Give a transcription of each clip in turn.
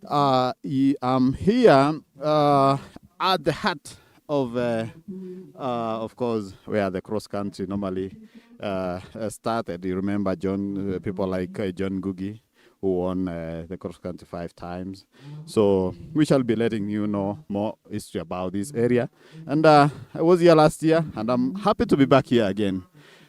I'm here at the heart of course, where the cross country normally started. You remember people like John Gugi, who won the cross country 5 times. So we shall be letting you know more history about this area. And I was here last year, and I'm happy to be back here again.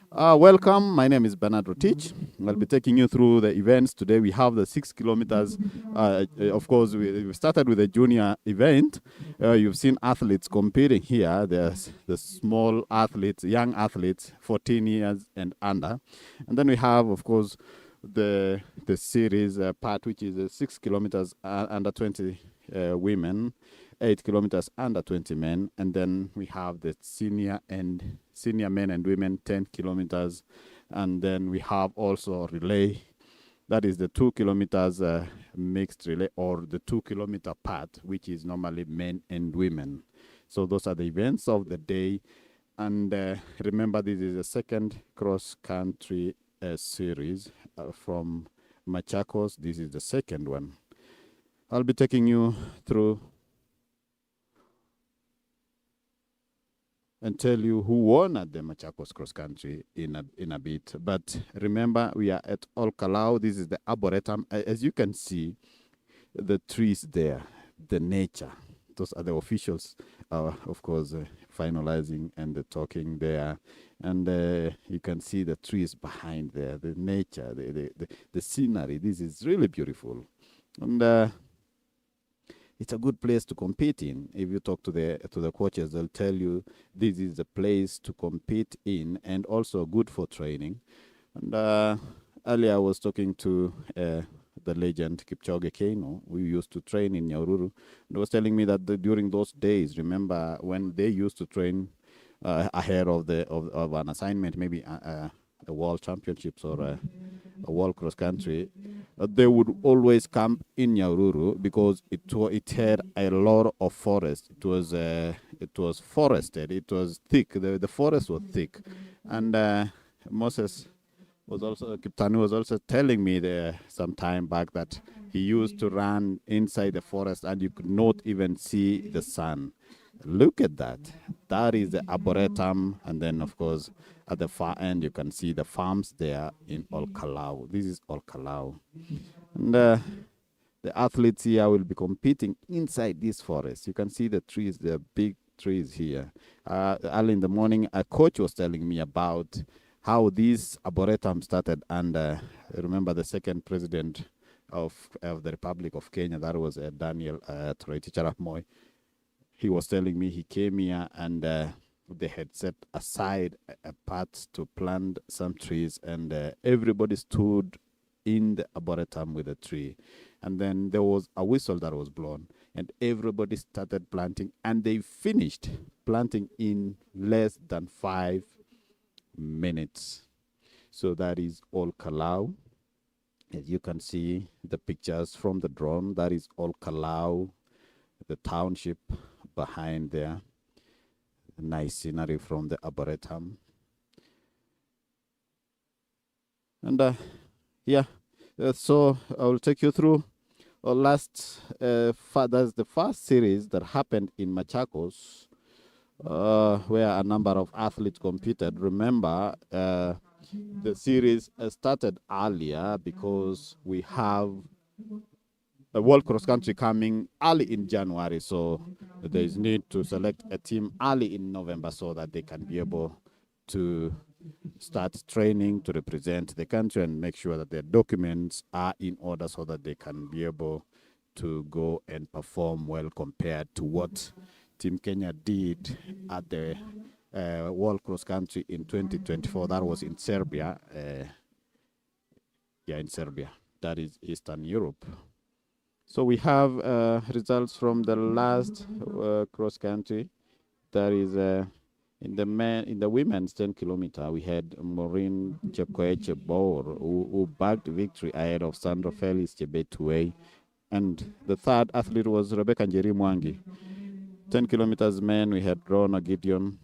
Welcome. My name is Bernard Rotich. I'll be taking you through the events. Today we have the 6 kilometers. Of course, we started with a junior event. You've seen athletes competing here. There's the small athletes, young athletes, 14 years and under. And then we have, of course, the series part, which is 6 kilometers under 20 women, 8 kilometers under 20 men, and then we have the senior men and women 10 kilometers, and then we have also relay. That is the 2 kilometers mixed relay, or the 2 kilometer part, which is normally men and women. So those are the events of the day. And remember, this is the second cross-country series from Machakos. This is the second one. I'll be taking you through and tell you who won at the Machakos cross country in a bit. But remember, we are at Olkalou. This is the Arboretum. As you can see, the trees there, the nature. Those are the officials, of course, finalizing and the talking there. And you can see the trees behind there, the nature, the scenery. This is really beautiful. And it's a good place to compete in. If you talk to the coaches, they'll tell you this is the place to compete in, and also good for training. And earlier I was talking to the legend Kipchoge Keino, who used to train in Nyahururu, and was telling me that during those days, remember when they used to train ahead of an assignment, maybe a world championships or a world cross country, they would always camp in Nyahururu because it had a lot of forest. It was forested. It was thick. The forest was thick, and Kiptani was also telling me there some time back that he used to run inside the forest and you could not even see the sun. Look at that. That is the Arboretum. And then, of course, at the far end, you can see the farms there in Olkalou. This is Olkalou. And the athletes here will be competing inside this forest. You can see the trees, the big trees here. Early in the morning, a coach was telling me about how this Arboretum started. And remember the second president of the Republic of Kenya, that was Daniel Toroitich Arap Moi. He was telling me he came here and they had set aside a part to plant some trees, and everybody stood in the Arboretum with a tree. And then there was a whistle that was blown, and everybody started planting, and they finished planting in less than 5 minutes. So that is Olkalou. As you can see the pictures from the drone, that is Olkalou, the township behind there. Nice scenery from the Arboretum. And so I will take you through that's the first series that happened in Machakos, where a number of athletes competed. Remember, the series started earlier because we have the World Cross Country coming early in January, so there is need to select a team early in November so that they can be able to start training to represent the country and make sure that their documents are in order so that they can be able to go and perform well compared to what Team Kenya did at the World Cross Country in 2024. That was in Serbia. In Serbia. That is Eastern Europe. So we have results from the last cross country. That is in the women's 10 kilometer. We had Maureen Chepkoech Bor who bagged victory ahead of Sandra Felix Chebetue, and the third athlete was Rebecca Njeri Mwangi. 10 kilometers men, we had Rona Gideon,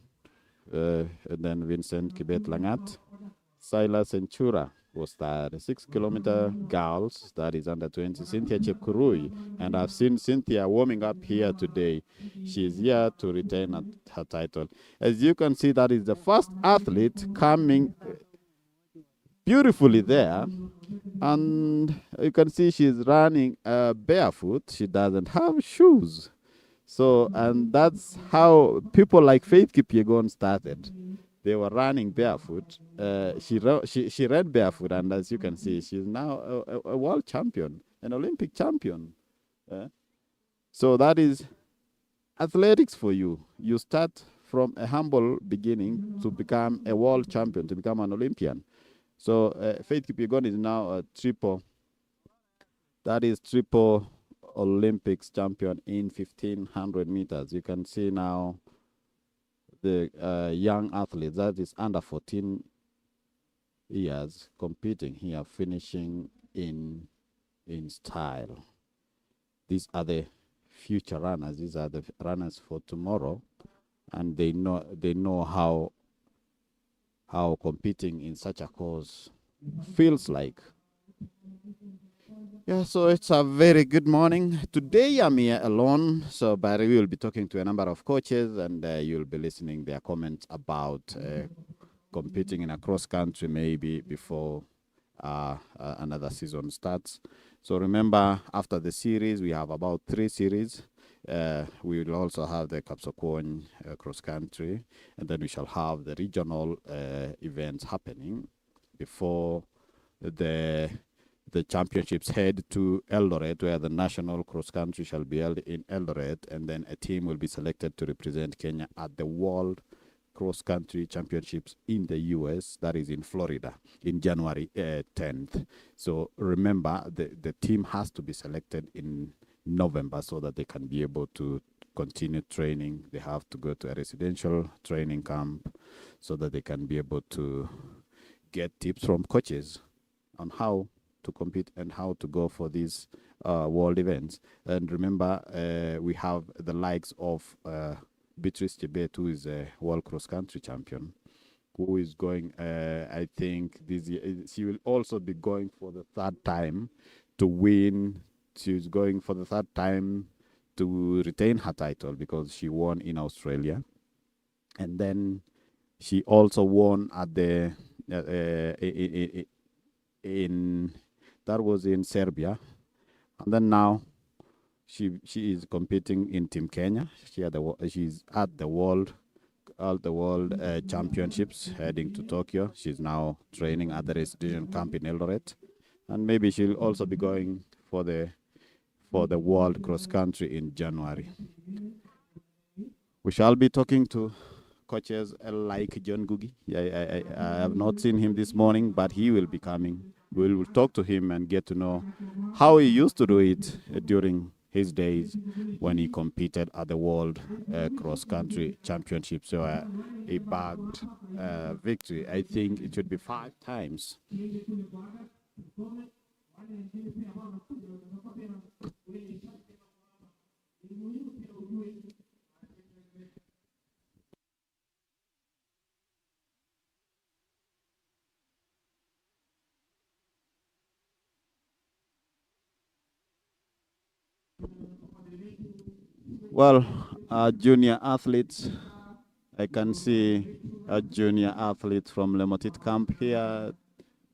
and then Vincent Kibet Langat, Silas Enchura, was that 6 kilometer girls, that is under 20, Cynthia Chepkurui. And I've seen Cynthia warming up here today. She's here to retain her title. As you can see, that is the first athlete coming beautifully there. And you can see she's running barefoot. She doesn't have shoes. So, and that's how people like Faith Kipyegon started. They were running barefoot. She ran barefoot, and as you can see, she's now a world champion, an Olympic champion. So that is athletics for you. You start from a humble beginning to become a world champion, to become an Olympian. So Faith Kipyegon is now a triple Olympics champion in 1500 meters. You can see now the young athletes, that is under 14 years, competing here, finishing in style. These are the future runners. These are the runners for tomorrow, and they know how competing in such a cause feels like. Yeah, so it's a very good morning. Today I'm here alone, so but we will be talking to a number of coaches, and you'll be listening their comments about competing in a cross country maybe before another season starts. So remember, after the series, we have about 3 series. We will also have the Kapsokon cross country, and then we shall have the regional events happening before the championships head to Eldoret, where the national cross country shall be held in Eldoret, and then a team will be selected to represent Kenya at the World Cross Country Championships in the US, that is in Florida, in January 10th. So remember, the team has to be selected in November so that they can be able to continue training. They have to go to a residential training camp so that they can be able to get tips from coaches on how to compete and how to go for these world events. And remember, we have the likes of Beatrice Chebet, who is a world cross-country champion, who is going, I think, this year. She will also be going for the 3rd time to win. She's going for the 3rd time to retain her title because she won in Australia. And then she also won at the that was in Serbia, and then now she is competing in Team Kenya. She's at the world championships heading to Tokyo. She's now training at the residential camp in Eldoret, and maybe she'll also be going for the world cross country in January. We shall be talking to coaches like John Gugi. I have not seen him this morning, but he will be coming. We will talk to him and get to know how he used to do it during his days when he competed at the World Cross Country Championship. So he bagged victory. I think it should be 5 times. Well, junior athletes, I can see a junior athlete from Lemotit camp here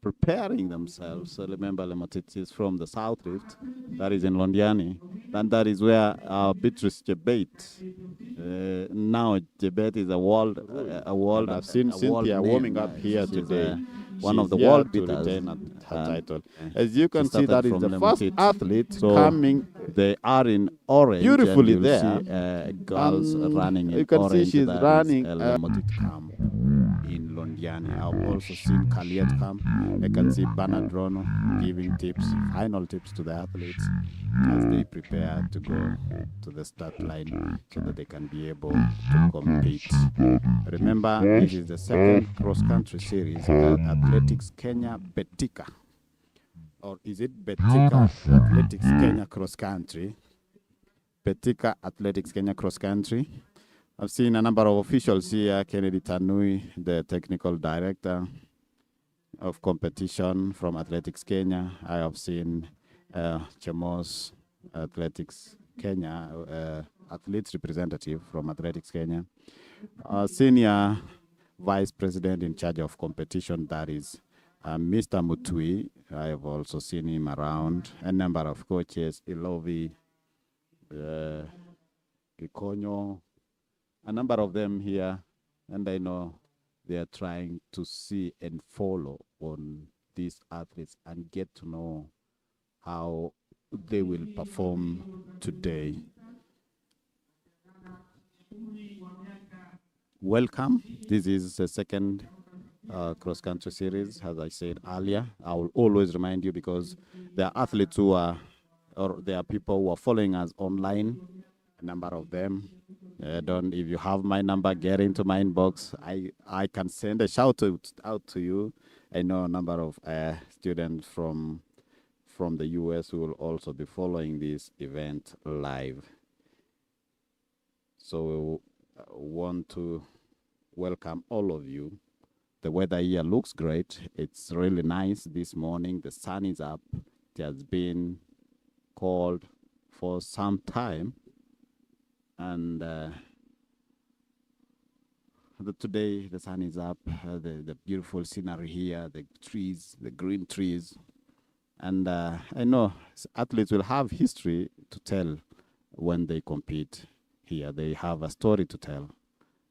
preparing themselves. So remember, Lemotit is from the South Rift, that is in Londiani, and that is where Beatrice Chebet. Now Chebet is a world. I've seen Cynthia warming up here today. One of the world beaters at her title. As you can see, that is the first athlete coming. They are in orange. Beautifully there. See, girls running in orange. You can see she's running Lemotit camp in Londiani. I've also seen Kaliet camp. I can see Bernard Rono giving tips, final tips to the athletes as they prepare to go to the start line so that they can be able to compete. Remember, this is the 2nd cross-country series at Athletics Kenya Betika. Or is it Betika Athletics Kenya Cross Country? Betika Athletics Kenya Cross Country. I've seen a number of officials here, Kennedy Tanui, the technical director, of competition from Athletics Kenya. I have seen Chemos Athletics Kenya, athletes representative from Athletics Kenya. Senior vice president in charge of competition, that is Mr. Mutui. I have also seen him around. A number of coaches, Ilovi, Ikonyo, a number of them here, and I know they are trying to see and follow on these athletes and get to know how they will perform today. Welcome. This is the second cross-country series. As I said earlier, I will always remind you because there are athletes who are, or there are people who are following us online, a number of them. If you have my number, get into my inbox. I can send a shout out to you. I know a number of students from the US who will also be following this event live. So want to welcome all of you. The weather here looks great. It's really nice this morning. The sun is up. It has been cold for some time. And today the sun is up. The beautiful scenery here, the trees, the green trees. And I know athletes will have history to tell when they compete here. They have a story to tell.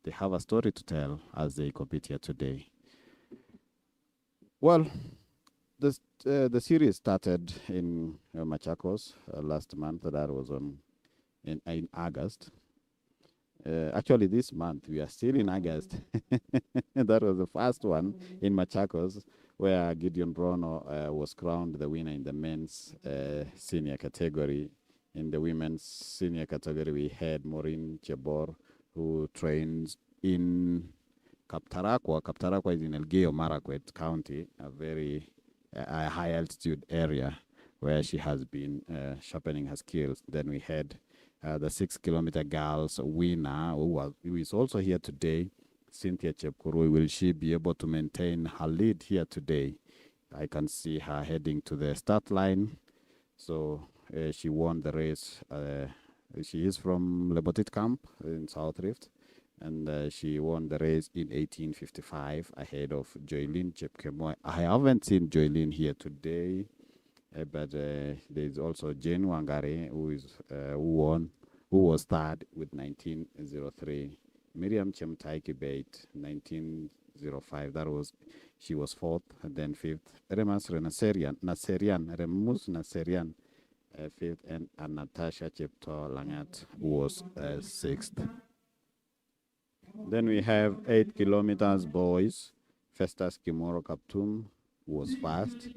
They have a story to tell as they compete here today. Well, the series started in Machakos last month. That was in August. Actually, this month we are still in August. That was the first one in Machakos, where Gideon Brono was crowned the winner in the men's senior category. In the women's senior category, we had Maureen Chebor, who trains in Kaptarakwa. Kaptarakwa is in Elgeyo Marakwet County, a very high altitude area where she has been sharpening her skills. Then we had the 6-kilometer girls winner, who is also here today, Cynthia Chepkurui. Will she be able to maintain her lead here today? I can see her heading to the start line. So she won the race. She is from Lebotit Camp in South Rift, and she won the race in 18:55 ahead of Joylene Chepkemoi. I haven't seen Joylene here today, but there's also Jane Wangari, who was third with 19:03. Miriam Chemtai Kibet, 19:05. She was fourth, and then fifth. Remus Naserian, fifth, and Natasha Chepto Langat was sixth. Then we have 8 kilometers boys. Festus Kimoro Kaptum was first,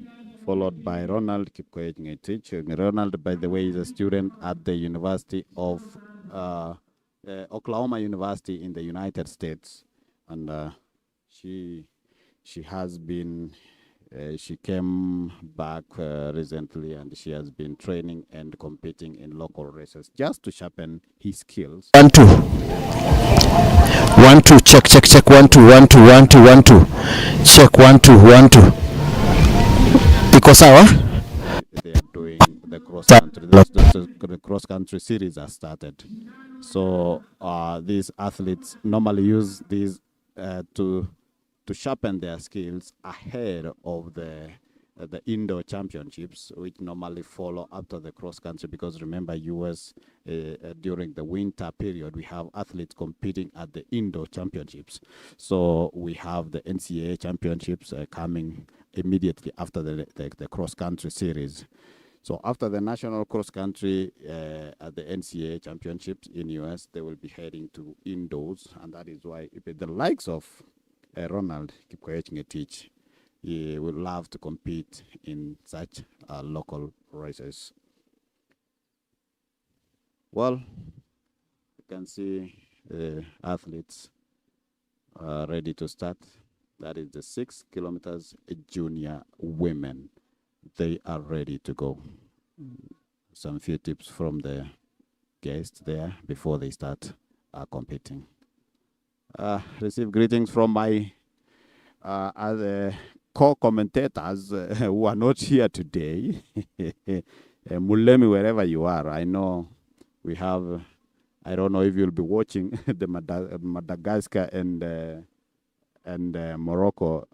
followed by Ronald Kipkoech Ngetich. Ronald, by the way, is a student at the University of Oklahoma University in the United States, and she has been. She came back recently, and she has been training and competing in local races just to sharpen his skills. 1 2 1 2 check 1 2 1 2 1 2 1 2 check 1 2 1 2 iko sawa. They are doing the cross country. The cross country series has started. So these athletes normally use these to sharpen their skills ahead of the indoor championships, which normally follow after the cross country. Because remember, US during the winter period, we have athletes competing at the indoor championships. So we have the NCAA championships coming immediately after the cross country series. So after the national cross country at the NCAA championships in US, they will be heading to indoors, and that is why the likes of Ronald Kipkoech Ngetich, he would love to compete in such local races. Well, you can see the athletes are ready to start. That is the 6 kilometers junior women. They are ready to go. Some few tips from the guests there before they start competing. Receive greetings from my other co-commentators who are not here today. Mulemi, wherever you are, I know we have. I don't know if you'll be watching the Madagascar and Morocco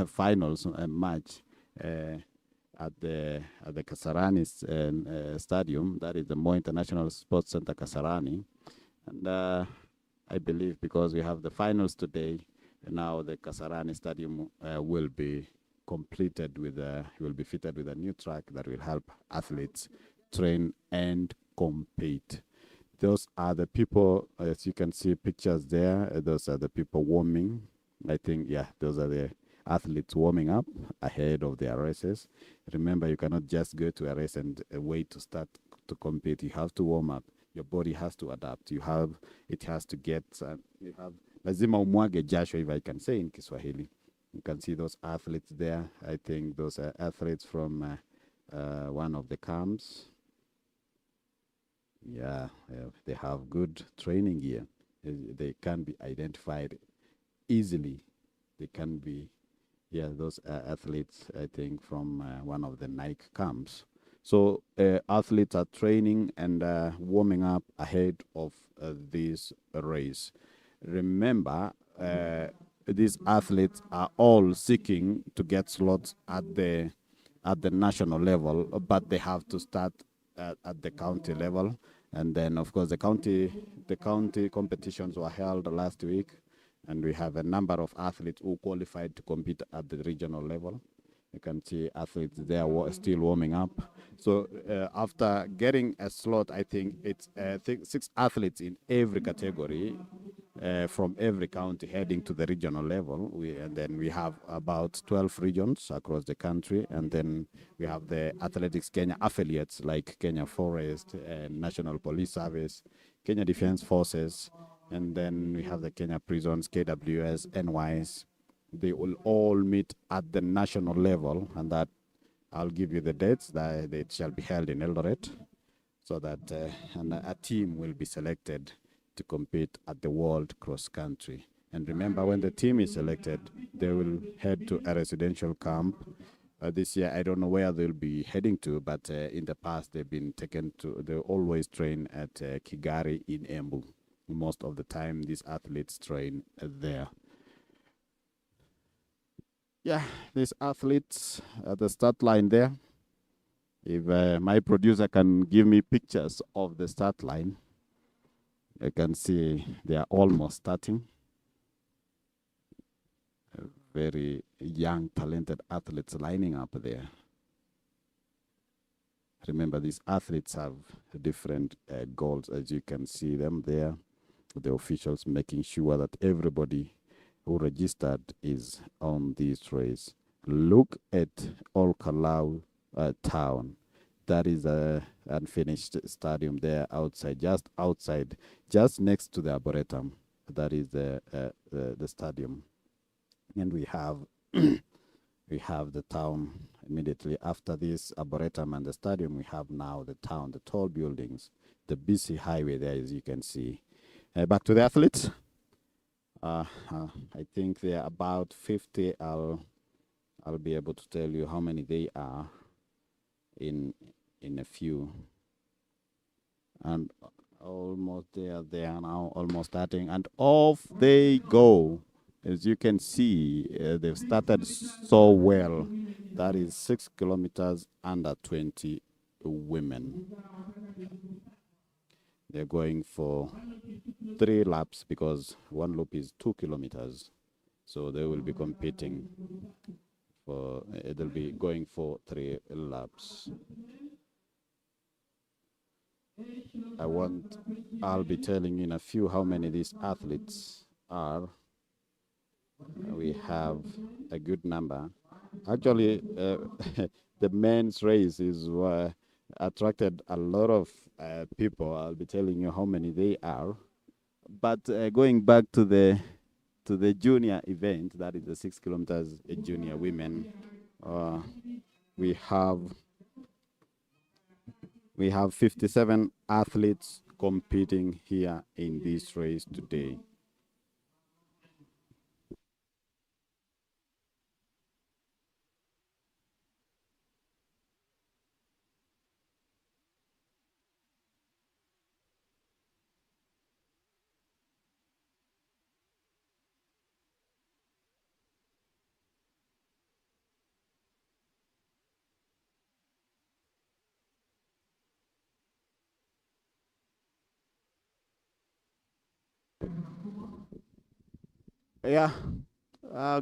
finals match at the Kasarani Stadium. That is the Mo International Sports Center Kasarani, and I believe because we have the finals today, now the Kasarani Stadium will be completed with will be fitted with a new track that will help athletes train and compete. Those are the people, as you can see pictures there, those are the people warming. I think, yeah, those are the athletes warming up ahead of their races. Remember, you cannot just go to a race and wait to start to compete. You have to warm up. Your body has to adapt. It has to get, you have, lazima umwage jasho, if I can say in Kiswahili. You can see those athletes there. I think those are athletes from one of the camps. Yeah, they have good training gear. They can be identified easily. They can be, yeah, those athletes, I think, from one of the Nike camps. So athletes are training and warming up ahead of this race. Remember, these athletes are all seeking to get slots at the national level, but they have to start at the county level. And then, of course, the county competitions were held last week, and we have a number of athletes who qualified to compete at the regional level. You can see athletes there still warming up. So after getting a slot, I think it's 6 athletes in every category from every county heading to the regional level. And then we have about 12 regions across the country. And then we have the Athletics Kenya affiliates like Kenya Forest, National Police Service, Kenya Defense Forces, and then we have the Kenya Prisons, KWS, NYS. They will all meet at the national level, and that I'll give you the dates that it shall be held in Eldoret, so that and a team will be selected to compete at the World Cross Country. And remember, when the team is selected, they will head to a residential camp. This year, I don't know where they'll be heading to, but in the past, they've been taken to. They always train at Kigari in Embu. Most of the time, these athletes train there. Yeah, these athletes at the start line there. If my producer can give me pictures of the start line, I can see they are almost starting. Very young, talented athletes lining up there. Remember, these athletes have different goals, as you can see them there. The officials making sure that everybody who registered is on this race. Look at Olkalou town. That is a unfinished stadium there outside, just next to the Arboretum. That is the stadium, and we have we have the town immediately after this Arboretum and the stadium. We have now the town, the tall buildings, the busy highway there, as you can see. Back to the athletes. I think they are about 50. I'll be able to tell you how many they are in a few. And almost they are there now, almost starting, and off they go. As you can see, they've started so well. That is 6 kilometers under 20 women. They're going for 3 laps because one loop is 2 kilometers. So they will be competing for, they'll be going for 3 laps. I'll be telling you in a few how many these athletes are. We have a good number. Actually, the men's race is attracted a lot of people. I'll be telling you how many they are. But going back to the junior event, that is the 6 kilometers junior women, we have 57 athletes competing here in this race today. Yeah,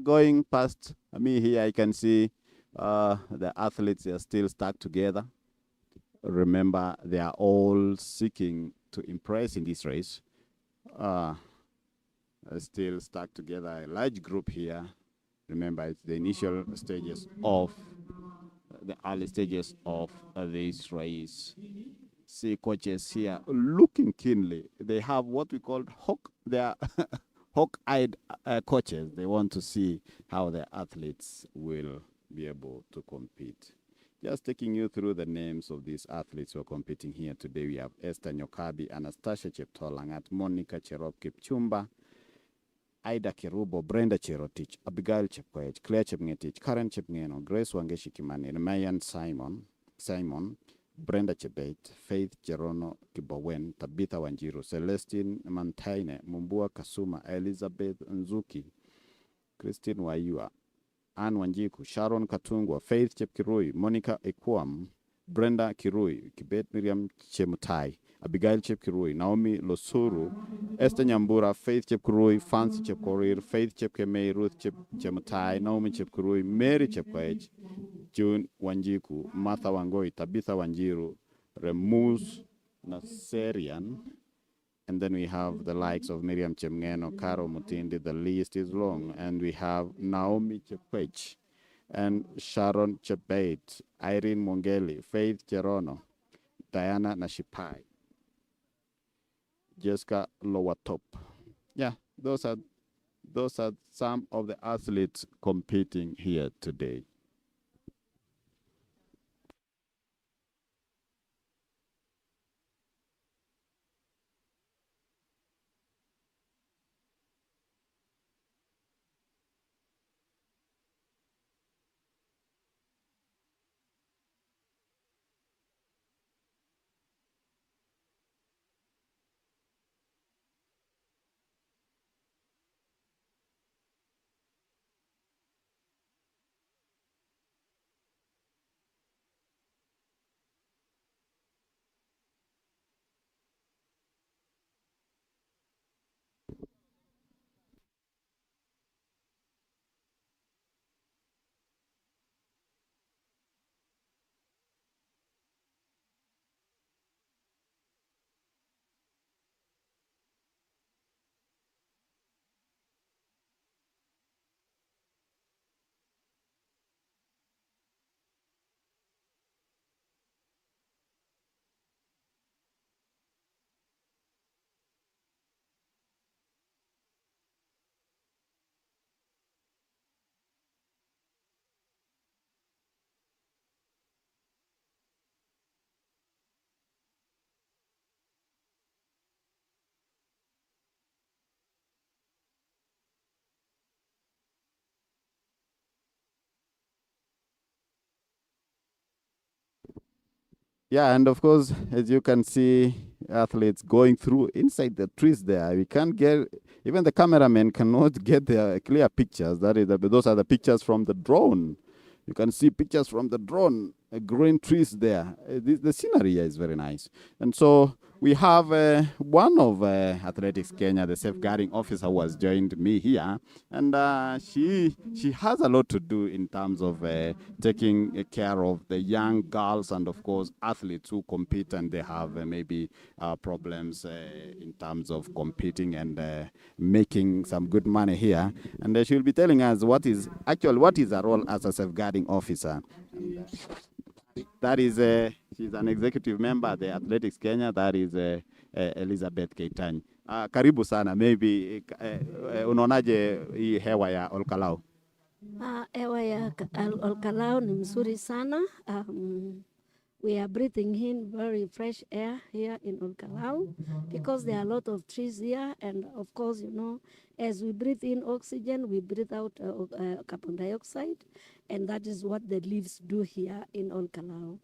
going past me here, I can see the athletes are still stuck together. Remember, they are all seeking to impress in this race. Uh, still stuck together, a large group here. Remember, it's the initial stages of the early stages of this race. See coaches here looking keenly. They have what we call hawk. They are hawk-eyed coaches. They want to see how the athletes will be able to compete. Just taking you through the names of these athletes who are competing here today. We have Esther Nyokabi, Anastasia Cheptolangat, Monica Cherop Kipchumba, Ida Kerubo, Brenda Cherotich, Abigail Chepkoech, Claire Chepngetich, Karen Chepngeno, Grace Wangeshi Kimani, Mayan Simon, Brenda Chebet, Faith Jerono Kibowen, Tabitha Wanjiru, Celestine Mantaine, Mumbua Kasuma, Elizabeth Nzuki, Christine Wayua, Anne Wanjiku, Sharon Katungwa, Faith Chepkirui, Monica Ekwam, Brenda Kirui, Kibet Miriam Chemutai, Abigail Chepkirui, Naomi Losuru, Esther Nyambura, Faith Chepkirui, Fancy Chepkorir, Faith Chepkemei, Ruth Chemutai, Naomi Chepkirui, Mary Chepkoech, June Wanjiku, Martha Wangoi, Tabitha Wanjiru, Remus Naserian, and then we have the likes of Miriam Chemngeno, Caro Mutindi. The list is long. And we have Naomi Chepkwech and Sharon Chebait, Irene Mongeli, Faith Cherono, Diana Nashipai, Jessica Lowatop. Yeah, those are some of the athletes competing here today. Yeah, and of course, as you can see, athletes going through inside the trees there. We can't get, even the cameraman cannot get the clear pictures. Those are the pictures from the drone. You can see pictures from the drone, green trees there. The scenery here is very nice. And so we have one of Athletics Kenya, the safeguarding officer, who has joined me here, and she has a lot to do in terms of taking care of the young girls and of course athletes who compete and they have maybe problems in terms of competing and making some good money here. And she'll be telling us what is her role as a safeguarding officer. And, that is, she's an executive member at the Athletics Kenya. That is Elizabeth Keitany. Karibu sana. Maybe unaonaje hii hewa ya Olkalou? Hewa ya Olkalou ni mzuri sana. We are breathing in very fresh air here in Olkalou because there are a lot of trees here. And of course, you know, as we breathe in oxygen, we breathe out carbon dioxide. And that is what the leaves do here in Olkalou.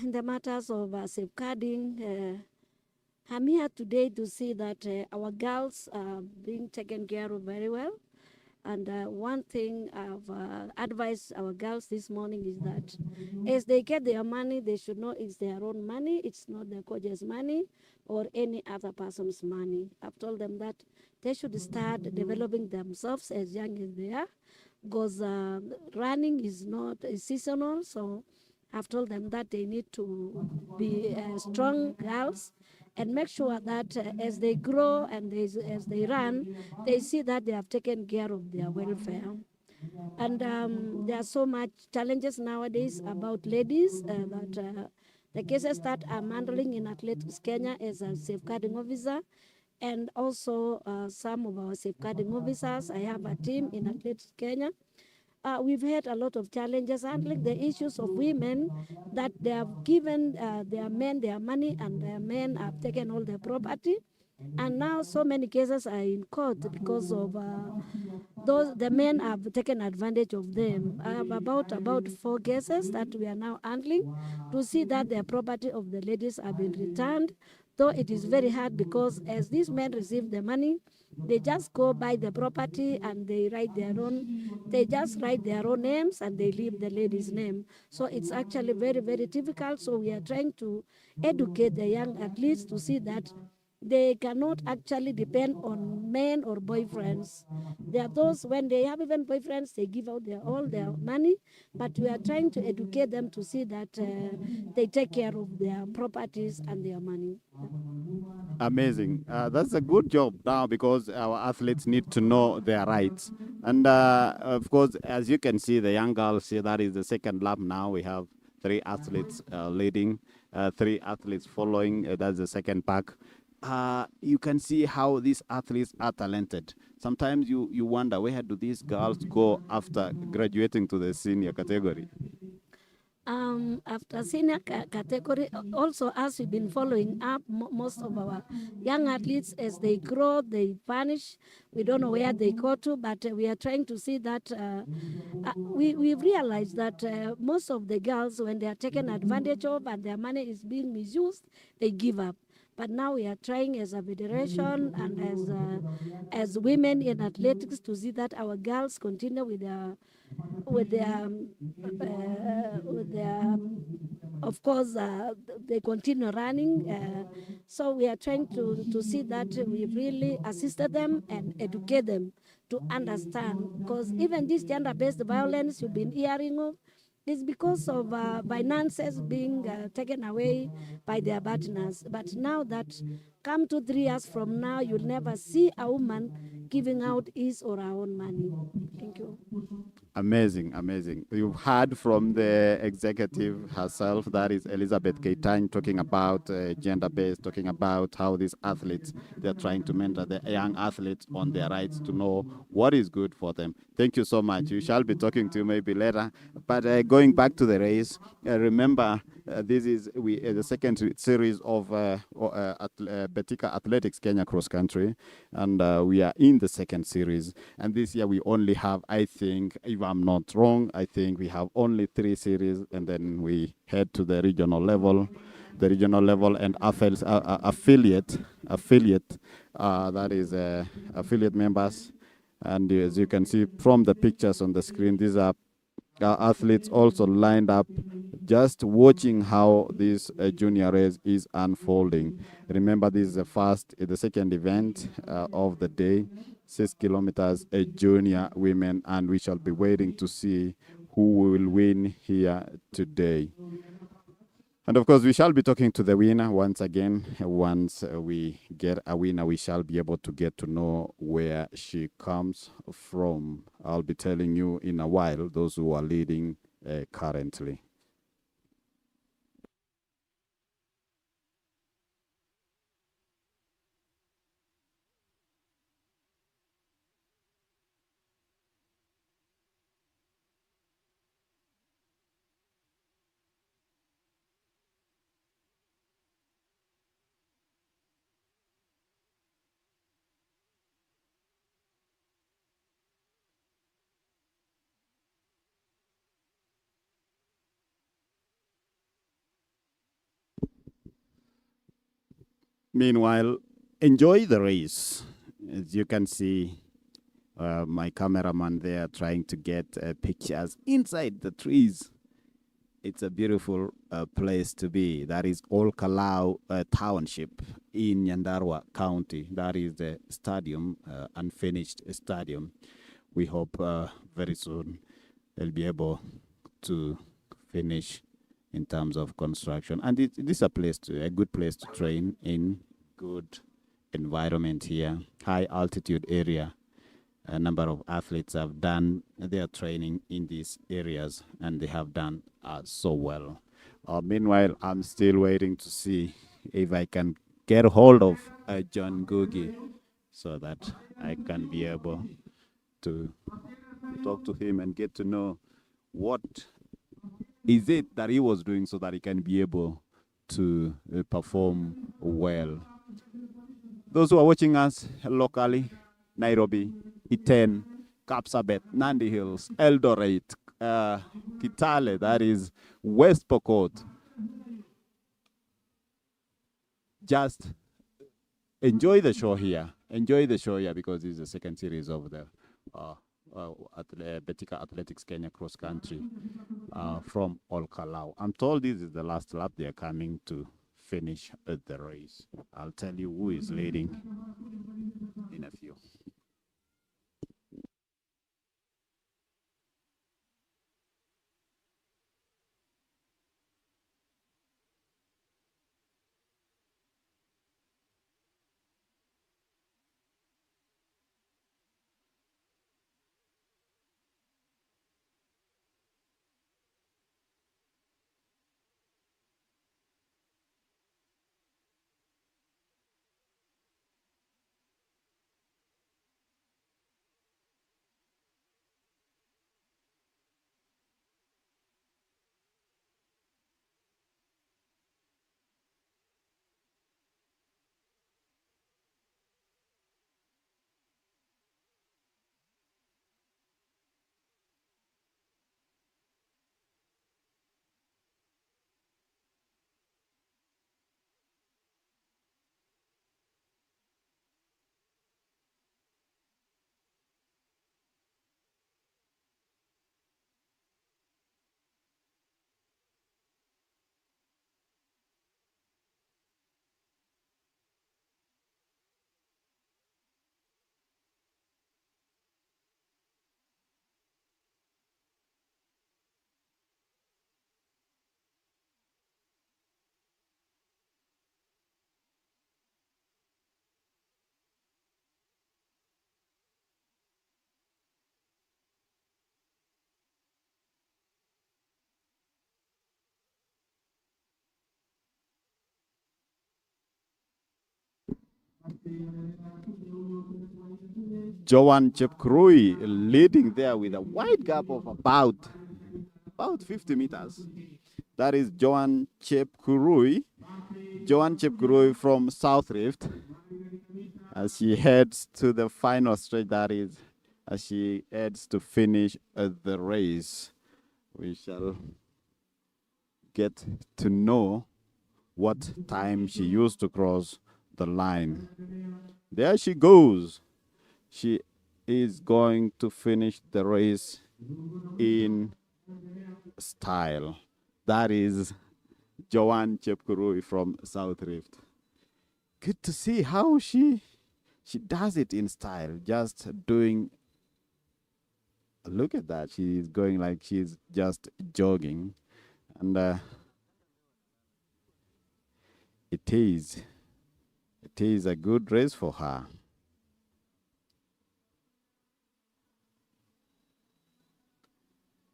In the matters of safeguarding, I'm here today to see that our girls are being taken care of very well. And one thing I've advised our girls this morning is that as they get their money, they should know it's their own money. It's not their coach's money or any other person's money. I've told them that they should start developing themselves as young as they are, because running is not seasonal. So I've told them that they need to be strong girls and make sure that as they grow and as they run, they see that they have taken care of their welfare. And there are so much challenges nowadays about ladies that the cases that I'm handling in Athletics Kenya as a safeguarding officer, and also some of our safeguarding officers. I have a team in Athletics Kenya. We've had a lot of challenges handling the issues of women that they have given their men their money and their men have taken all their property. And now so many cases are in court because of those the men have taken advantage of them. I have about 4 cases that we are now handling to see that the property of the ladies have been returned. Though it is very hard because as these men receive the money, they just go buy the property and they just write their own names and they leave the lady's name. So it's actually very, very difficult. So we are trying to educate the young athletes to see that they cannot actually depend on men or boyfriends. There are those when they have even boyfriends, they give out all their money, but we are trying to educate them to see that they take care of their properties and their money. Amazing. That's a good job now because our athletes need to know their rights. And of course, as you can see, the young girls here, that is the second lap now. We have 3 athletes leading, 3 athletes following. That's the second pack. You can see how these athletes are talented. Sometimes you wonder, where do these girls go after graduating to the senior category? After senior category, also as we've been following up most of our young athletes as they grow, they vanish. We don't know where they go to, but we are trying to see that we've realized that most of the girls, when they are taken advantage of and their money is being misused, they give up. But now we are trying as a federation and as women in athletics to see that our girls continue with their of course they continue running. So we are trying to see that we really assisted them and educate them to understand, because even this gender-based violence you've been hearing of is because of finances being taken away by their partners. But now that come to 3 years from now, you'll never see a woman giving out his or her own money. Thank you. Amazing, amazing. You've heard from the executive herself, that is Elizabeth Keitany, talking about gender-based, talking about how these athletes, they're trying to mentor the young athletes on their rights to know what is good for them. Thank you so much. We shall be talking to you maybe later. But going back to the race, remember, this is the second series of Betika Athletics Kenya Cross Country, and we are in the second series. And this year we only have, I think, if I'm not wrong, I think we have only 3 series, and then we head to the regional level. The regional level and affiliate, that is affiliate members. And as you can see from the pictures on the screen, these are athletes also lined up, just watching how this junior race is unfolding. Remember, this is the second event of the day, 6 kilometers, a junior women, and we shall be waiting to see who will win here today. And of course, we shall be talking to the winner once again. Once we get a winner, we shall be able to get to know where she comes from. I'll be telling you in a while, those who are leading currently. Meanwhile, enjoy the race. As you can see, my cameraman there trying to get pictures inside the trees. It's a beautiful place to be. That is Olkalou Township in Nyandarua County. That is the stadium, unfinished stadium. We hope very soon they'll be able to finish in terms of construction. And it is a good place to train in. Good environment here, high altitude area. A number of athletes have done their training in these areas, and they have done so well. Meanwhile, I'm still waiting to see if I can get hold of John Googie so that I can be able to talk to him and get to know what is it that he was doing so that he can be able to perform well. Those who are watching us locally, Nairobi, Iten, Kapsabet, Nandi Hills, Eldoret, Kitale, that is West Pokot. Just enjoy the show here. Enjoy the show here because this is the second series of the Betika Athletics Kenya cross country from Olkalou. I'm told this is the last lap. They are coming to finish the race. I'll tell you who is leading in a few. Joan Chepkrui leading there with a wide gap of about 50 meters. That is Joan Chepkrui. Joan Chepkrui from South Rift as she heads to the final stretch. That is as she heads to finish the race. We shall get to know what time she used to cross the line. There she goes. She is going to finish the race in style. That is Joanne Chepkurui from South Rift. Good to see how she does it in style. Just doing. Look at that. She's going like she's just jogging, and it is a good race for her.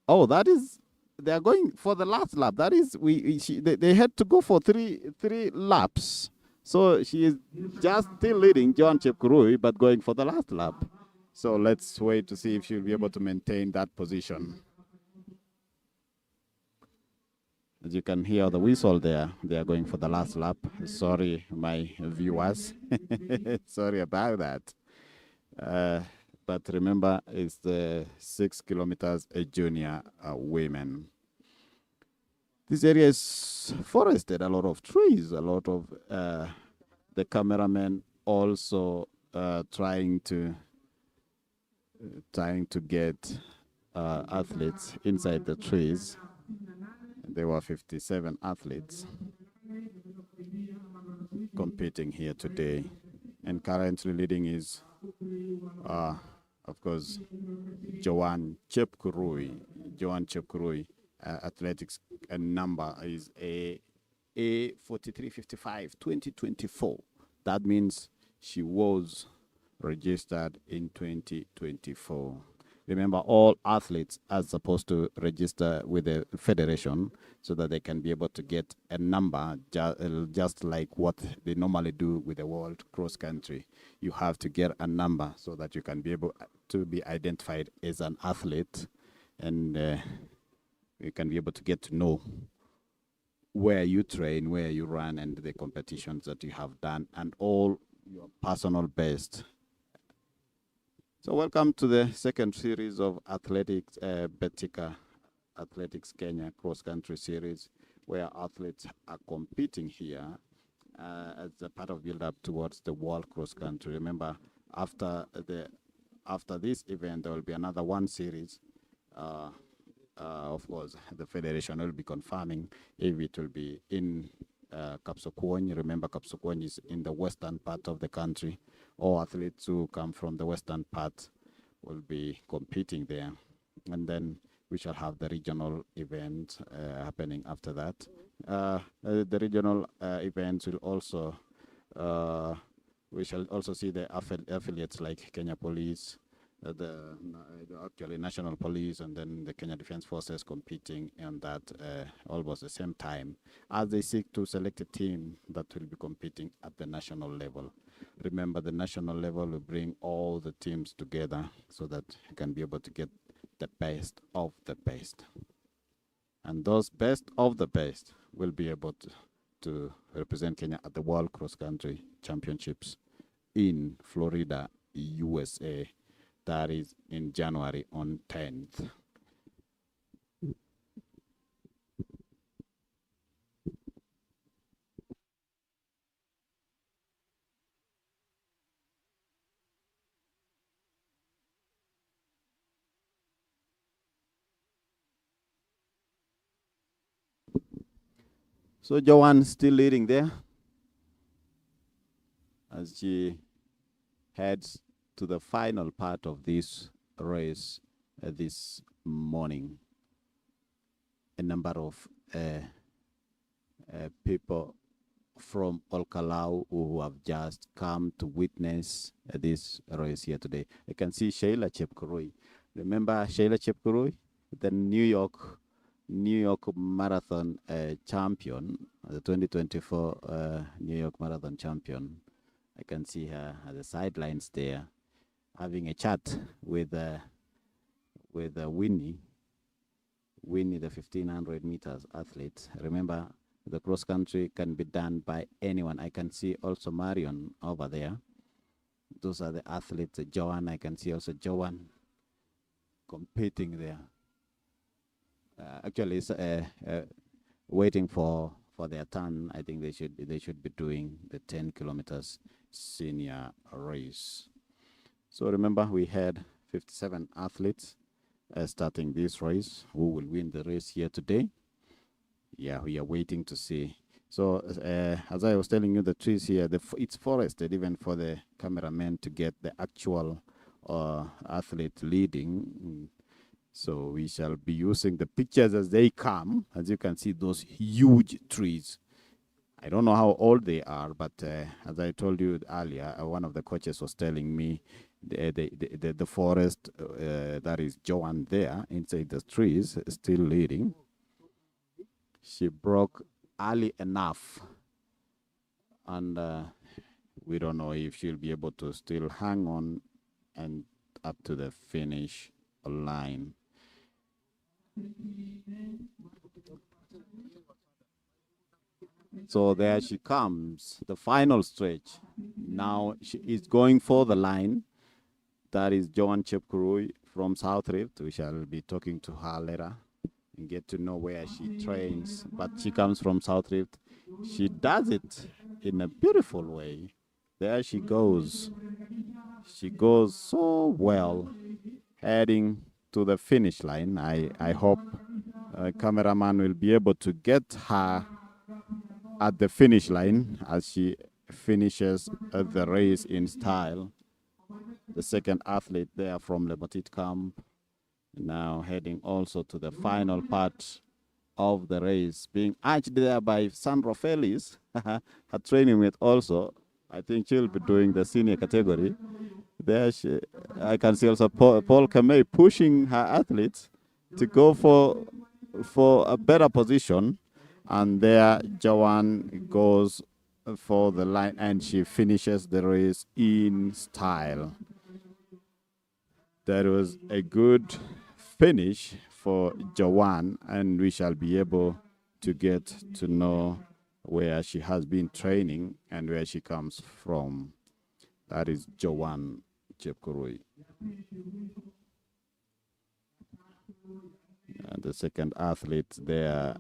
Oh, that is they are going for the last lap. That is they had to go for three laps. So she is just still leading John Chepkurui, but going for the last lap. So let's wait to see if she'll be able to maintain that position. As you can hear the whistle there, they are going for the last lap. Sorry, my viewers. Sorry about that. But remember, it's the 6 kilometers junior women. This area is forested, a lot of trees, a lot of the cameramen also trying to trying to get athletes inside the trees. There were 57 athletes competing here today, and currently leading is, of course, Joan Chepkurui. Joan Chepkurui, athletics number is a 4355 2024. That means she was registered in 2024. Remember, all athletes are supposed to register with the federation so that they can be able to get a number, just like what they normally do with the world cross country. You have to get a number so that you can be able to be identified as an athlete, and you can be able to get to know where you train, where you run, and the competitions that you have done, and all your personal best. So welcome to the second series of athletics, Betika Athletics Kenya Cross Country Series, where athletes are competing here as a part of build-up towards the World Cross Country. Remember, after this event, there will be another one series. Of course, the federation will be confirming if it will be in Kapsokwony. Remember, Kapsokwony is in the western part of the country. All athletes who come from the western part will be competing there. And then we shall have the regional event happening after that. The regional events will also, we shall also see the affiliates like Kenya Police, the actually National Police, and then the Kenya Defense Forces competing on that almost the same time as they seek to select a team that will be competing at the national level. Remember, the national level will bring all the teams together so that you can be able to get the best of the best. And those best of the best will be able to represent Kenya at the World Cross Country Championships in Florida, USA. That is in January on 10th. So Joanne still leading there as she heads to the final part of this race this morning. A number of people from Olkalou who have just come to witness this race here today. I can see Sheila Chepkurui. Remember Sheila Chepkurui, the New York Marathon champion, the 2024 New York Marathon champion. I can see her at the sidelines there, having a chat with Winnie, the 1500 meters athlete. Remember, the cross country can be done by anyone. I can see also Marion over there. Those are the athletes. Joanne, I can see also Joanne competing there. Actually, it's waiting for their turn. I think they should be doing the 10 kilometers senior race. So remember, we had 57 athletes starting this race. Who will win the race here today? Yeah, we are waiting to see. So as I was telling you, the trees here, it's forested even for the cameraman to get the actual athlete leading. So we shall be using the pictures as they come. As you can see, those huge trees. I don't know how old they are, but as I told you earlier, one of the coaches was telling me the forest that is Joanne there inside the trees still leading. She broke early enough, and we don't know if she'll be able to still hang on and up to the finish line. So there she comes, the final stretch. Now she is going for the line. That is Joan Chepkurui from South Rift. We shall be talking to her later and get to know where she trains. But she comes from South Rift. She does it in a beautiful way. There she goes. She goes so well. heading to the finish line. I hope cameraman will be able to get her at the finish line as she finishes the race in style. The second athlete there from the Petit camp, now heading also to the final part of the race, being urged there by Sandro Felix, her training mate also. I think she'll be doing the senior category. There, I can see also Paul Kamei pushing her athletes to go for a better position. And there, Joanne goes for the line and she finishes the race in style. That was a good finish for Joanne, and we shall be able to get to know where she has been training and where she comes from. That is Joanne Chepkurui. And the second athlete there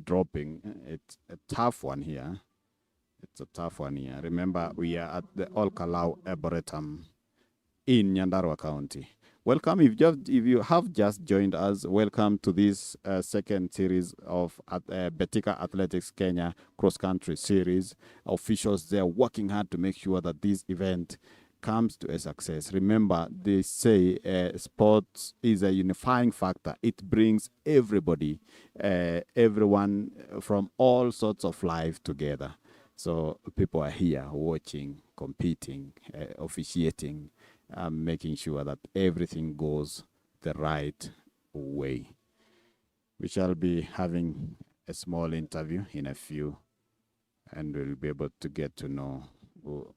dropping. It's a tough one here. It's a tough one here. Remember, we are at the Olkalou Arboretum in Nyandarua County. Welcome. If you have just joined us, welcome to this second series of Betika Athletics Kenya Cross Country Series. Officials, they are working hard to make sure that this event comes to a success. Remember, they say sports is a unifying factor. It brings everybody, everyone from all sorts of life together. So people are here watching, competing, officiating, making sure that everything goes the right way. We shall be having a small interview in a few, and we'll be able to get to know who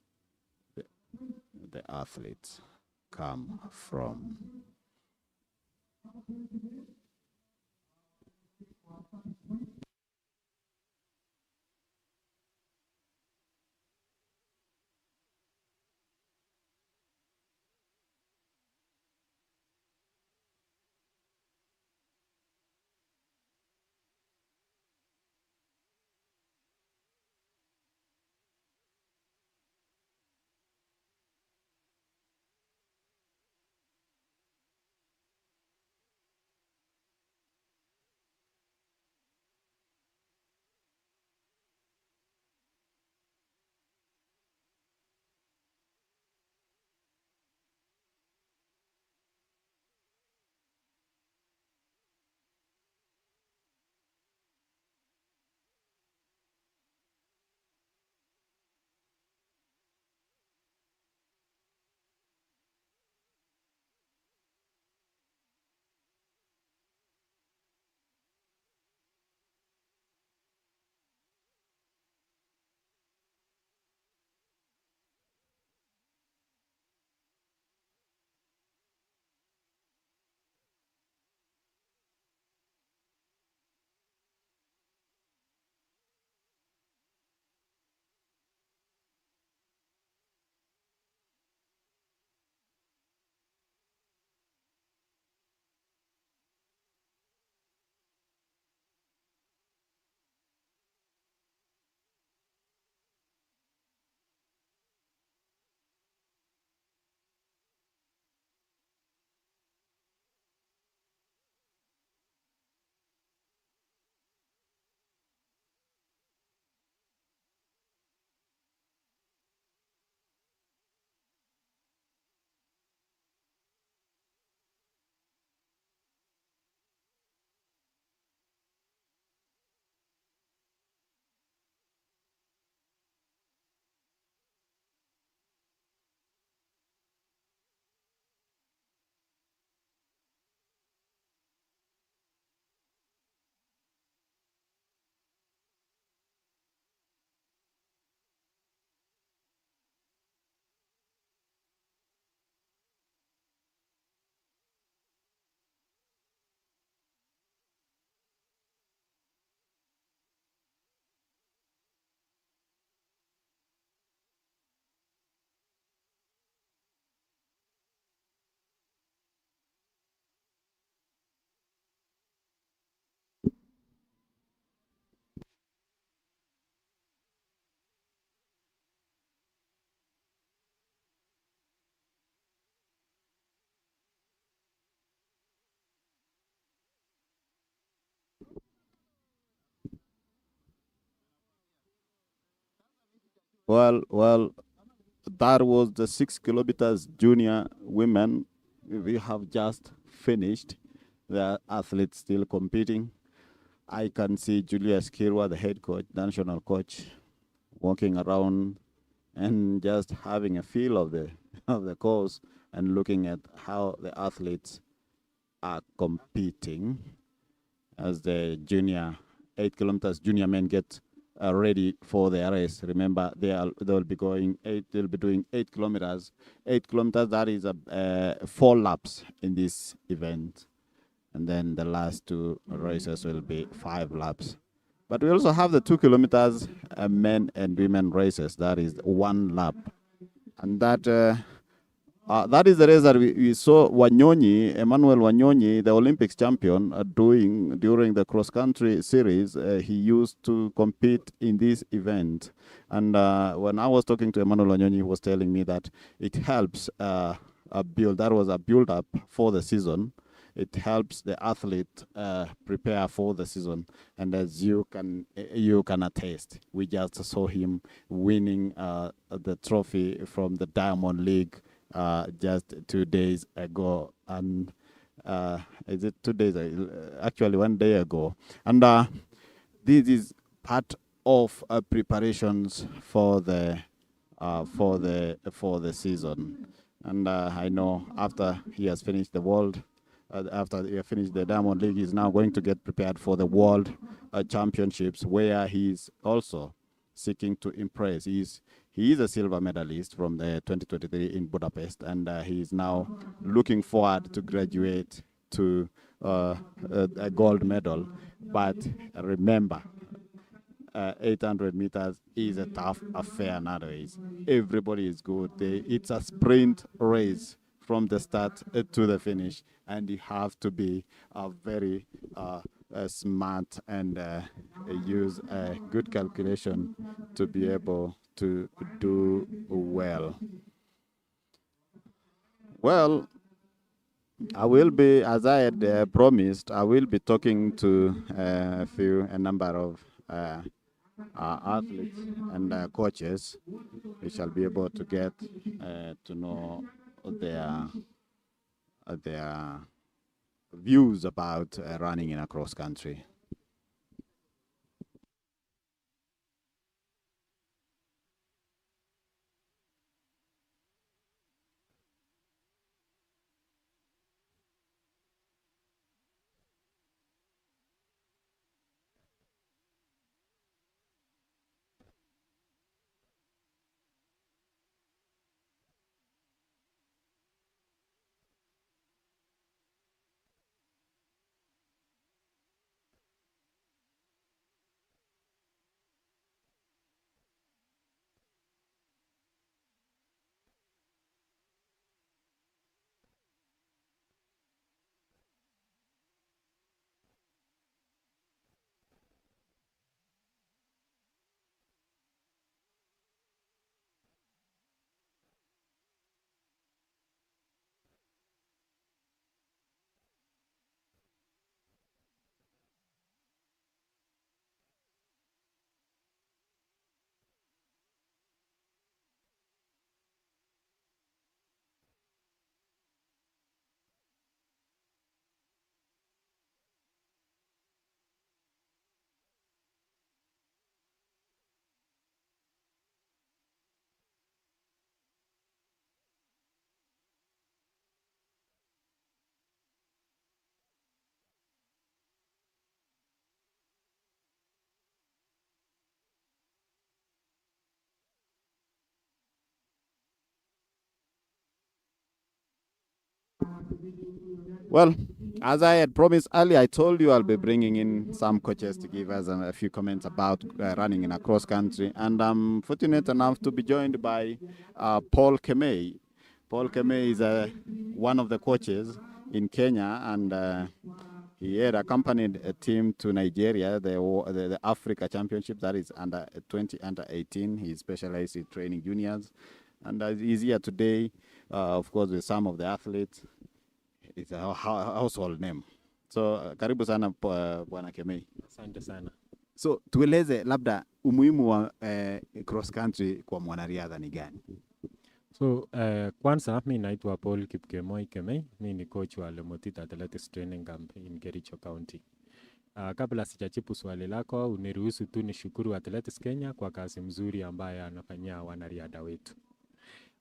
the athletes come from. Well, that was the 6 kilometers junior women. We have just finished. The athletes still competing. I can see Julius Kirwa, the head coach, national coach, walking around and just having a feel of the of the course and looking at how the athletes are competing as the junior 8 kilometers junior men get ready for the race. Remember, they'll be going eight. They'll be doing 8 kilometers. 8 kilometers. That is 4 laps in this event, and then the last 2 races will be 5 laps. But we also have the 2 kilometers men and women races. That is 1 lap, and that is the race that we saw Wanyonyi, Emmanuel Wanyonyi, the Olympics champion, doing during the cross country series. He used to compete in this event. And when I was talking to Emmanuel Wanyonyi, he was telling me that it helps that was a build up for the season. It helps the athlete prepare for the season. And as you can attest, we just saw him winning the trophy from the Diamond League just 2 days ago, and is it 2 days? Actually, 1 day ago, and this is part of preparations for the season. And I know after he has finished the world, after he has finished the Diamond League, he's now going to get prepared for the World Championships, where he's also seeking to impress. He is a silver medalist from the 2023 in Budapest, and he is now looking forward to graduate to a gold medal. But remember, 800 meters is a tough affair nowadays. Everybody is good. It's a sprint race from the start to the finish, and you have to be very smart and use a good calculation to be able to do well. Well, I will be, as I had promised, I will be talking to a number of athletes and coaches. We shall be able to get to know their views about running in a cross country. Well, as I had promised earlier, I told you I'll be bringing in some coaches to give us a few comments about running in a cross country. And I'm fortunate enough to be joined by Paul Kemei. Paul Kemei is one of the coaches in Kenya, and he had accompanied a team to Nigeria, the Africa Championship, that is under 20, under 18. He specialized in training juniors. And he's here today, of course, with some of the athletes. It's a household name. So karibu sana Bwana Kemei. Asante sana. So tueleze labda umuhimu wa cross country kwa mwanariadha ni gani? So kwanza mi naitwa Paul Kipkemoi Kemei, mi ni coach wa Lemotit Athletics Training Camp in Kericho County. Kabla sijajibu swali lako, uniruhusu tu nishukuru Athletics Kenya kwa kazi mzuri ambayo anafanyia wanariadha wetu.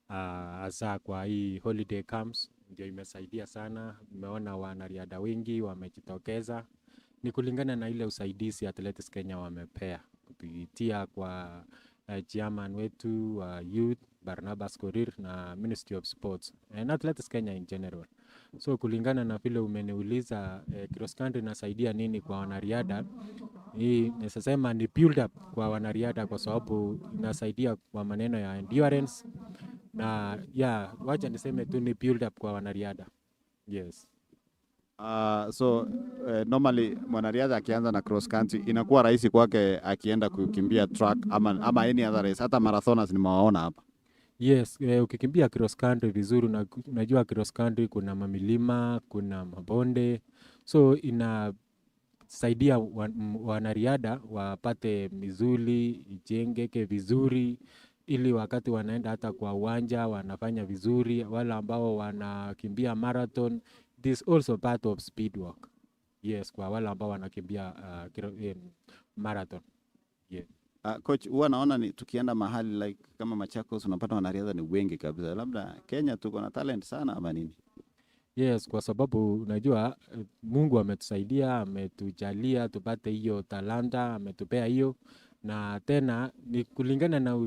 Hasa kwa hii holiday camps ndio imesaidia sana. Nimeona wanariadha wengi wamejitokeza, ni kulingana na ile usaidizi Athletics Kenya wamepea kupitia kwa chairman wetu wa youth Barnabas Korir na Ministry of Sports and Athletics Kenya in general. So kulingana na vile umeniuliza cross country inasaidia nini kwa wanariadha, hii nasema ni build up kwa wanariadha kwa sababu inasaidia kwa maneno ya endurance na wacha niseme tu ni build up kwa wanariadha. Yes. So normally mwanariadha akianza na cross country inakuwa rahisi kwake akienda kukimbia track ama any other race, hata marathoners nimewaona hapa. Yes, ukikimbia cross country vizuri, unajua cross country kuna mamilima, kuna mabonde, so inasaidia wanariadha wapate misuli ijengeke vizuri, ili wakati wanaenda hata kwa uwanja wanafanya vizuri. Wale ambao wanakimbia marathon, this also part of speed work. Yes, kwa wale ambao wanakimbia marathon. Yeah. Coach, huwa naona ni tukienda mahali like kama Machakos unapata wanariadha ni wengi kabisa. Labda Kenya tuko na talent sana ama nini? Yes, kwa sababu unajua Mungu ametusaidia, ametujalia tupate hiyo talanta, ametupea hiyo, na tena ni kulingana na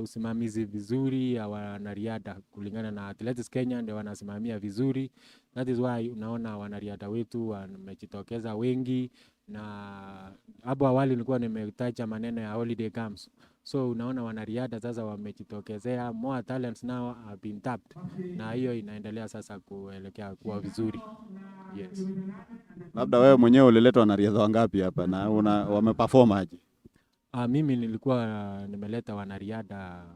usimamizi vizuri ya wanariadha, kulingana na Athletics Kenya ndio wanasimamia vizuri. That is why unaona wanariadha wetu wamejitokeza wengi, na hapo awali nilikuwa nimetaja maneno ya holiday camps. So unaona wanariadha sasa wamejitokezea, more talents now have been tapped, na hiyo inaendelea sasa kuelekea kuwa vizuri. Yes. Labda wewe mwenyewe ulileta wanariadha wangapi hapa na wameperform aje? Mimi nilikuwa nimeleta wanariadha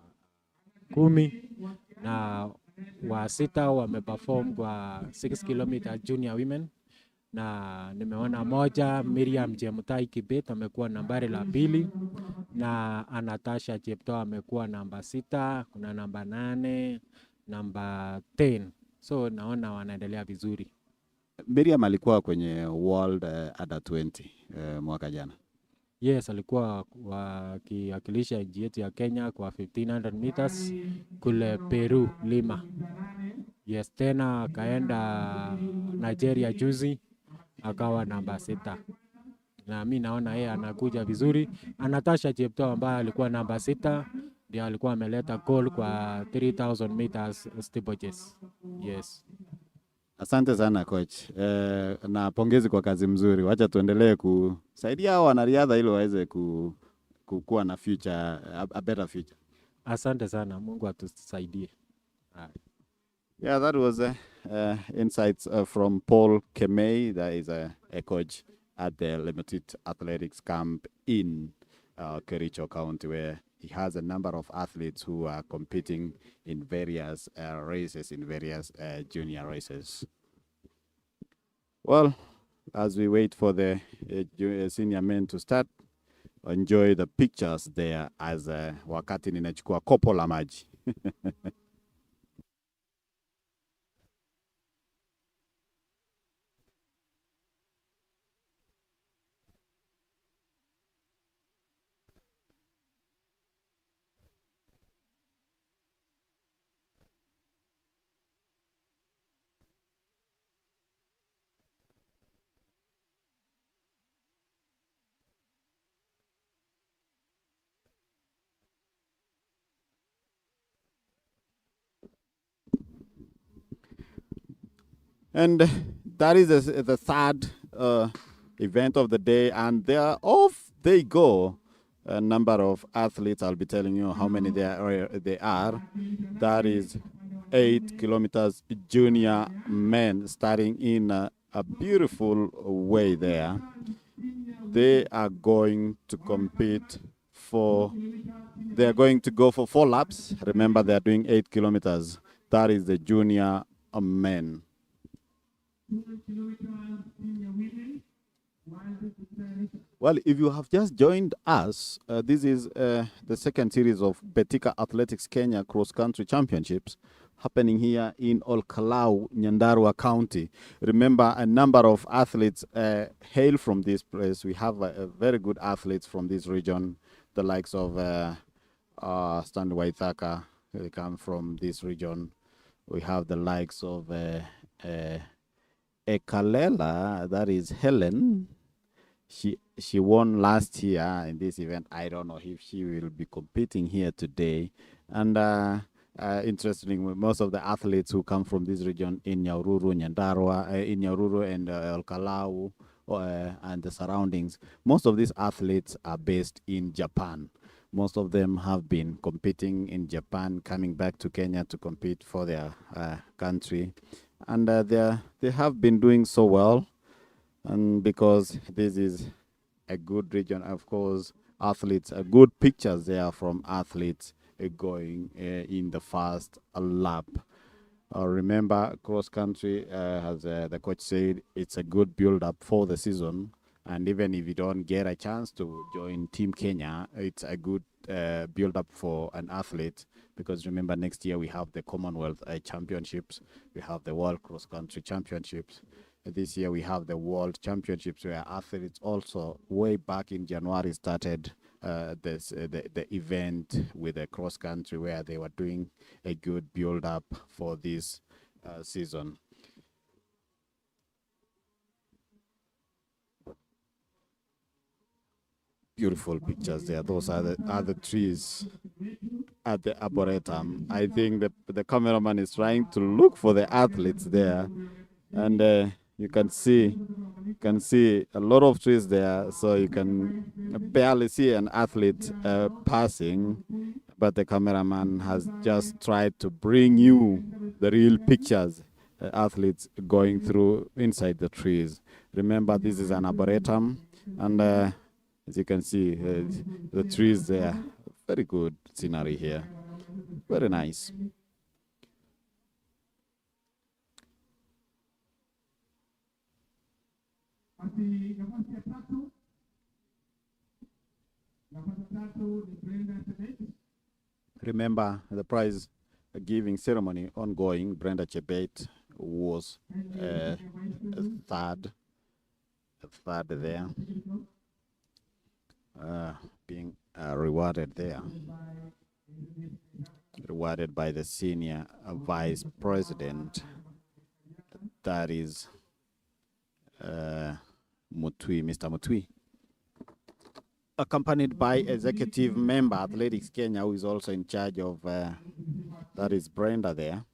10 na wa 6 wameperform kwa 6 km junior women, na nimeona moja Miriam Jemutai Kibet amekuwa nambari la 2, na Anatasha Cheptoo amekuwa namba 6, kuna namba 8, namba 10. So naona wanaendelea vizuri. Miriam alikuwa kwenye World Under 20 mwaka jana. Yes, alikuwa wakiwakilisha nchi yetu ya Kenya kwa 1500 meters kule Peru, Lima. Yes, tena akaenda Nigeria juzi akawa namba 6. Na mimi naona yeye anakuja vizuri. Anatasha Cheptoo ambaye alikuwa namba 6 ndio alikuwa ameleta gold kwa 3000 meters steeplechase. Yes. Asante sana coach. Na pongezi kwa kazi mzuri. Wacha tuendelee kusaidia hao wanariadha ili waweze kuwa na future, a better future. Asante sana. Mungu atusaidie. Yeah, that was insights from Paul Kemei. That is a coach at the Limited Athletics Camp in Kericho County, where he has a number of athletes who are competing in various races, in various junior races. Well, as we wait for the senior men to start, enjoy the pictures there as wakati ninachukua kopo la maji. And that is the third event of the day, and off they go. A number of athletes, I'll be telling you how many they are. That is 8 kilometers junior men starting in a beautiful way there. They are going to compete they are going to go for 4 laps. Remember, they are doing 8 kilometers. That is the junior men. Well, if you have just joined us, this is the second series of Betika Athletics Kenya Cross Country Championships happening here in Olkalou, Nyandarua County. Remember, a number of athletes hail from this place. We have very good athletes from this region, the likes of Stanley Waithaka. They come from this region. We have the likes of Ekalela, that is Helen. She won last year in this event. I don't know if she will be competing here today. And interestingly, most of the athletes who come from this region in Nyahururu, Nyandarua, in Nyahururu and Olkalou and the surroundings, most of these athletes are based in Japan. Most of them have been competing in Japan, coming back to Kenya to compete for their country. And they have been doing so well. And because this is a good region, of course, athletes, good pictures there from athletes going in the first lap. Remember, cross country, as the coach said, it's a good build up for the season. And even if you don't get a chance to join Team Kenya, it's a good build up for an athlete. Because remember, next year we have the Commonwealth Championships, we have the World Cross Country Championships. This year we have the World Championships, where athletes also way back in January started the event with the cross country, where they were doing a good build up for this season. Beautiful pictures there. Those are the trees at the Arboretum. I think the cameraman is trying to look for the athletes there, and you can see a lot of trees there, so you can barely see an athlete passing, but the cameraman has just tried to bring you the real pictures, athletes going through inside the trees. Remember, this is an arboretum, and as you can see, the trees there, very good scenery here, very nice. Remember, the prize giving ceremony ongoing. Brenda Chebet was third there, being rewarded there, rewarded by the senior vice president, that is Mutwi, Mr. Mutwi, accompanied by executive member Athletics Kenya, who is also in charge of, that is Brenda there,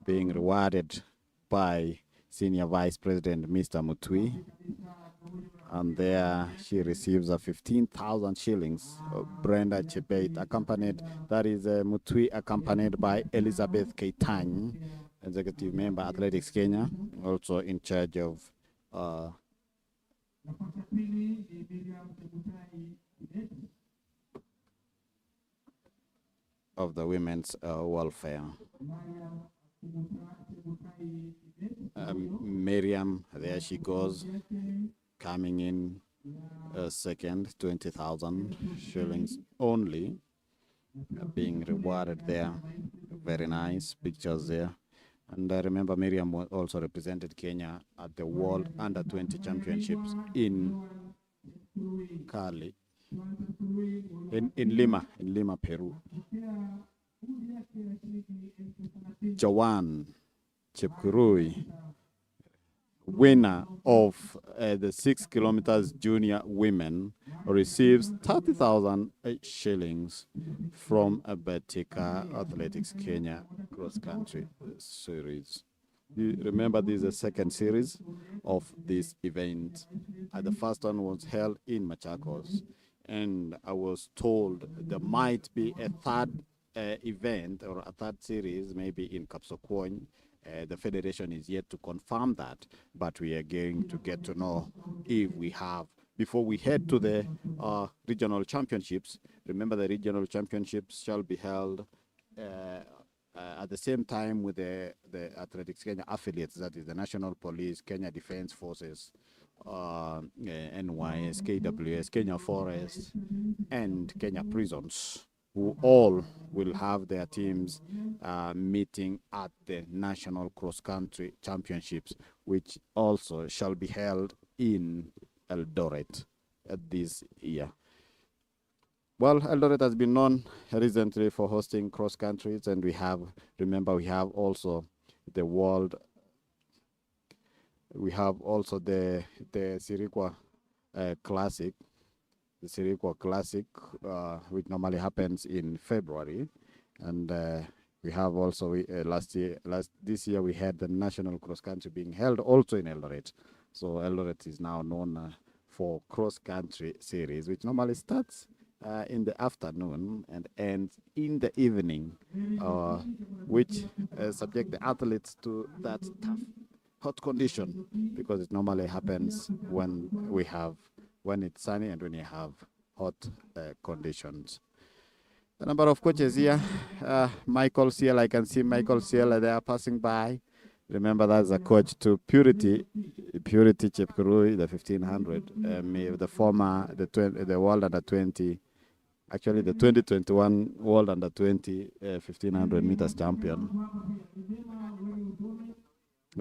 being rewarded by senior vice president Mr. Mutwi. And there she receives a 15,000 shillings. Brenda Chebet accompanied, that is Mutwi, accompanied by Elizabeth Keitany, executive member Athletics Kenya, also in charge of the women's welfare. Miriam, there she goes, coming in second, 20,000 shillings only, being rewarded there. Very nice pictures there. And I remember Miriam also represented Kenya at the World Under-20 Championships in Cali, in Lima, Peru. Jawan Chepkurui, winner of the 6 kilometers junior women, receives 30,000 shillings from a Betika Athletics Kenya cross country series. You remember, this is the second series of this event. The first one was held in Machakos, and I was told there might be a third event or a third series, maybe in Kapsokwony. The federation is yet to confirm that, but we are going to get to know if we have, before we head to the regional championships. Remember, the regional championships shall be held at the same time with the Athletics Kenya affiliates, that is the National Police, Kenya Defense Forces, NYS, KWS, Kenya Forest, and Kenya Prisons, who all will have their teams meeting at the National Cross Country Championships, which also shall be held in Eldoret this year. Well, Eldoret has been known recently for hosting cross countries, and we have also the world. We have also the Sirikwa Classic, which normally happens in February, and we have also this year we had the national cross country being held also in Eldoret. So Eldoret is now known for cross country series, which normally starts in the afternoon and ends in the evening, which subject the athletes to that tough hot condition, because it normally happens when it's sunny and when you have hot conditions. The number of coaches here, Michael Seal, I can see Michael Seal there passing by. Remember, that's a coach to Purity Chepkurui, the 1500, the World Under 20, actually the 2021 World Under 20 1500 meters champion.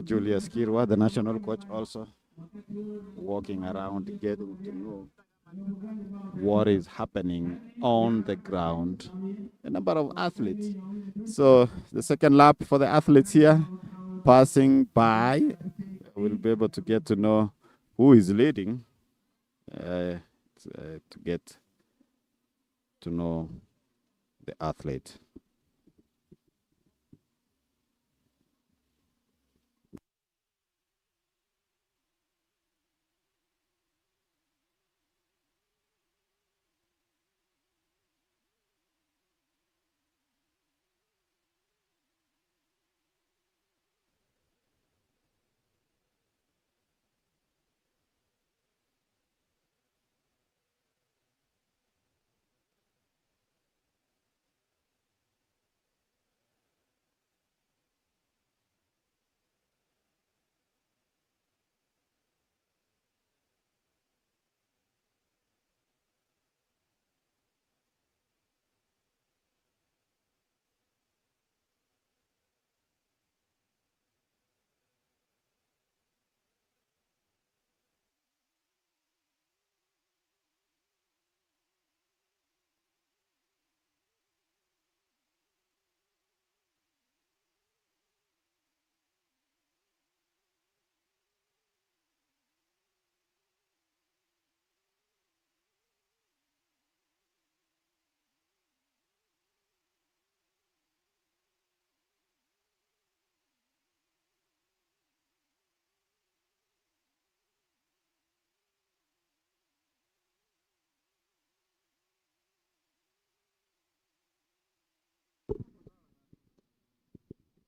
Julius Kirwa, the national coach, also walking around, getting to know what is happening on the ground. A number of athletes. So the second lap for the athletes here, passing by, we'll be able to get to know who is leading, to get to know the athlete.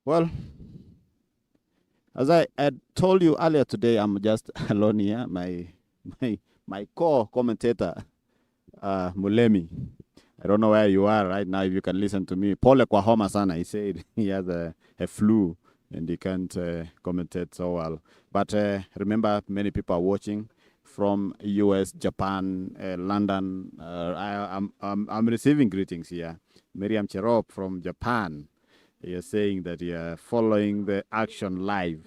Well, as I had told you earlier today, I'm just alone here. My co-commentator, Mulemi. I don't know where you are right now. If you can listen to me, Pole kwa homa sana. He said he has a flu and he can't commentate so well. But remember, many people are watching from US, Japan, London. I'm receiving greetings here. Miriam Cherop from Japan. You're saying that you're following the action live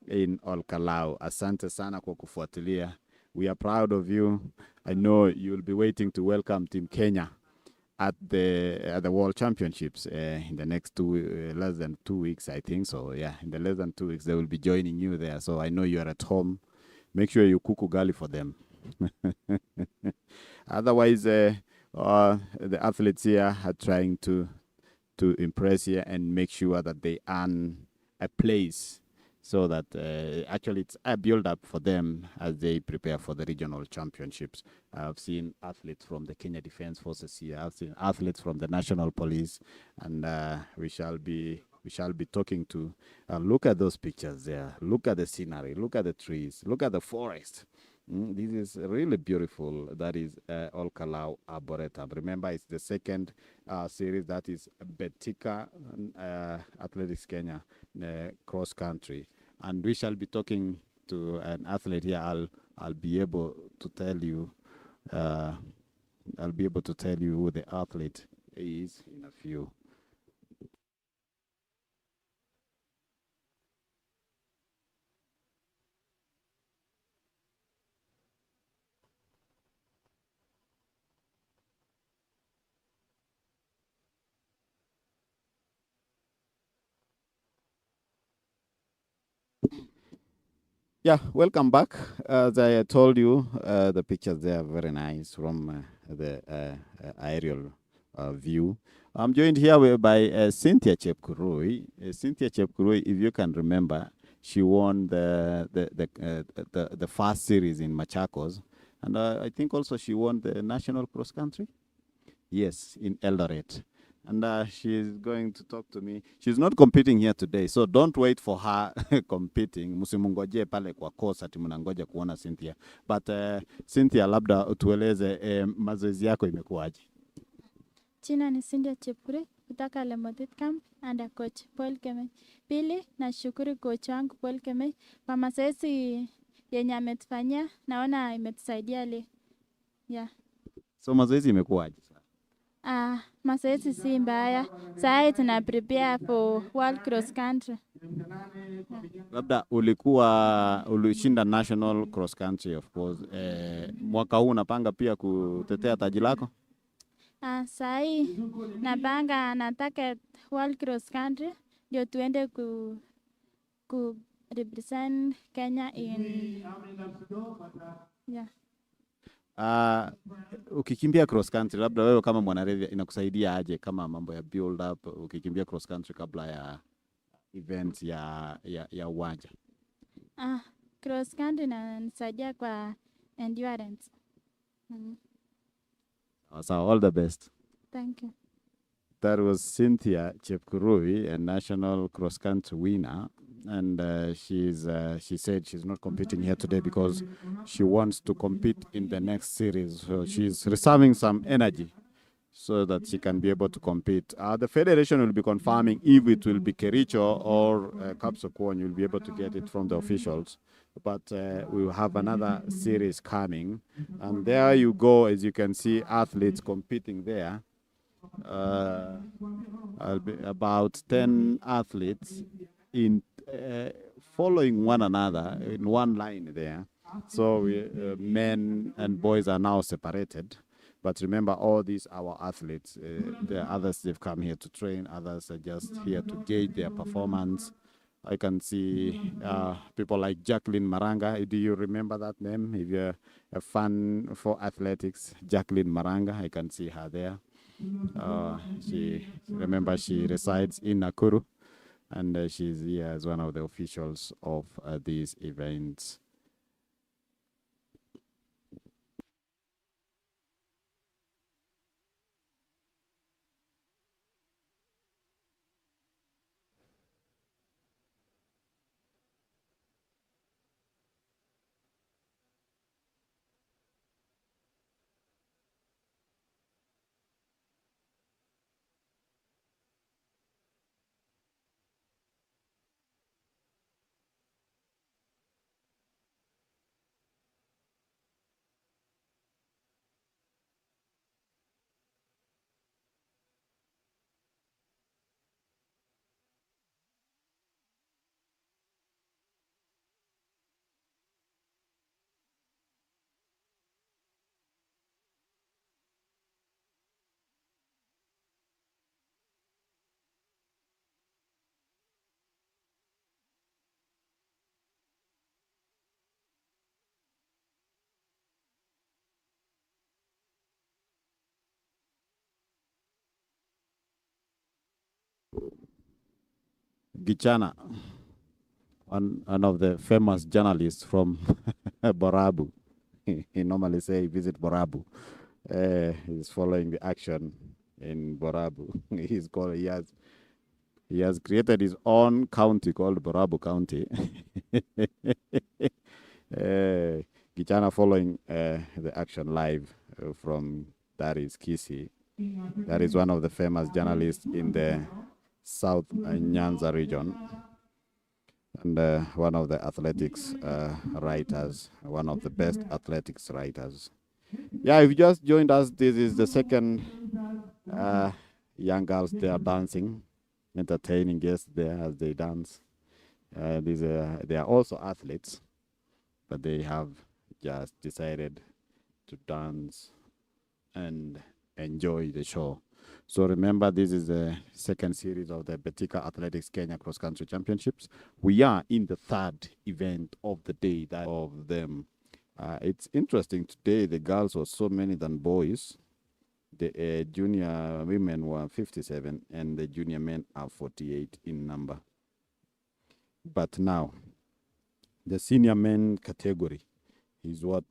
in Olkalou. Asante sana kwa kufuatilia. We are proud of you. I know you'll be waiting to welcome Team Kenya at the World Championships in the next less than 2 weeks, I think. So yeah, in the less than 2 weeks, they will be joining you there. So I know you are at home. Make sure you cook ugali for them. Otherwise, the athletes here are trying to impress here and make sure that they earn a place, so that actually it's a build-up for them as they prepare for the regional championships. I've seen athletes from the Kenya Defense Forces here. I've seen athletes from the National Police, and we shall be talking to. Look at those pictures there. Look at the scenery. Look at the trees. Look at the forest. This is really beautiful. That is Olkalou Arboretum. Remember, it's the second series. That is Betika Athletics Kenya cross country. And we shall be talking to an athlete here. I'll I'll be able to tell you. I'll be able to tell you who the athlete is in a few. Yeah, welcome back. As I told you, the pictures there are very nice from the aerial view. I'm joined here by Cynthia Chepkurui. Cynthia Chepkurui, if you can remember, she won the first series in Machakos, and I think also she won the national cross country. Yes, in Eldoret. And she's going to talk to me. She's not competing here today, so don't wait for her competing. Msimungoje pale kwa course ati mnangoja kuona Cynthia. But Cynthia, labda utueleze mazoezi yako imekuwaje? Jina ni Cynthia Chepkurui kutoka Lemotit Camp under coach Paul Kemei. Pili, nashukuru coach wangu Paul Kemei kwa mazoezi yenye ametufanyia, naona imetusaidia leo. Yeah. So mazoezi imekuwaje? Mazoezi si mbaya. Sasa tuna prepare for World Cross Country. Labda ulishinda national cross country of course. Mwaka huu unapanga pia kutetea taji lako? Sasa napanga nataka World Cross Country ndio tuende ku represent Kenya in yeah. Ukikimbia cross country, labda wewe kama mwanariadha inakusaidia aje kama mambo ya build up ukikimbia cross country kabla ya events ya uwanja? Cross country inanisaidia kwa endurance. So all the best. Thank you. That was Cynthia Chepkurui, a national cross country winner. And she said she's not competing here today because she wants to compete in the next series. So she's reserving some energy so that she can be able to compete. The federation will be confirming if it will be Kericho or Kapsokon. You'll be able to get it from the officials. But we will have another series coming. And there you go, as you can see, athletes competing there. I'll be about 10 athletes in following one another in one line there. So men and boys are now separated. But remember, all these our athletes. There are others, they've come here to train. Others are just here to gauge their performance. I can see people like Jacqueline Maranga. Do you remember that name? If you're a fan for athletics, Jacqueline Maranga, I can see her there. She resides in Nakuru, and she's here as one of the officials of these events. Gichana, one of the famous journalists from Borabu. He normally say visit Borabu. He's following the action in Borabu. He has created his own county called Borabu County. Gichana following the action live from that is Kisii. That is one of the famous journalists in the South Nyanza region. and one of the athletics writers, one of the best athletics writers. Yeah, if you just joined us, this is the second young girls. They are dancing, entertaining guests there as they dance. They are also athletes, but they have just decided to dance and enjoy the show. So remember, this is the second series of the Betika Athletics Kenya Cross Country Championships. We are in the third event of the day that of them. It's interesting today. The girls were so many than boys. The junior women were 57 and the junior men are 48 in number. But now, the senior men category is what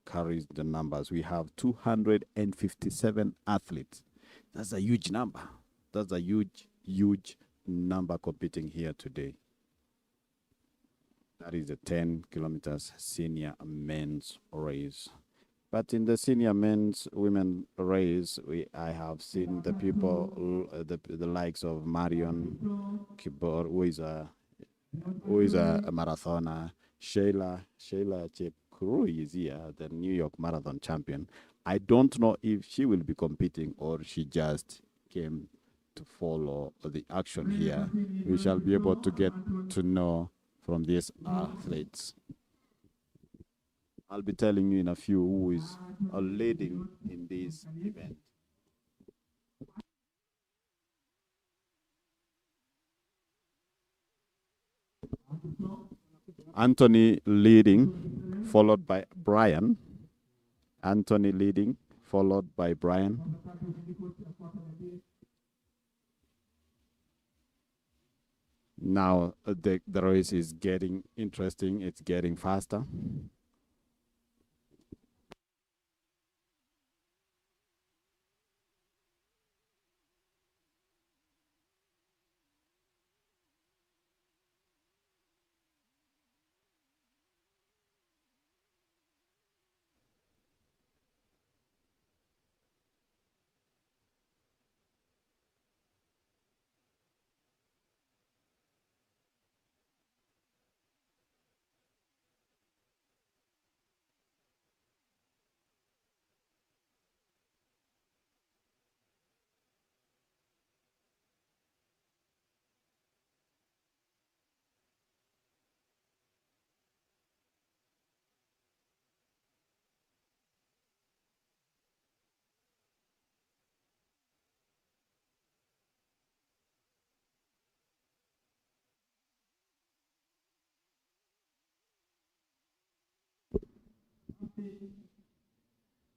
carries the numbers. We have 257 athletes. That's a huge number. That's a huge, huge number competing here today. That is a 10 kilometers senior men's race. But in the senior men's women race, I have seen the people, the likes of Marion Kibor, who is a marathoner. Sheila Chepkurui is here, the New York Marathon champion. I don't know if she will be competing or she just came to follow the action here. We shall be able to get to know from these athletes. I'll be telling you in a few who is leading in this event. Anthony leading, followed by Brian. Anthony leading, followed by Brian. Now the race is getting interesting. It's getting faster.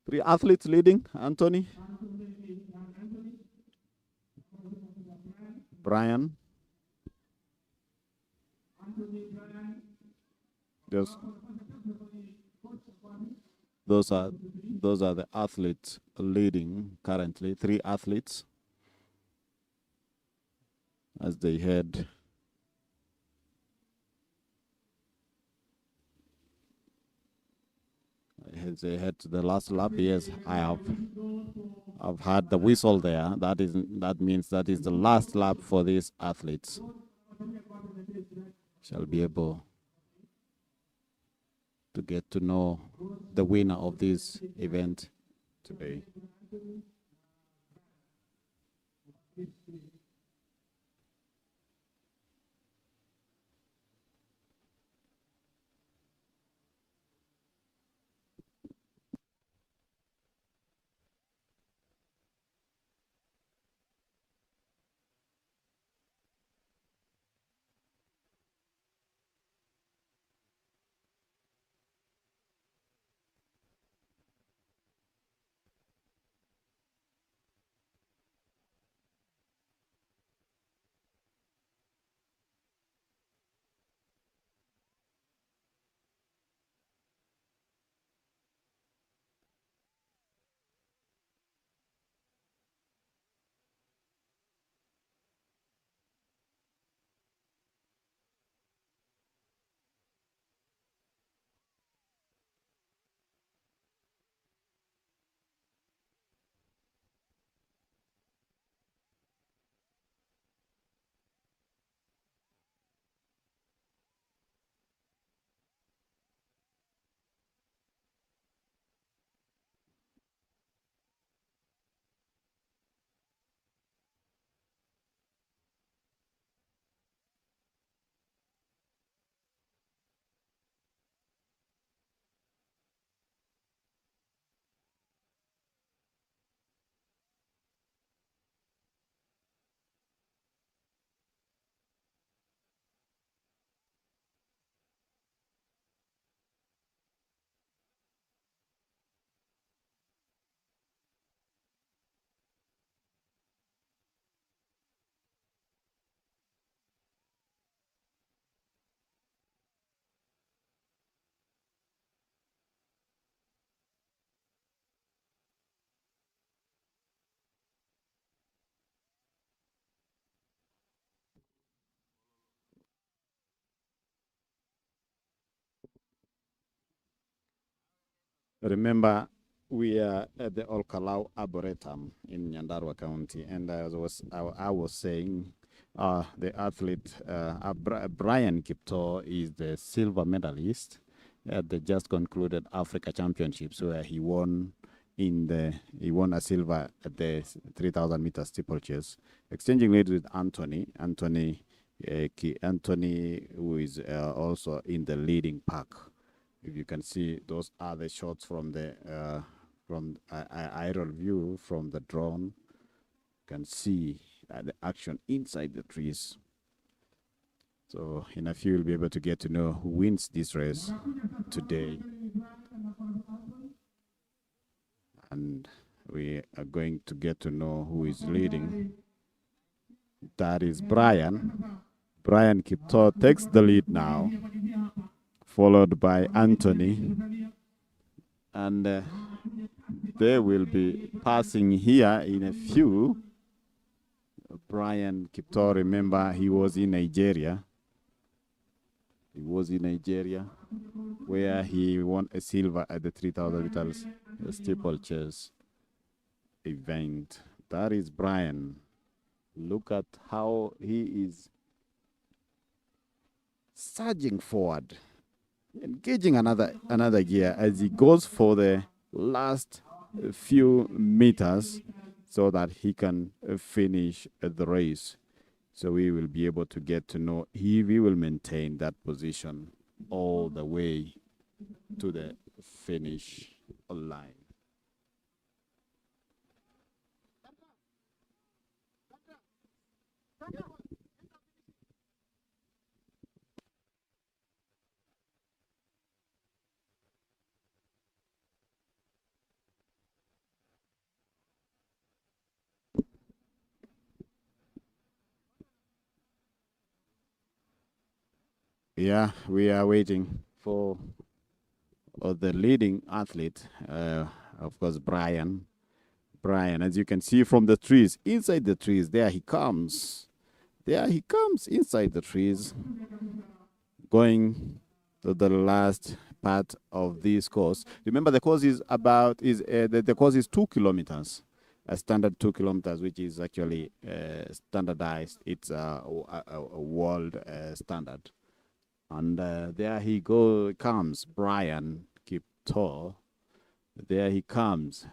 Three athletes leading, Anthony, Brian. Those, those are the athletes leading currently. Three athletes as they head. As they head to the last lap, yes, I've had the whistle there. That means that is the last lap for these athletes. Shall be able to get to know the winner of this event today. Remember, we are at the Olkalou Arboretum in Nyandarua County, and I was saying the athlete Brian Kipto is the silver medalist at the just concluded Africa Championships, where he won a silver at the 3,000 meter steeplechase, exchanging lead with Anthony, who is also in the leading pack. If you can see, those are the shots from the aerial view from the drone. You can see the action inside the trees. So in a few, you'll be able to get to know who wins this race today. And we are going to get to know who is leading. That is Brian. Brian Kipto takes the lead now, followed by Anthony. And they will be passing here in a few. Brian Kipto, remember, he was in Nigeria. Where he won a silver at the 3,000 meters steeplechase event. That is Brian. Look at how he is surging forward, engaging another gear as he goes for the last few meters so that he can finish the race. So we will be able to get to know if he will maintain that position all the way to the finish line. Yeah, we are waiting for the leading athlete, of course, Brian. Brian, as you can see from the trees, inside the trees, there he comes. There he comes inside the trees, going to the last part of this course. Remember, the course is the course is 2 kilometers, a standard 2 kilometers, which is actually standardized. It's a world standard. And there he comes, Brian Kipto. There he comes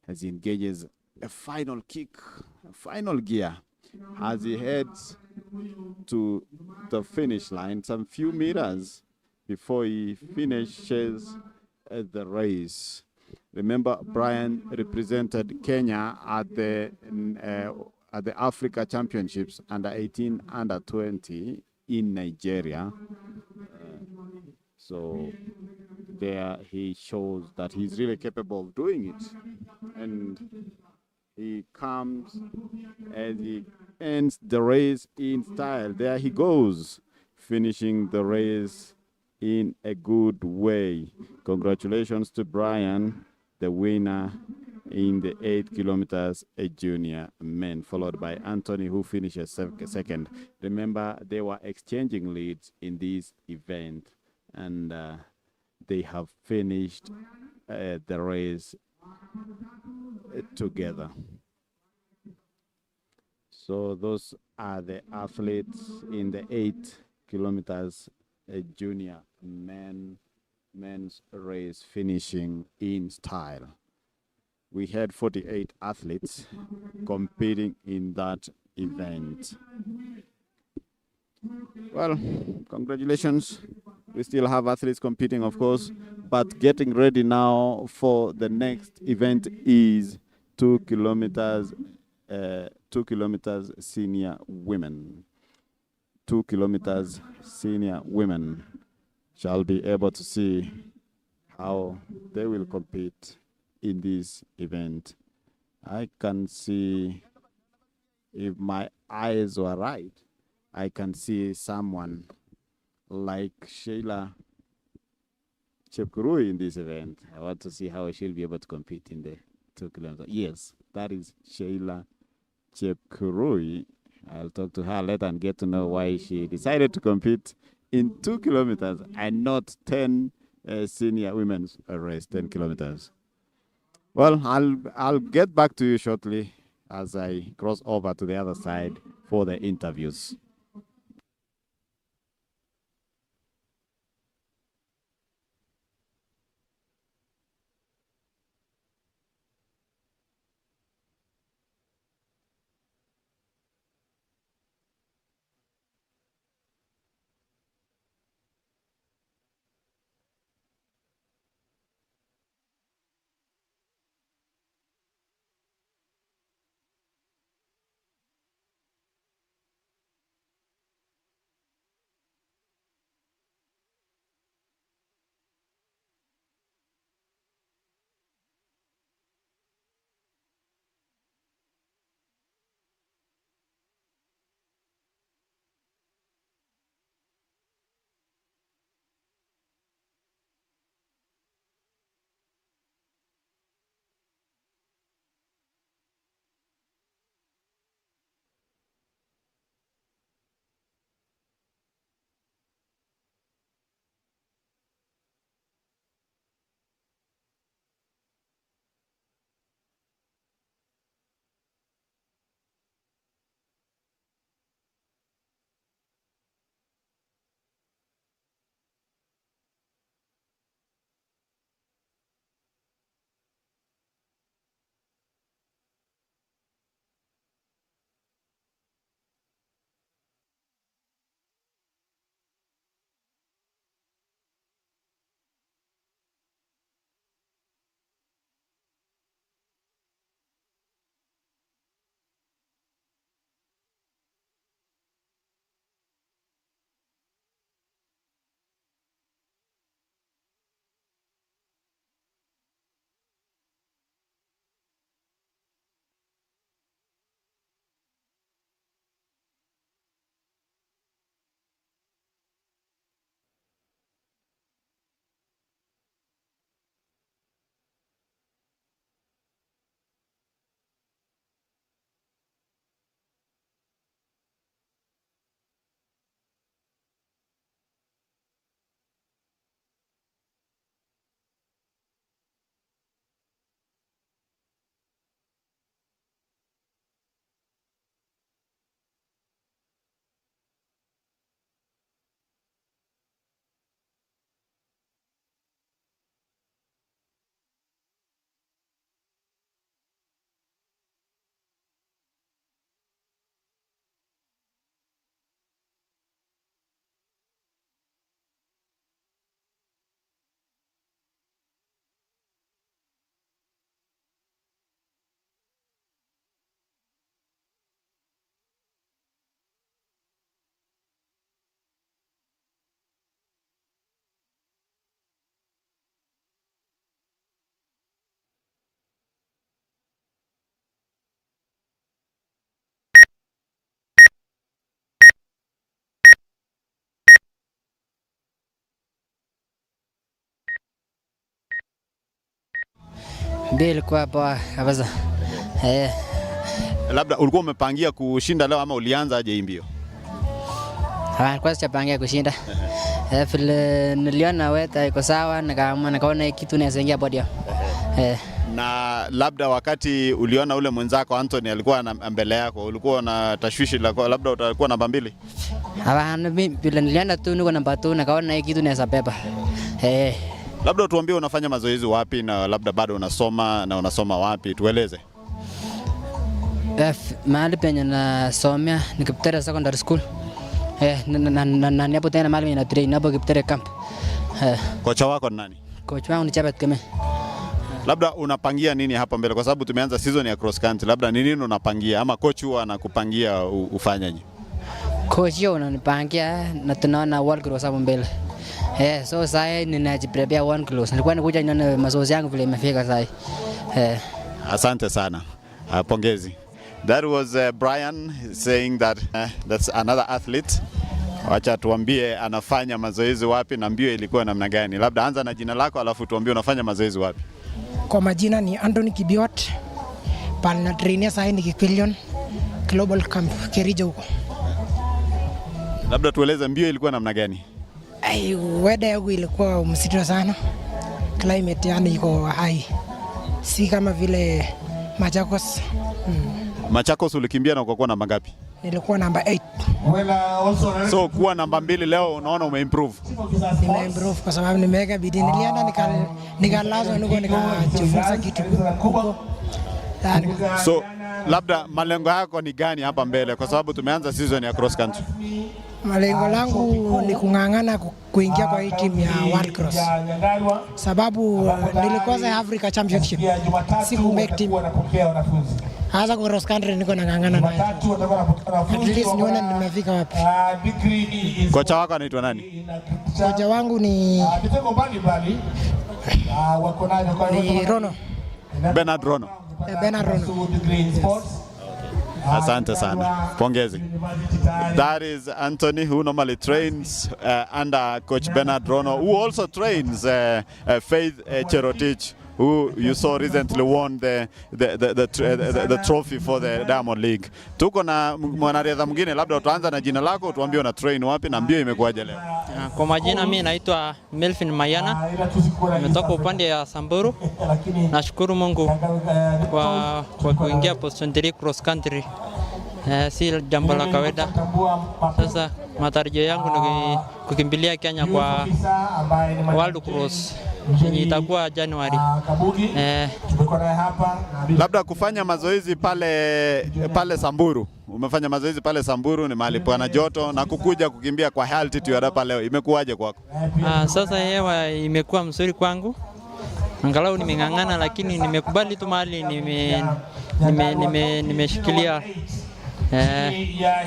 as he engages a final kick, a final gear, as he heads to the finish line, some few meters before he finishes the race. Remember, Brian represented Kenya at the Africa Championships under 18, under 20 in Nigeria. So there he shows that he's really capable of doing it. And he comes as he ends the race in style. There he goes, finishing the race in a good way. Congratulations to Brian, the winner in the 8 kilometers junior men, followed by Anthony, who finishes second. Remember, they were exchanging leads in this event, and they have finished the race together. So those are the athletes in the 8 kilometers junior men's race, finishing in style. We had 48 athletes competing in that event. Well, congratulations. We still have athletes competing, of course, but getting ready now for the next event is 2 kilometers senior women. 2 kilometers senior women shall be able to see how they will compete in this event. I can see, if my eyes were right, I can see someone like Sheila Chepkurui in this event. I want to see how she'll be able to compete in the 2 kilometers. Yes, that is Sheila Chepkurui. I'll talk to her later and get to know why she decided to compete in 2 kilometers and not 10 senior women's race, 10 kilometers. Well, I'll get back to you shortly as I cross over to the other side for the interviews. Mbio ilikuwa poa kabisa. Labda ulikuwa umepangia kushinda leo ama ulianza aje hii mbio? Kwa sijapangia kushinda. Vile niliona weta iko sawa, nikaona kitu naweza ingia Podium. Na labda wakati uliona ule mwenzako Anthony alikuwa mbele yako, ulikuwa na tashwishi labda utakuwa namba 2? Hapana, vile niliona tu niko namba 2, nikaona kitu naweza beba. Labda tuambie unafanya mazoezi wapi na labda bado unasoma na unasoma wapi, tueleze. Mahali penye nasomea ni Betika Secondary School. Na nipo tena mahali na train hapo Betika camp. Kocha wako ni nani? Kocha wangu ni Chabet Keme. Labda unapangia nini hapa mbele kwa sababu tumeanza season ya cross country, labda ni nini unapangia ama coach huwa anakupangia ufanyaje? Coach yeye ananipangia na tunaona world cross hapo mbele. So sasa ninajiprepare one close. Nilikuwa nikuja nione mazoezi yangu vile imefika sasa. Asante sana. Pongezi. That was Brian saying that that's another athlete. Wacha tuambie anafanya mazoezi wapi na mbio ilikuwa namna gani. Labda anza na jina lako alafu tuambie unafanya mazoezi wapi. Kwa majina ni Anthony Kibiot. Pana trainia sasa ni Kikilion Global Camp Kericho huko. Labda tueleze mbio ilikuwa namna gani? Weather yangu ilikuwa mzito sana. Climate yani iko high. Si kama vile Machakos. Machakos ulikimbia na ukakuwa namba ngapi? Nilikuwa namba 8. So kuwa namba 2 leo unaona umeimprove? Nimeimprove kwa sababu nimeweka bidii. Nilienda nikalazwa niko nikajifunza kitu huko. So labda malengo yako ni gani hapa mbele, kwa sababu tumeanza season ya cross country? Malengo langu ni kung'ang'ana kuingia kwa hii timu ya World Cross, sababu nilikosa Africa Championship, siku make team. Hasa kwa cross country niko nang'ang'ana nayo. At least nione nimefika wapi. Kocha wako anaitwa nani? Kocha wangu ni Rono. Bernard Rono. Bernard Rono. Asante sana. Pongezi. That is Anthony, who normally trains under Coach Bernard Rono, who also trains Faith Cherotich, who you saw recently won the trophy for the Diamond League. Tuko na mwanariadha mwingine, labda utaanza na jina lako, tuambie una train wapi na mbio imekuwaje leo? Kwa majina mimi naitwa Melvin Mayana, nimetoka upande ya Samburu. Nashukuru Mungu kwa kuingia position 3 cross country. Si jambo la kawaida. Sasa matarajio yangu ni kukimbilia Kenya kwa World Cross yenye itakuwa January. Labda kufanya mazoezi pale Samburu. Umefanya mazoezi pale Samburu, ni mahali pana joto, na kukuja kukimbia kwa altitude hapa leo imekuwaje kwako? Sasa hewa imekuwa mzuri kwangu. Angalau nimeng'ang'ana, lakini nimekubali tu mahali nimeshikilia.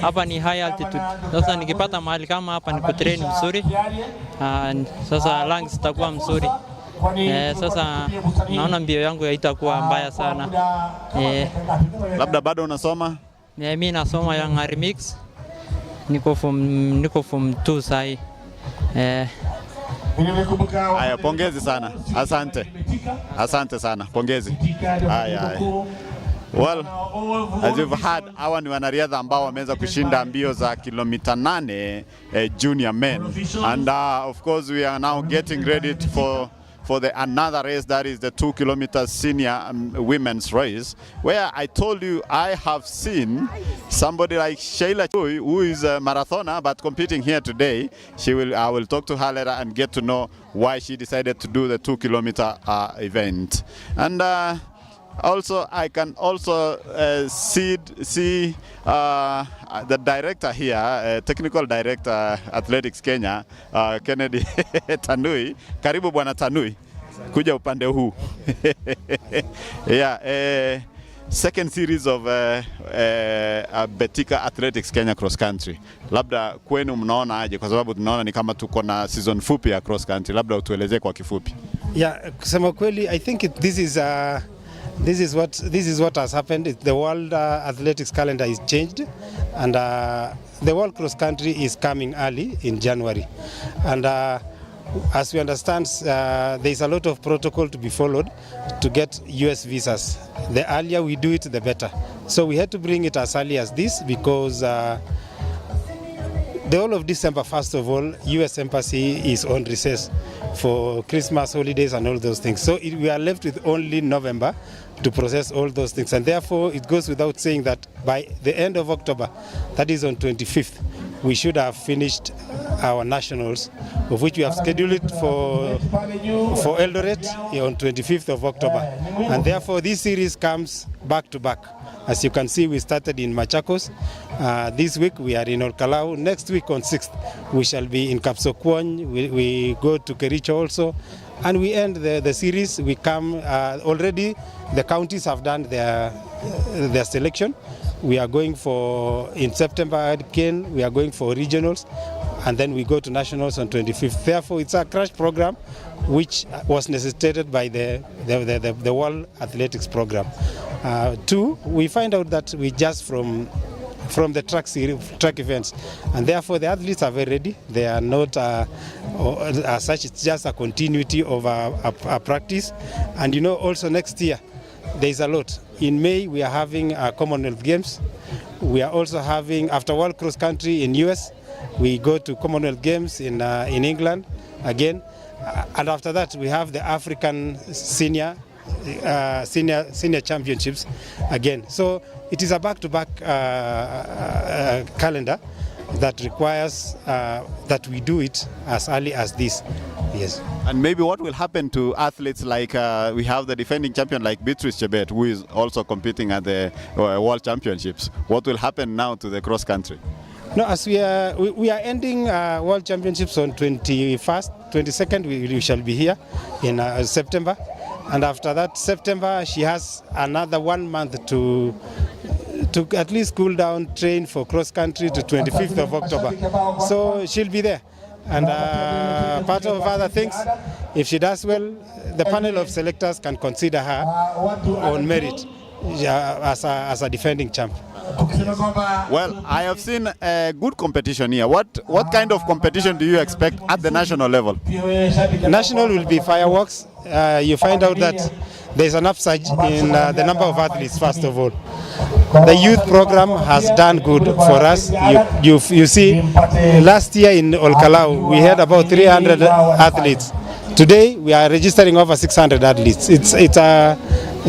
Hapa ni high altitude. Sasa nikipata mahali kama hapa niko train mzuri. Sasa lungs itakuwa mzuri. Sasa naona mbio yangu haitakuwa mbaya sana. Labda bado unasoma? Mimi nasoma Young Remix. Niko form 2 sai. Haya, pongezi sana. Asante sana. Pongezi. Haya. Well, as you've heard, hawa ni wanariadha ambao wameweza kushinda mbio za kilomita 8 junior men, and of course we are now getting ready for the another race, that is the 2 kilometer senior women's race, where I told you I have seen somebody like Sheila Chui, who is a marathoner but competing here today. I will talk to her later and get to know why she decided to do the 2 kilometer event. And also, I can also see the director here, technical director, Athletics Kenya, Kennedy Tanui. Karibu bwana Tanui, kuja upande huu. Yeah, second series of Betika Athletics Kenya cross country. Labda kwenu mnaona aje, kwa sababu tunaona ni kama tuko na season fupi ya cross country. Labda utuelezee kwa kifupi. Yeah, kusema kweli, I think this is what has happened. The world athletics calendar is changed, and the world cross country is coming early in January. And as we understand, there is a lot of protocol to be followed to get US visas. The earlier we do it, the better. So we had to bring it as early as this because the whole of December, first of all, US Embassy is on recess for Christmas holidays and all those things. So we are left with only November to process all those things. And therefore, it goes without saying that by the end of October, that is on 25th, we should have finished our nationals, of which we have scheduled it for Eldoret on 25th of October. And therefore, this series comes back to back. As you can see, we started in Machakos. This week we are in Olkalou. Next week on 6th, we shall be in Kapsokwony. We go to Kericho also. And we end the series. We come, already the counties have done their selection. We are going in September again, we are going for regionals. And then we go to nationals on 25th. Therefore, it's a crash program which was necessitated by the World Athletics Program. Two, we find out that we just from the track events, and therefore the athletes are very ready. They are not as such. It's just a continuity of a practice. And also next year there is a lot. In May we are having Commonwealth Games. We are also having, after World Cross Country in US, We go to Commonwealth Games in England again. And after that, we have the African senior championships again. So it is a back-to-back calendar that requires that we do it as early as this. Yes. And maybe what will happen to athletes like we have the defending champion like Beatrice Chebet, who is also competing at the World Championships. What will happen now to the cross country? No, as we are ending World Championships on 21st, 22nd, we shall be here in September. And after that, September, she has another 1 month to at least cool down, train for cross country to 25th of October. So she'll be there. And part of other things, if she does well, the panel of selectors can consider her on merit as a defending champ. Well, I have seen a good competition here. What kind of competition do you expect at the national level? National will be fireworks. You find out that there's an upsurge in the number of athletes, first of all. The youth program has done good for us. You see, last year in Olkalou, we had about 300 athletes. Today, we are registering over 600 athletes. It's a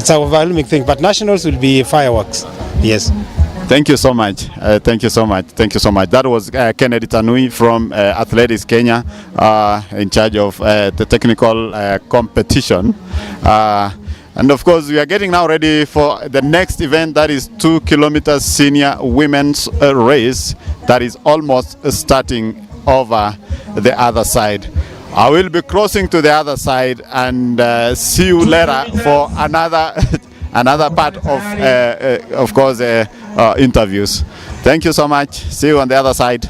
overwhelming thing, but nationals will be fireworks. Yes. Thank you so much. Thank you so much. Thank you so much. That was Kennedy Tanui from Athletics Kenya, in charge of the technical competition. And of course, we are getting now ready for the next event, that is 2 kilometers senior women's race that is almost starting over the other side. I will be crossing to the other side and see you later for another another part of course, interviews. Thank you so much. See you on the other side.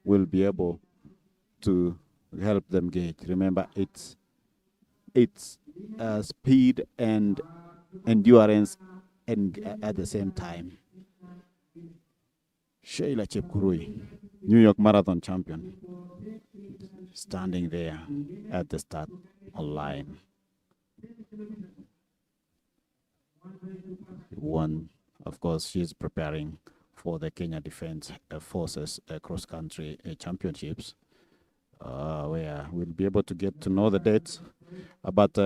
will be able to help them gauge. Remember, it's speed and endurance and at the same time. Sheila Chepkurui, New York Marathon champion, standing there at the start line. One, of course, she's preparing for the Kenya Defense Forces cross-country championships, where we'll be able to get to know the dates. But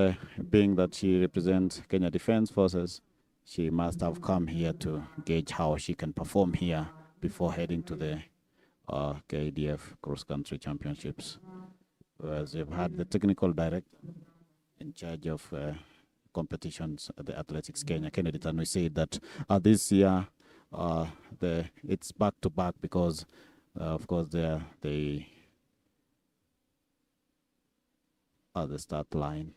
being that she represents Kenya Defense Forces, she must have come here to gauge how she can perform here before heading to the KDF cross-country championships. Whereas they've had the technical director in charge of competitions at the Athletics Kenya, Kennedy Tanui, said that this year it's back to back because, of course, they are the start line.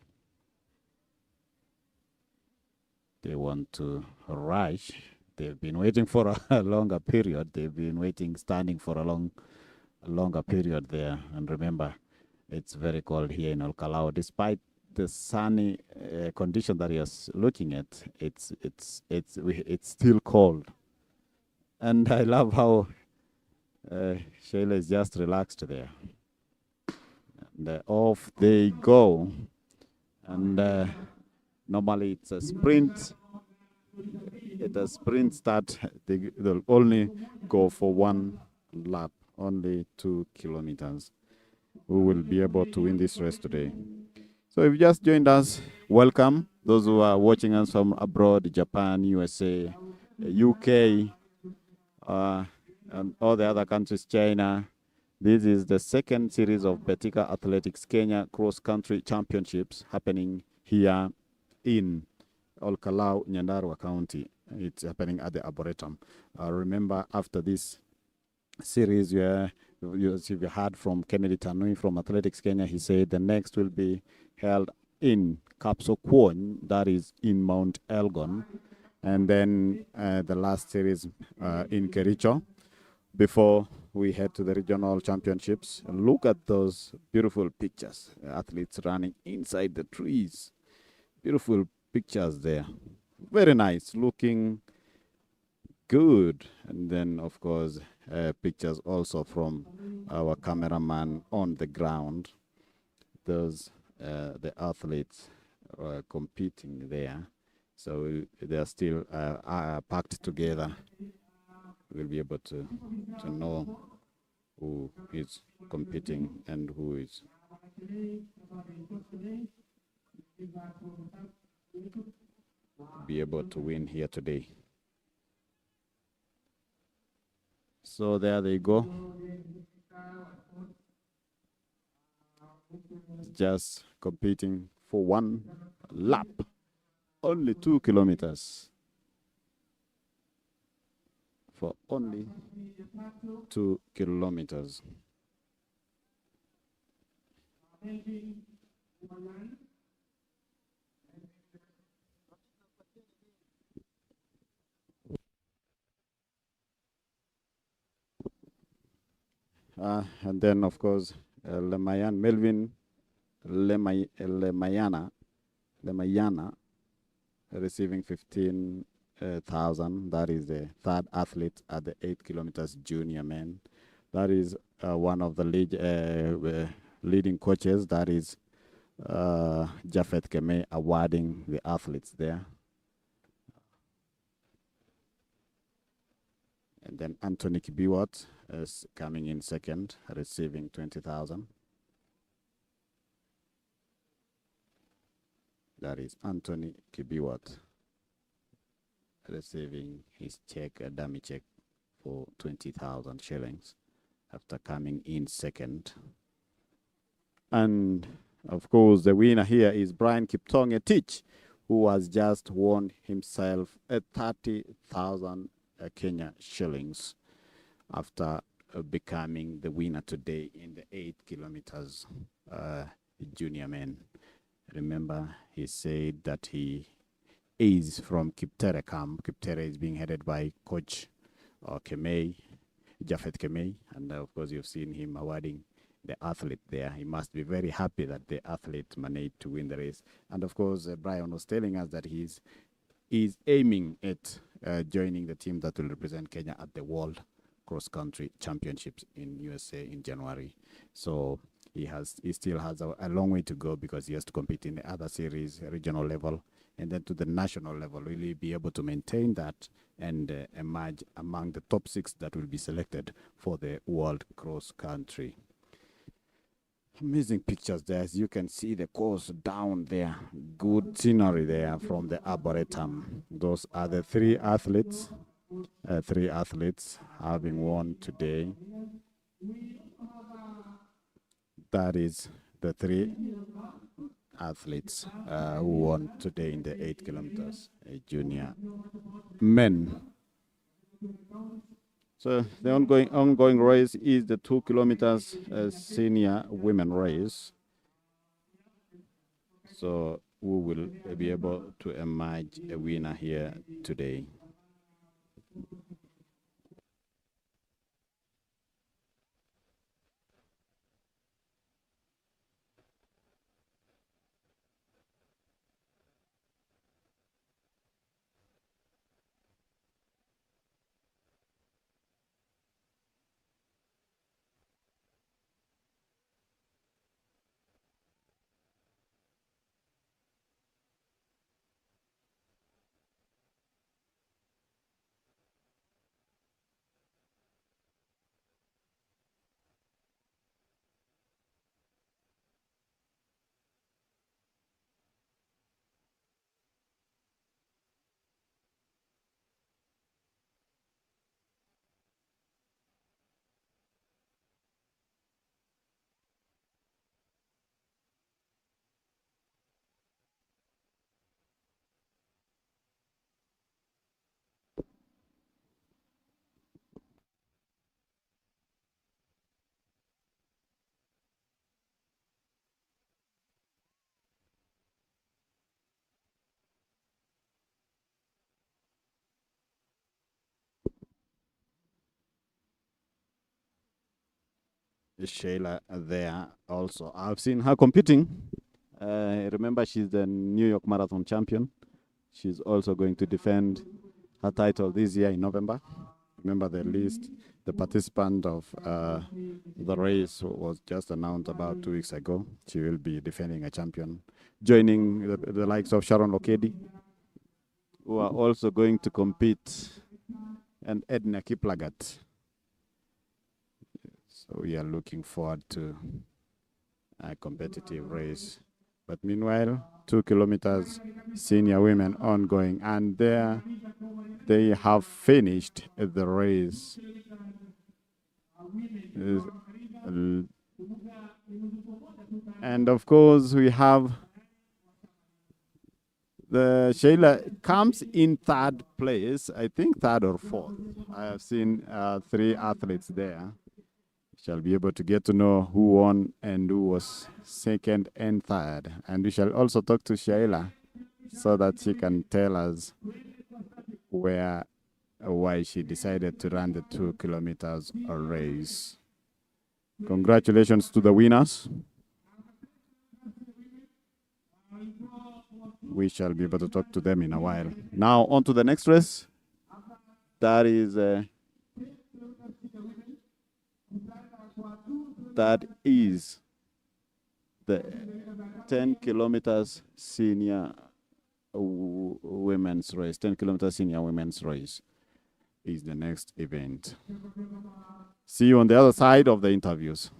They want to rush. They've been waiting for a longer period. They've been waiting, standing for a longer period there. And remember, it's very cold here in Olkalou. Despite the sunny condition that you're looking at, it's still cold. And I love how Sheila is just relaxed there. And off they go. And normally it's a sprint. At a sprint start, they'll only go for one lap, only 2 kilometers. Who will be able to win this race today? So if you just joined us, welcome. Those who are watching us from abroad, Japan, USA, UK, and all the other countries, China. This is the second series of Betika Athletics Kenya Cross Country Championships happening here in Olkalou, Nyandarua County. It's happening at the Arboretum. Remember, after this series, you heard from Kennedy Tanui from Athletics Kenya, he said the next will be held in Kapsokwon, that is in Mount Elgon, and then the last series in Kericho, before we head to the regional championships. Look at those beautiful pictures. Athletes running inside the trees. Beautiful pictures there. Very nice, looking good. And then, of course, pictures also from our cameraman on the ground. Those the athletes competing there. So they are still packed together. We'll be able to know who is competing and who is be able to win here today. So there they go. Just competing for one lap. Only 2 kilometers. For only 2 kilometers. And then, of course, Melvin Lemayana receiving 15,000. That is the third athlete at the 8 kilometers junior men. That is one of the leading coaches. That is Jafet Keme awarding the athletes there. And then Anthony Kibiwat is coming in second, receiving 20,000. That is Anthony Kibiwat receiving his check, a dummy check for 20,000 shillings after coming in second. And of course, the winner here is Brian Kiptonge Tich, who has just won himself a 30,000 Kenya shillings after becoming the winner today in the 8 kilometers junior men. Remember, he said that he is from Kiptere camp. Kiptere is being headed by Coach Kemei, Japhet Kemei, and of course you've seen him awarding the athlete there. He must be very happy that the athlete managed to win the race. And of course, Brian was telling us that he's aiming at joining the team that will represent Kenya at the World Cross Country Championships in USA in January. So he still has a long way to go, because he has to compete in the other series, regional level, and then to the national level. Will he be able to maintain that and emerge among the top 6 that will be selected for the World Cross Country? Amazing pictures there. As you can see the course down there. Good scenery there from the Arboretum. Those are the 3 athletes. 3 athletes having won today. That is the 3 athletes who won today in the 8 kilometers junior men. So the ongoing race is the 2 kilometers senior women race. So we will be able to emerge a winner here today. Shayla there also. I've seen her competing. Remember, she's the New York Marathon champion. She's also going to defend her title this year in November. Remember the list, the participant of the race was just announced about 2 weeks ago. She will be defending a champion, joining the likes of Sharon Lokedi, who are also going to compete, and Edna Kiplagat. So we are looking forward to a competitive race. But meanwhile, 2 kilometers senior women ongoing, and there they have finished the race. And of course, we have the Shayla comes in 3rd place, I think 3rd or 4th. I have seen 3 athletes there. Shall be able to get to know who won and who was 2nd and 3rd. And we shall also talk to Shayla so that she can tell us why she decided to run the 2 kilometers race. Congratulations to the winners. We shall be able to talk to them in a while. Now on to the next race. That is the 10 kilometers senior women's race. 10 kilometers senior women's race is the next event. See you on the other side of the interviews.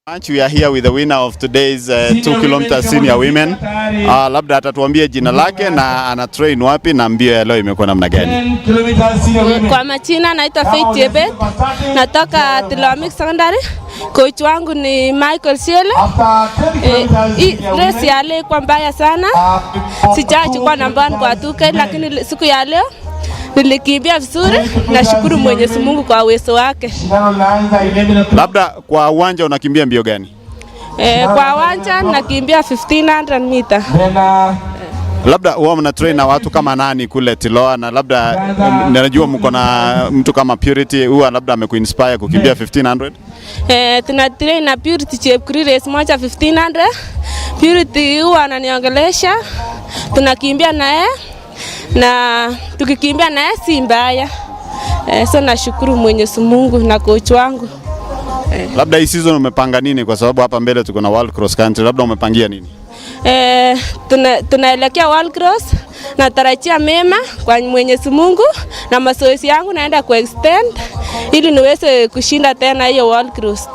We are here with the winner of today's 2 kilometers senior women. Labda atatuambia jina lake na ana train wapi na mbio ya leo imekuwa namna gani. Kwa majina naitwa Faith Jebet, natoka Tilomik Secondary. Coach wangu ni Michael Shele. Race ya leo kwa mbaya sana. Sijachukua namba 1 kwa 2K, lakini siku ya leo nilikimbia vizuri. Nashukuru Mwenyezi Mungu kwa uwezo wake. Labda kwa uwanja unakimbia mbio gani? Kwa uwanja nakimbia 1500 meter. Labda huwa mna train na watu kama nani kule Tiloa, na labda najua mko na mtu kama Purity huwa labda amekuinspire kukimbia 1500? Tuna train na Purity Chepkuri race moja 1500. Purity huwa ananiongelesha, tunakimbia naye na tukikimbia naye si mbaya. So nashukuru Mwenyezi Mungu na coach wangu. Labda hii season umepanga nini, kwa sababu hapa mbele tuko na World Cross Country, labda umepangia nini? Tunaelekea World Cross, natarajia mema kwa Mwenyezi Mungu, na mazoezi yangu naenda kuextend ili niweze kushinda tena hiyo World Cross.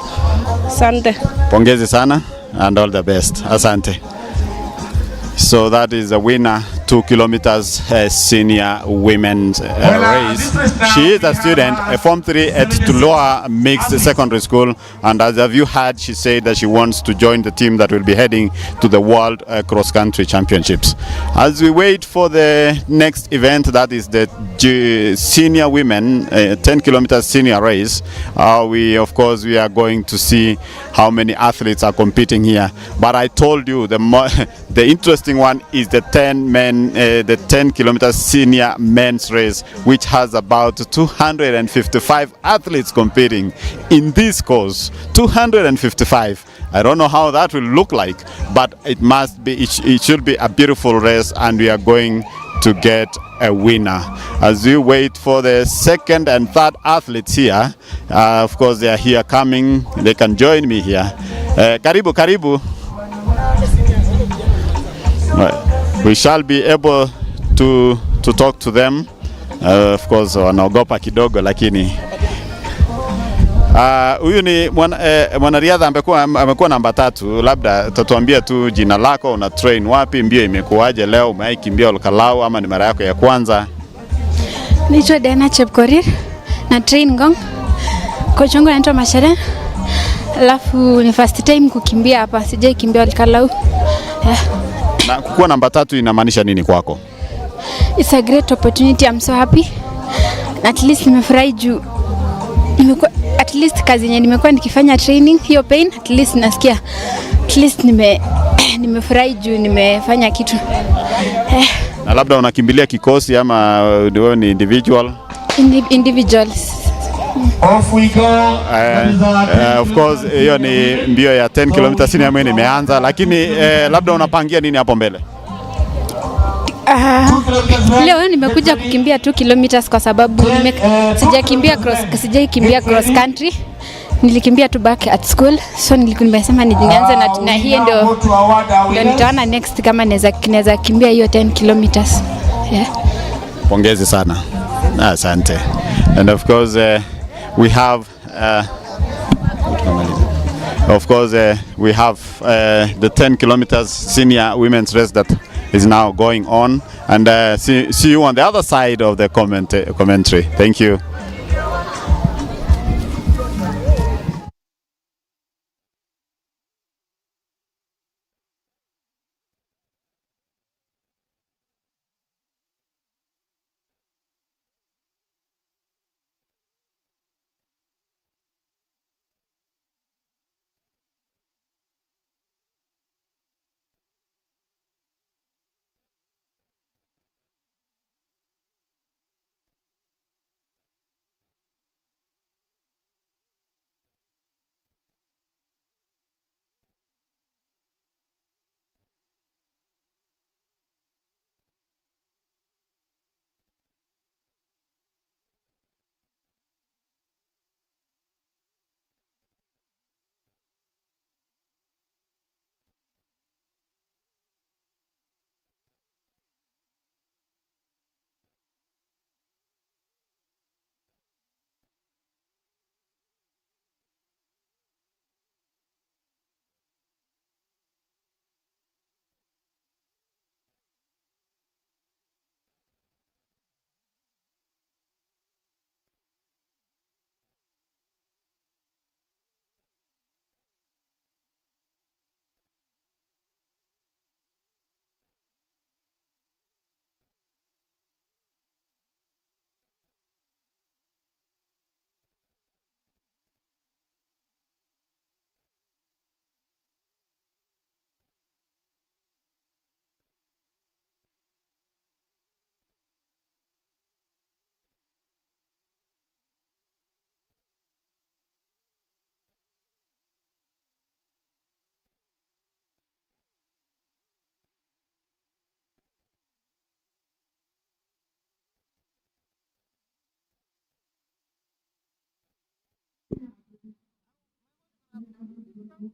Asante. Pongezi sana and all the best. Asante. So that is the winner, 2 kilometers senior women's race. She is a student, a Form 3 at Tuloa Mixed Secondary School, and as you heard, she said that she wants to join the team that will be heading to the World Cross Country Championships. As we wait for the next event, that is the senior women 10 kilometers senior race, we are going to see how many athletes are competing here. But I told you the interesting one is the 10 kilometers senior men's race, which has about 255 athletes competing in this course. 255. I don't know how that will look like, but it should be a beautiful race, and we are going to get a winner. As we wait for the second and third athletes here, of course they are here coming. They can join me here. Karibu. We shall be able to talk to them. Of course wanaogopa kidogo, lakini huyu ni mwanariadha amekuwa namba 3. Labda tatuambia tu jina lako, una train wapi, mbio imekuwaje leo, umeikimbia Olkalou ama ni mara yako ya kwanza? Naitwa Diana Chepkorir na train Ngong. Coach wangu anaitwa Mashere. Alafu ni first time kukimbia hapa, sijai kimbia Olkalou. Na kuwa namba 3 inamaanisha nini kwako? It's a great opportunity. I'm so happy. At least nimefurahi juu at least kazi yenye nimekuwa nikifanya training hiyo pain, at least nasikia at least nimefurahi juu nimefanya kitu. Na labda unakimbilia kikosi ama wewe ni individual? Individuals. Off we go. Of course hiyo ni mbio ya 10 kilometers senior women imeanza, lakini labda unapangia nini hapo mbele? Leo nimekuja kukimbia 2 kilometers kwa sababu sijai kimbia cross country. Nilikimbia tu back at school, so nimesema nianze na hiyo ndio nitaona next kama naweza kimbia hiyo 10 kilometers. Pongezi sana. Asante. And of course we have the 10 kilometers senior women's race that is now going on, and see you on the other side of the commentary. Thank you.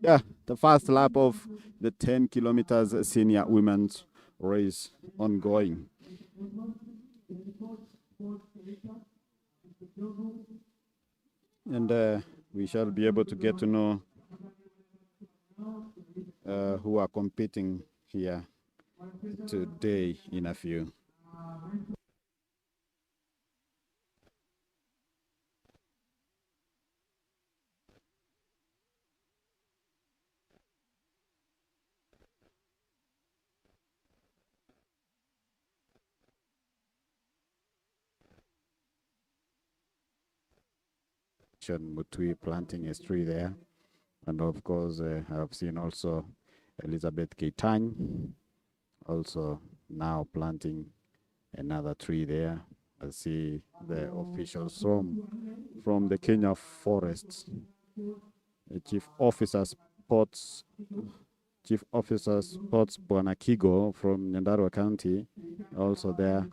Yeah, the first lap of the 10 kilometers senior women's race ongoing. And we shall be able to get to know who are competing here today in a few. Mutui planting a tree there. And of course, I've seen also Elizabeth Keitany also now planting another tree there. I see the officials from the Kenya forests. The Chief Officer Sports Bwana Kigo from Nyandarua County also there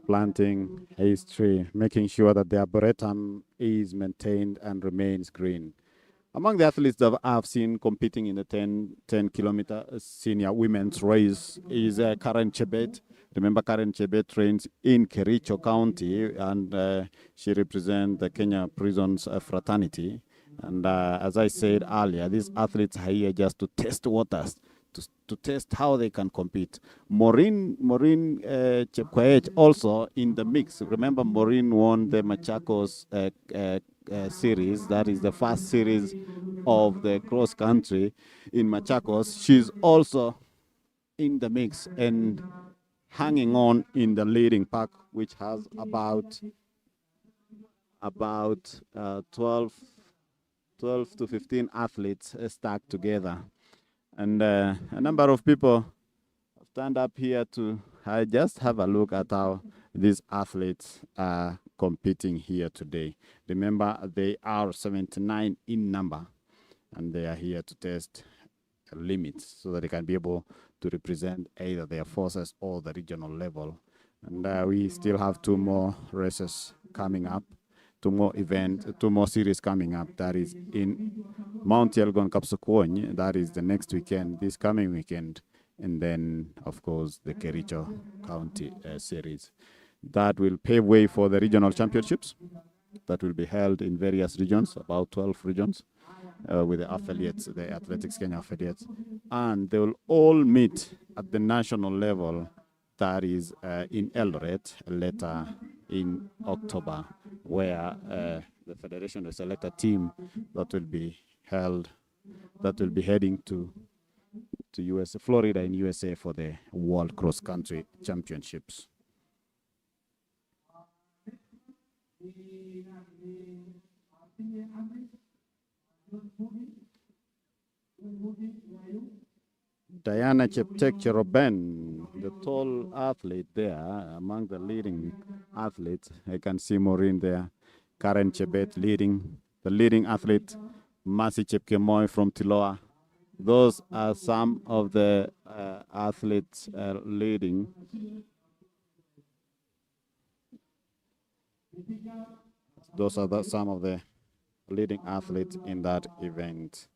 planting his tree, making sure that the arboretum is maintained and remains green. Among the athletes that I've seen competing in the 10-kilometer senior women's race is Karen Chebet. Remember, Karen Chebet trains in Kericho County, and she represents the Kenya Prisons Fraternity. And as I said earlier, these athletes are here just to test waters, to test how they can compete. Maureen Chepkoech also in the mix. Remember, Maureen won the Machakos series. That is the first series of the cross country in Machakos. She's also in the mix and hanging on in the leading pack, which has about 12 to 15 athletes stacked together. And a number of people stand up here to just have a look at how these athletes are competing here today. Remember, they are 79 in number, and they are here to test limits so that they can be able to represent either their forces or the regional level. And we still have 2 more races coming up, 2 more series coming up. That is in Mount Elgon Kapsukwony. That is the next weekend, this coming weekend. And then, of course, the Kericho County series. That will pave way for the regional championships that will be held in various regions, about 12 regions, with the affiliates, the Athletics Kenya affiliates. And they will all meet at the national level, that is in Eldoret, later in October, where the federation will select a team that will be heading to USA, Florida in USA for the World Cross Country Championships. Diana Cheptek Cheroben, the tall athlete there, among the leading athletes. I can see Maureen there. Karen Chebet leading, the leading athlete, Mercy Chepkemoi from Tiloa. Those are some of the athletes leading. Those are some of the leading athletes in that event.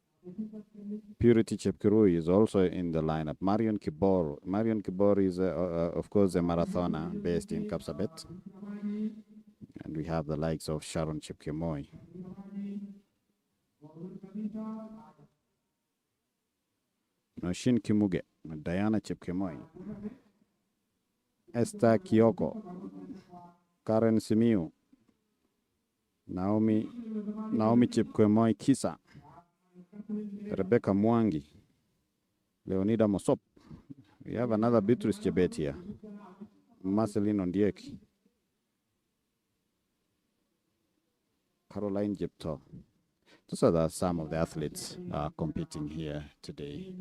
Purity Chepkirui is also in the lineup. Marion Kibor. Marion Kibor is, of course, a marathoner based in Kapsabet. And we have the likes of Sharon Chepkemoi. Noshin Kimuge, Diana Chepkemoi, Esther Kioko, Karen Simiu, Naomi Chepkemoi Kisa, Rebecca Mwangi, Leonida Mosop. We have another Beatrice Chebet here, Marceline Ondieki, Caroline Jepto. Those are some of the athletes competing here today.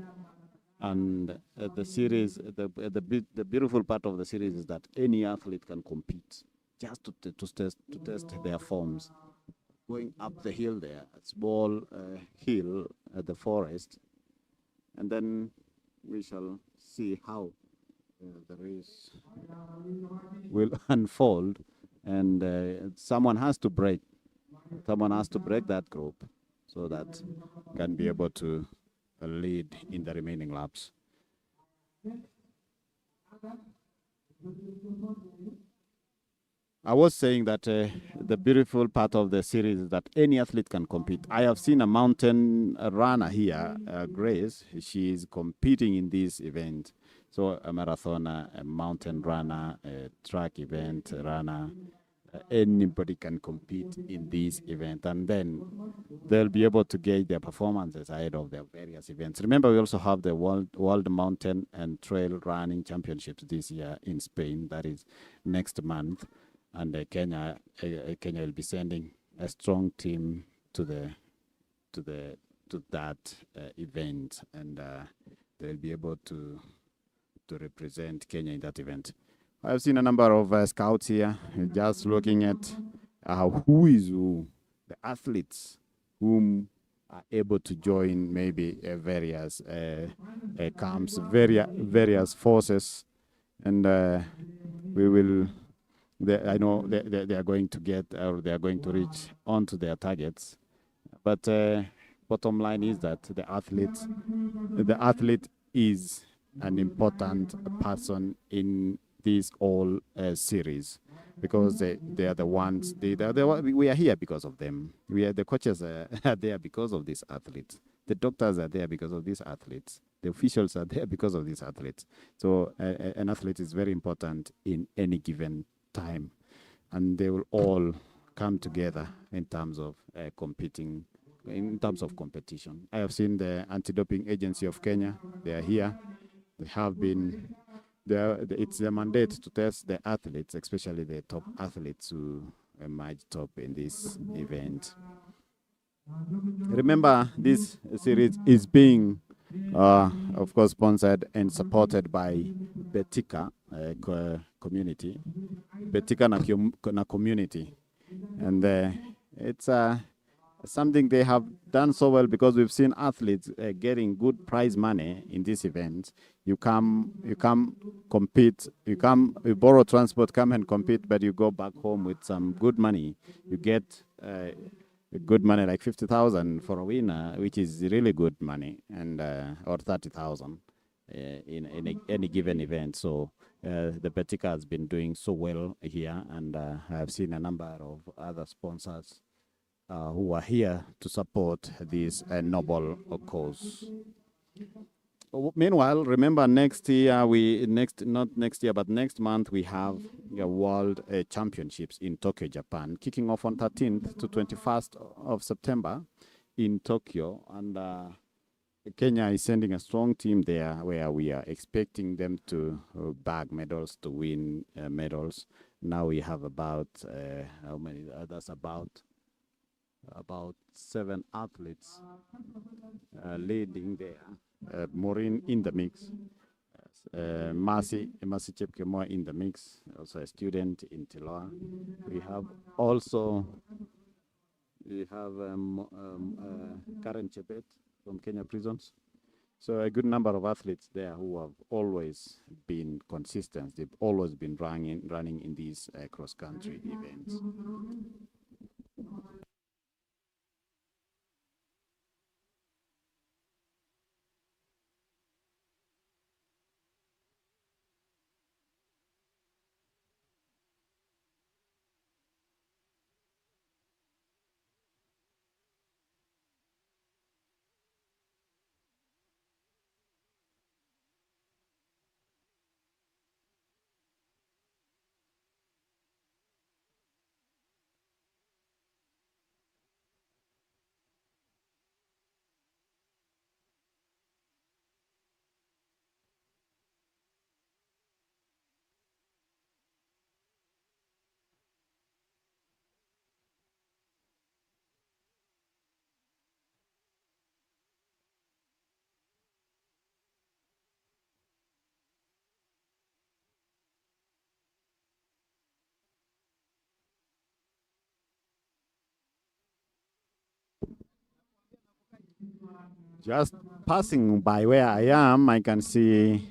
And the series, the beautiful part of the series is that any athlete can compete, just to test their forms. Going up the hill there, a small hill at the forest, and then we shall see how the race will unfold, and someone has to break that group. so that can be able to lead in the remaining laps. I was saying that the beautiful part of the series is that any athlete can compete. I have seen a mountain runner here, Grace. She is competing in this event. So a marathoner, a mountain runner, a track event runner, anybody can compete in this event, and then they'll be able to gauge their performances ahead of their various events. Remember, we also have the World Mountain and Trail Running Championships this year in Spain. That is next month. And Kenya will be sending a strong team to that event, and they'll be able to represent Kenya in that event. I've seen a number of scouts here, just looking at who is who, the athletes whom are able to join maybe various camps, various forces, and we will. I know they are going to get, or they are going to reach onto their targets. But bottom line is that the athlete is an important person in this whole series, because they are the ones. We are here because of them. The coaches are there because of these athletes. The doctors are there because of these athletes. The officials are there because of these athletes. So an athlete is very important in any given time, and they will all come together in terms of competing, in terms of competition. I have seen the Anti-Doping Agency of Kenya. They are here. They have been there. It's their mandate to test the athletes, especially the top athletes who emerge top in this event. Remember, this series is being of course sponsored and supported by Betika community, Betika na community, and it's something they have done so well, because we've seen athletes getting good prize money in this event. You come compete, you borrow transport, come and compete, but you go back home with some good money. You get good money, like 50,000 for a winner, which is really good money, and or 30,000 in any given event. So the Betika has been doing so well here, and I've seen a number of other sponsors who are here to support this noble cause. Meanwhile, remember next month we have the World Championships in Tokyo, Japan, kicking off on 13th to 21st of September in Tokyo, and Kenya is sending a strong team there, where we are expecting them to bag medals, to win medals. Now we have about how many? That's about 7 athletes leading there. Maureen in the mix, Mercy Chepkemoi in the mix, also a student in Tiloa. We have Karen Chebet from Kenya Prisons. So a good number of athletes there who have always been consistent. They've always been running in these cross-country events. Just passing by where I am, I can see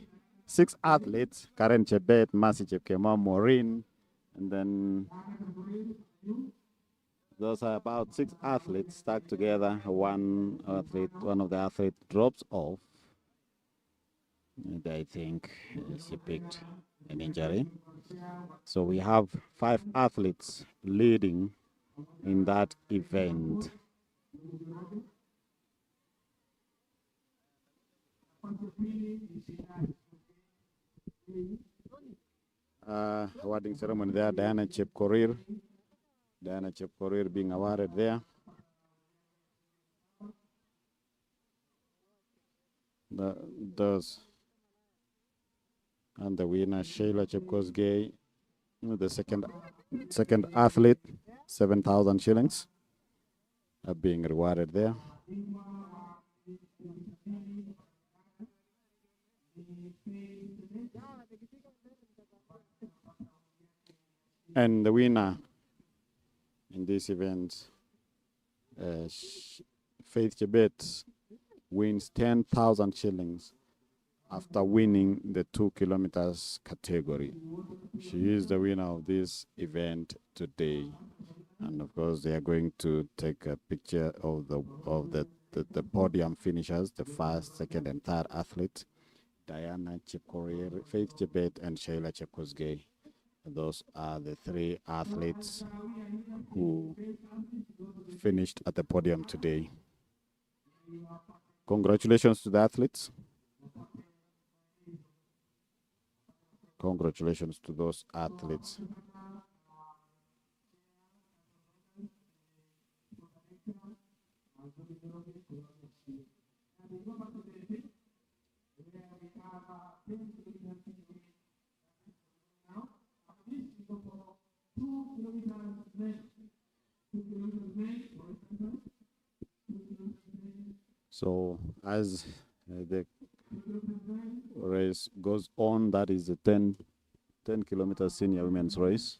6 athletes: Karen Chebet, Mercy Chepkemoi, Maureen, and then those are about 6 athletes stuck together. One of the athletes drops off. And I think she picked an injury. So we have 5 athletes leading in that event. Awarding ceremony there, Diana Chepkorir being awarded there. And the winner, Sheila Chepkosgei, the second athlete, 7,000 shillings are being rewarded there. And the winner in this event, Faith Chebet, wins 10,000 shillings after winning the 2 kilometers category. She is the winner of this event today. And of course, they are going to take a picture of the podium finishers, the first, second, and third athlete, Diana Chepkorir, Faith Chebet, and Sheila Chepkosgei. Those are the 3 athletes who finished at the podium today. Congratulations to the athletes. Congratulations to those athletes. So as the race goes on, that is the 10 kilometer senior women's race,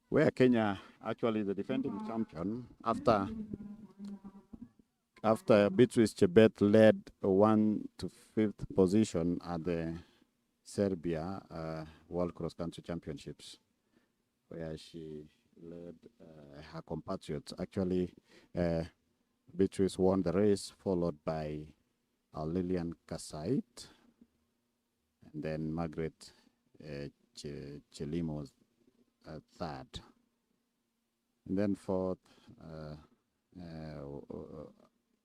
where Kenya actually the defending champion after Beatrice Chebet led 1 to 5th position at the Serbia World Cross Country Championships, where she led her compatriots. Actually, Beatrice won the race, followed by Lillian Kasait, and then Margaret Chelimo was third. And then fourth,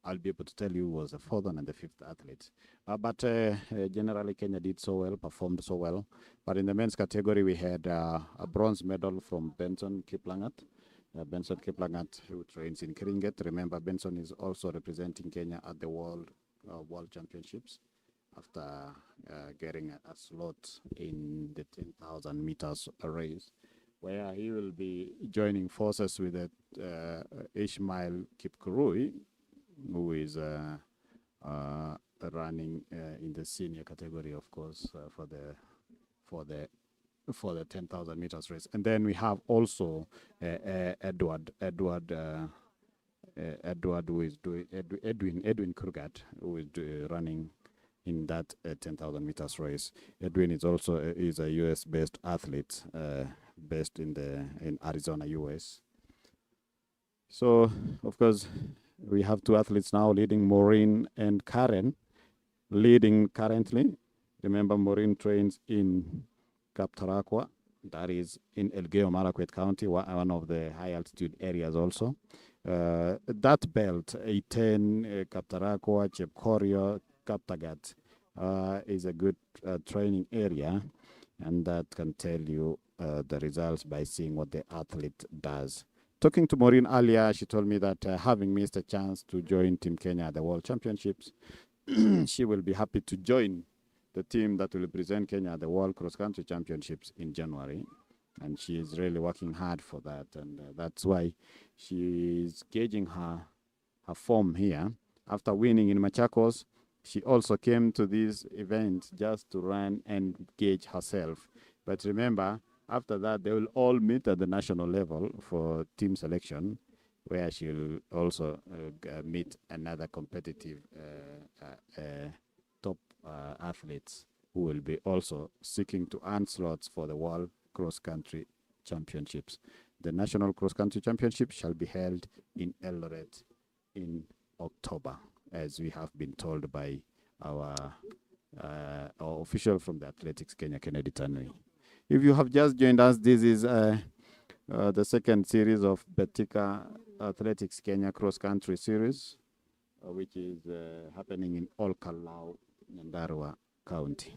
I'll be able to tell you was the 4th and the 5th athlete. But generally, Kenya did so well, performed so well. But in the men's category, we had a bronze medal from Benson Kiplangat. Benson Kiplangat, who trains in Keringet. Remember, Benson is also representing Kenya at the World Championships after getting a slot in the 10,000 meters race, where he will be joining forces with Ishmael Kipkurui, who is running in the senior category, of course, for the 10,000 meters race. And then we have also Edward, who is doing Edwin Kurgat, who is running in that 10,000 meters race. Edwin is also is a US-based athlete, based in Arizona, US. So, of course, we have 2 athletes now leading, Maureen and Karen, leading currently. Remember, Maureen trains in Kaptarakwa, that is in Elgeyo Marakwet County, one of the high altitude areas also. That belt, A10, Kaptarakwa, Chepkorio, Kaptagat, is a good training area, and that can tell you the results by seeing what the athlete does. Talking to Maureen earlier, she told me that having missed a chance to join Team Kenya at the World Championships, she will be happy to join the team that will represent Kenya at the World Cross Country Championships in January. And she is really working hard for that. And that's why she is gauging her form here. After winning in Machakos, she also came to this event just to run and gauge herself. But remember, after that, they will all meet at the national level for team selection, where she'll also meet another competitive top athletes who will be also seeking to earn slots for the World Cross Country Championships. the National Cross Country Championship shall be held in Eldoret in October, as we have been told by our official from the Athletics Kenya, Kennedy Tanui. If you have just joined us, this is the second series of Betika Athletics Kenya Cross Country Series, which is happening in Olkalou, Nyandarua County.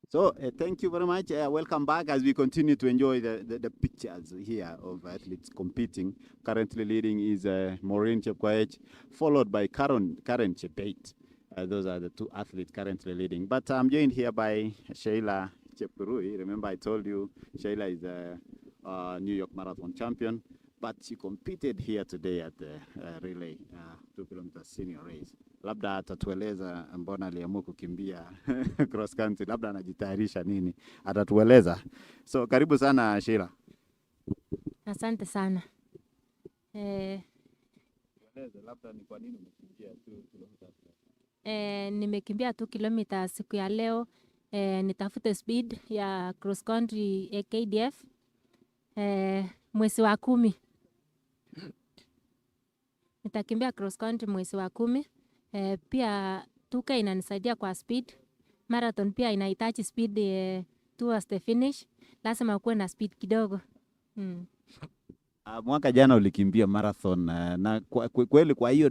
So thank you very much. Welcome back as we continue to enjoy the pictures here of athletes competing. Currently leading is Maureen Chepkoech, followed by Karen Chepeit. Those are the two athletes currently leading. But I'm joined here by Sheila Chepkurui. Remember I told you Sheila is a New York Marathon champion, but she competed here today at the relay 2 kilometer senior race. Labda atatueleza mbona aliamua kukimbia cross country, labda anajitayarisha nini, atatueleza. So karibu sana Sheila. Asante sana. Labda ni kwa nini umekimbia 2 kilomita? Nimekimbia 2 kilomita siku ya leo. Nitafute speed ya cross country KDF mwezi wa 10. Nitakimbia cross country mwezi wa 10. Pia 2K inanisaidia kwa speed. Marathon pia inahitaji speed towards the finish. Lazima kuwe na speed kidogo. Mwaka jana ulikimbia marathon na kweli kwa hiyo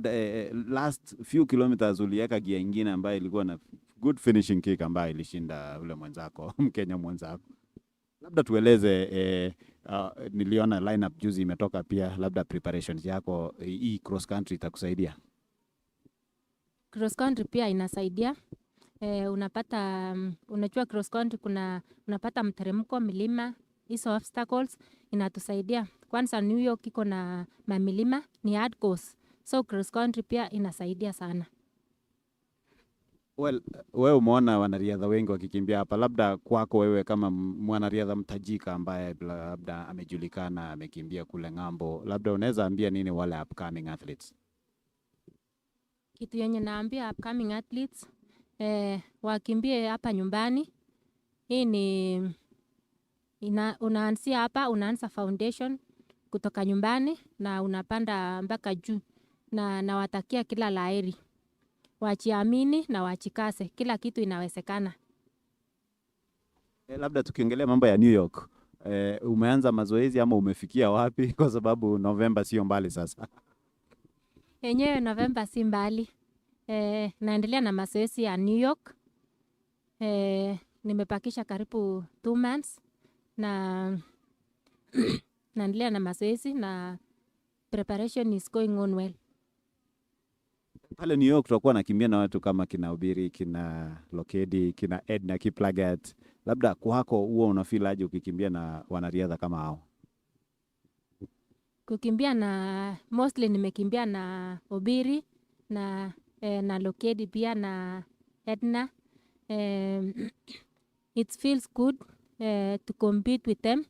last few kilometers uliweka gia nyingine ambayo ilikuwa na good finishing kick ambayo ilishinda ule mwenzako Mkenya mwenzako. Labda tueleze niliona lineup juzi imetoka pia, labda preparations yako hii cross country itakusaidia. Cross country pia inasaidia. Unajua cross country unapata mteremko, milima, hizo obstacles inatusaidia. Kwanza New York iko na mamilima ni hard course. So cross country pia inasaidia sana. Well, wewe umeona wanariadha wengi wakikimbia hapa, labda kwako wewe kama mwanariadha mtajika ambaye labda amejulikana, amekimbia kule ng'ambo, labda unaweza ambia nini wale upcoming athletes? Kitu yenye naambia upcoming athletes, wakimbie hapa nyumbani. Hii ni unaanzia hapa, unaanza foundation kutoka nyumbani na unapanda mpaka juu, na nawatakia kila laheri. Wajiamini na wajikaze, kila kitu inawezekana. Labda tukiongelea mambo ya New York, umeanza mazoezi ama umefikia wapi? Kwa sababu Novemba sio mbali sasa. Yenyewe Novemba si mbali. Naendelea na mazoezi ya New York. Nimepakisha karibu 2 months na naendelea na mazoezi na preparation is going on well. Pale New York tutakuwa nakimbia na watu kama kina Ubiri, kina Lokedi, kina Edna Kiplagat. Labda kwako huo unafeel aje ukikimbia na wanariadha kama hao? Kukimbia na mostly nimekimbia na Ubiri na Lokedi pia na Edna. It feels good to compete with them.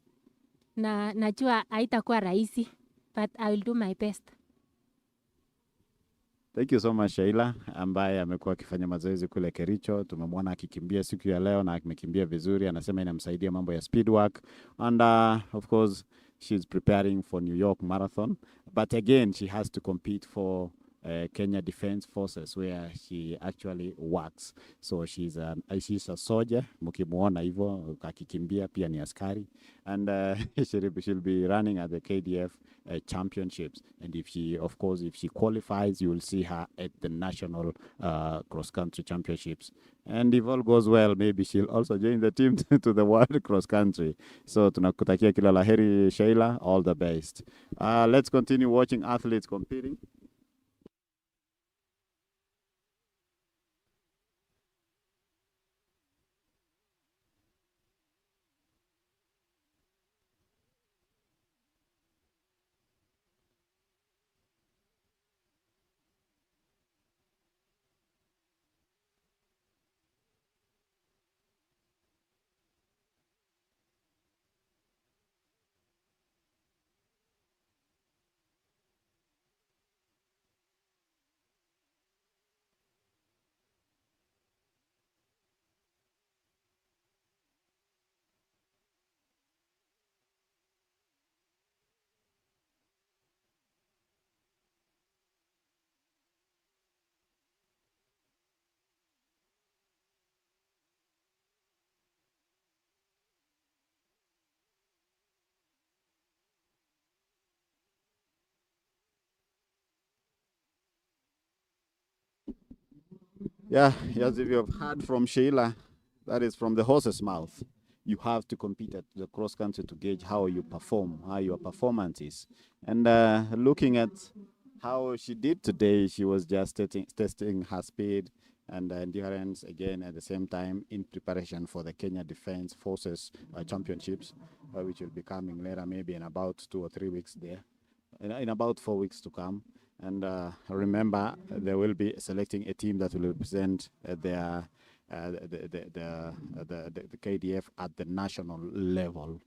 Na najua haitakuwa rahisi, but I will do my best. Thank you so much Sheila, ambaye amekuwa akifanya mazoezi kule Kericho. Tumemwona akikimbia siku ya leo na amekimbia vizuri. Anasema inamsaidia mambo ya speed work, and of course she's preparing for New York Marathon, but again she has to compete for Kenya Defense Forces where she actually works. So she's a soldier, mkimuona hivyo akikimbia pia ni askari, and she'll be running at the KDF championships, and if she qualifies, you will see her at the national cross country championships, and if all goes well, maybe she'll also join the team to the world cross country. So tunakutakia kila laheri Sheila, all the best. Let's continue watching athletes competing. Yeah, as if you have heard from Sheila, that is from the horse's mouth. You have to compete at the cross country to gauge how you perform, how your performance is. And looking at how she did today, she was just testing her speed and endurance again at the same time in preparation for the Kenya Defense Forces championships, which will be coming later, maybe in about 2 or 3 weeks there, in about 4 weeks to come. And remember, they will be selecting a team that will represent the KDF at the national level.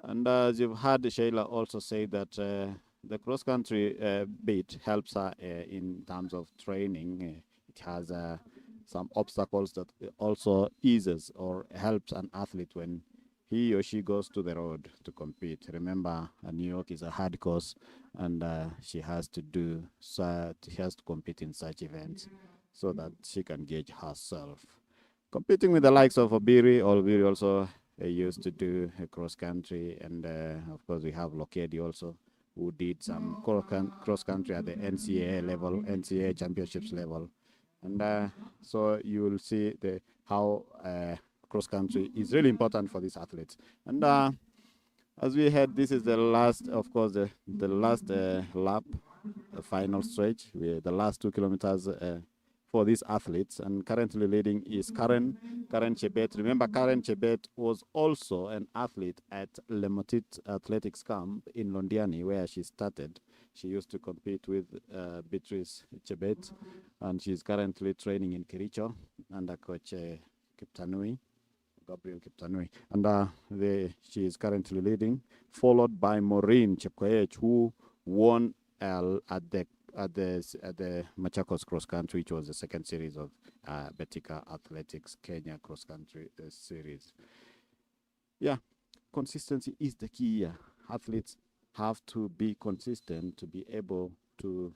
And as you've heard Sheila also say that the cross-country bit helps her in terms of training. It has some obstacles that also eases or helps an athlete when he or she goes to the road to compete. Remember, New York is a hard course, and she has to compete in such events so that she can gauge herself. Competing with the likes of Obiri also used to do cross country, and of course we have Lokedi also, who did some cross country at the NCAA level, NCAA championships level, and so you will see how cross country is really important for these athletes. And as we head, this is the last, of course, the last lap, the final stretch, the last 2 kilometers for these athletes. And currently leading is Karen Chebet. Remember, Karen Chebet was also an athlete at Lemotit Athletics Camp in Londiani, where she started. She used to compete with Beatrice Chebet, and she's currently training in Kericho under coach Kiptanui. Gabriel Kiptanui, and she is currently leading, followed by Maureen Chepkoech, who won at the Machakos cross country, which was the second series of Betika Athletics Kenya cross country series. Yeah, consistency is the key here. Athletes have to be consistent to be able to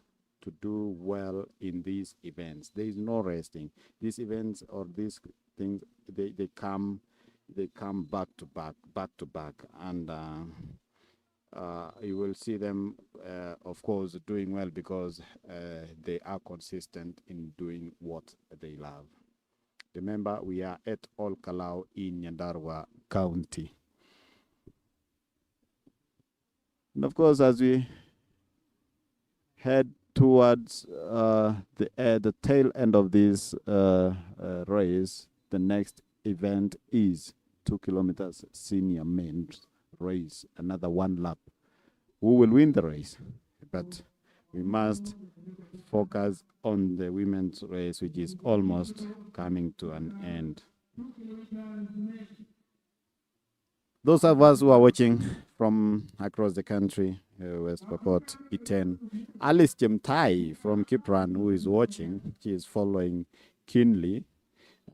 do well in these events. There is no resting. These events or these things, they come back to back, and you will see them, of course, doing well because they are consistent in doing what they love. Remember, we are at Olkalou in Nyandarua County. And of course, as we head towards the tail end of this race, the next event is 2 kilometers senior men's race, another 1 lap. Who will win the race? But we must focus on the women's race, which is almost coming to an end. Those of us who are watching from across the country, West Pokot, Iten, Alice Jemtai from Kipran, who is watching, she is following keenly,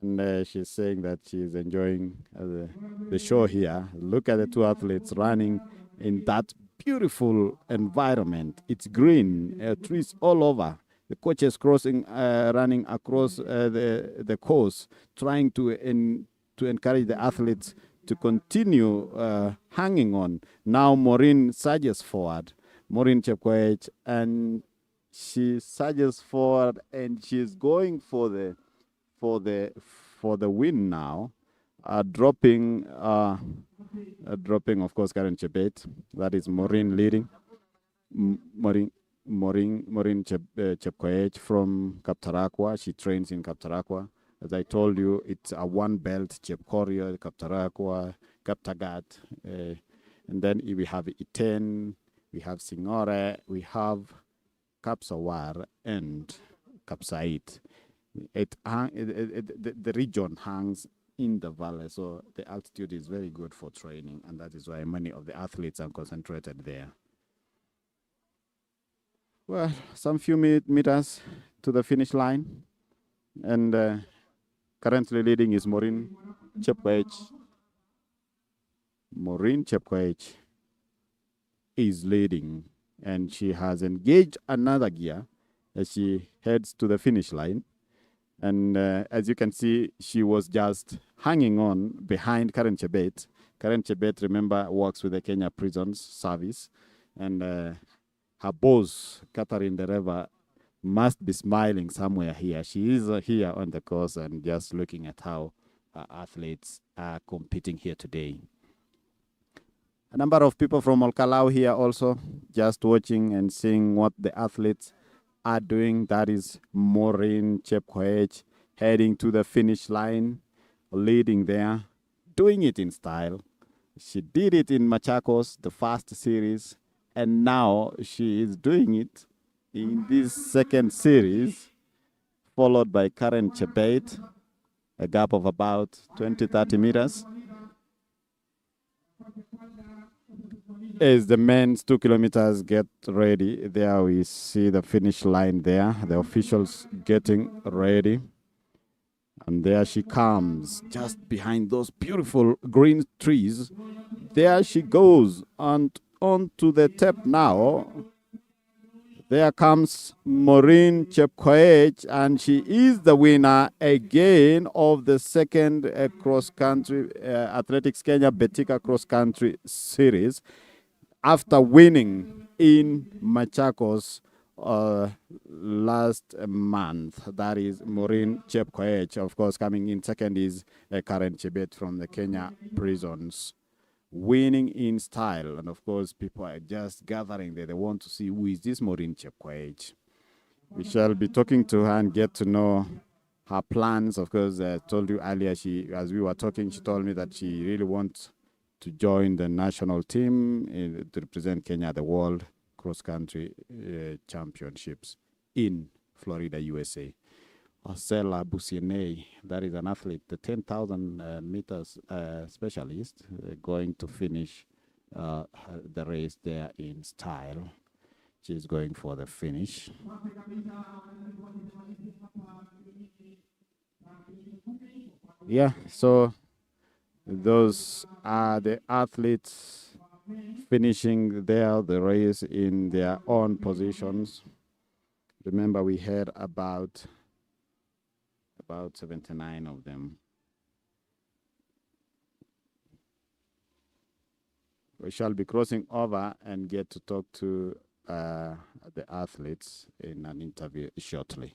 and she's saying that she is enjoying the show here. Look at the 2 athletes running in that beautiful environment. It's green, trees all over. The coaches running across the course, trying to encourage the athletes to continue hanging on. Now Maureen surges forward, Maureen Chepkoech, and she surges forward, and she's going for the win now. Dropping, of course, Karen Chebet. That is Maureen leading. Maureen Chepkoech from Kaptarakwa. She trains in Kaptarakwa. As I told you, it's a 1 belt, Chepkorio, Kaptarakwa, Kaptagat. And then we have Iten, we have Singore, we have Kapsawar and Kapsait. The region hangs in the valley, so the altitude is very good for training, and that is why many of the athletes are concentrated there. Well, some few meters to the finish line, and currently leading is Maureen Chepkoech. Maureen Chepkoech is leading, and she has engaged another gear as she heads to the finish line. And as you can see, she was just hanging on behind Karen Chebet. Karen Chebet, remember, works with the Kenya Prisons Service. And her boss, Catherine Dereva, must be smiling somewhere here. She is here on the course and just looking at how athletes are competing here today. A number of people from Olkalou here also just watching and seeing what the athletes are doing. That is Maureen Chepkoech heading to the finish line, leading there, doing it in style. She did it in Machakos, the first series, and now she is doing it in this second series, followed by Karen Chebet, a gap of about 20-30 meters. As the men's 2 kilometers get ready, there we see the finish line there, the officials getting ready. And there she comes, just behind those beautiful green trees. There she goes, and onto the tape now. There comes Maureen Chepkoech, and she is the winner again of the second cross-country Athletics Kenya Betika cross-country series, after winning in Machakos last month. That is Maureen Chepkoech. Of course, coming in second is Karen Chebet from the Kenya prisons. Winning in style. And of course, people are just gathering there. They want to see who is this Maureen Chepkoech. We shall be talking to her and get to know her plans. Of course, I told you earlier, as we were talking, she told me that she really wants to join the national team to represent Kenya at the World Cross Country Championships in Florida, USA. Osella Busienei, that is an athlete, the 10,000 meters specialist, going to finish the race there in style. She's going for the finish. Yeah, so those are the athletes finishing there the race in their own positions. Remember, we had about 79 of them. We shall be crossing over and get to talk to the athletes in an interview shortly.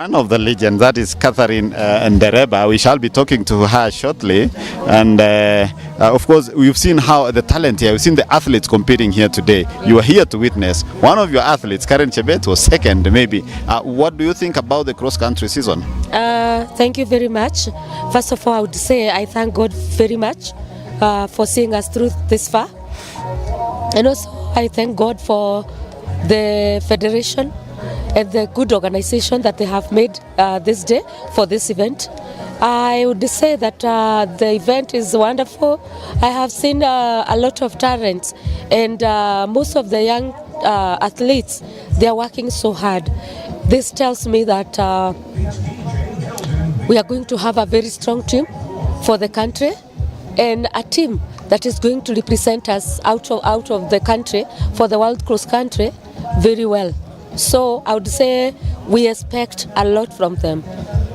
One of the legends, that is Catherine Ndereba. We shall be talking to her shortly. And of course, we've seen how the talent here, we've seen the athletes competing here today. You are here to witness. One of your athletes, Karen Chebet, was second maybe. What do you think about the cross-country season? Thank you very much. First of all, I would say I thank God very much for seeing us through this far. And also, I thank God for the federation and the good organization that they have made this day for this event. I would say that the event is wonderful. I have seen a lot of talents, and most of the young athletes, they are working so hard. This tells me that we are going to have a very strong team for the country, and a team that is going to represent us out of the country for the World Cross Country very well. So I would say we expect a lot from them.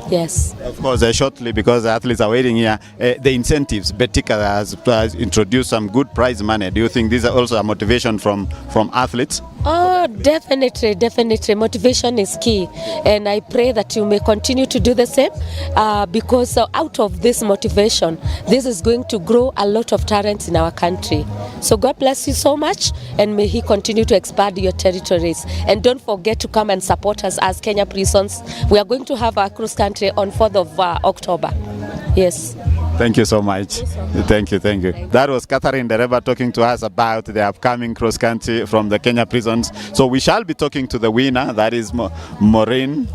Yes. Of course, shortly, because the athletes are waiting here, the incentives, Betika has introduced some good prize money. Do you think these are also a motivation from athletes? Oh, definitely. Motivation is key. And I pray that you may continue to do the same because out of this motivation, this is going to grow a lot of talents in our country. So God bless you so much, and may He continue to expand your territories. And don't forget to come and support us as Kenya Prisons. We are going to have our cross country on 4th of October. Yes. Thank you so much. Thank you. That was Catherine Ndereba talking to us about the upcoming cross country from the Kenya Prisons. So we shall be talking to the winner, that is Maureen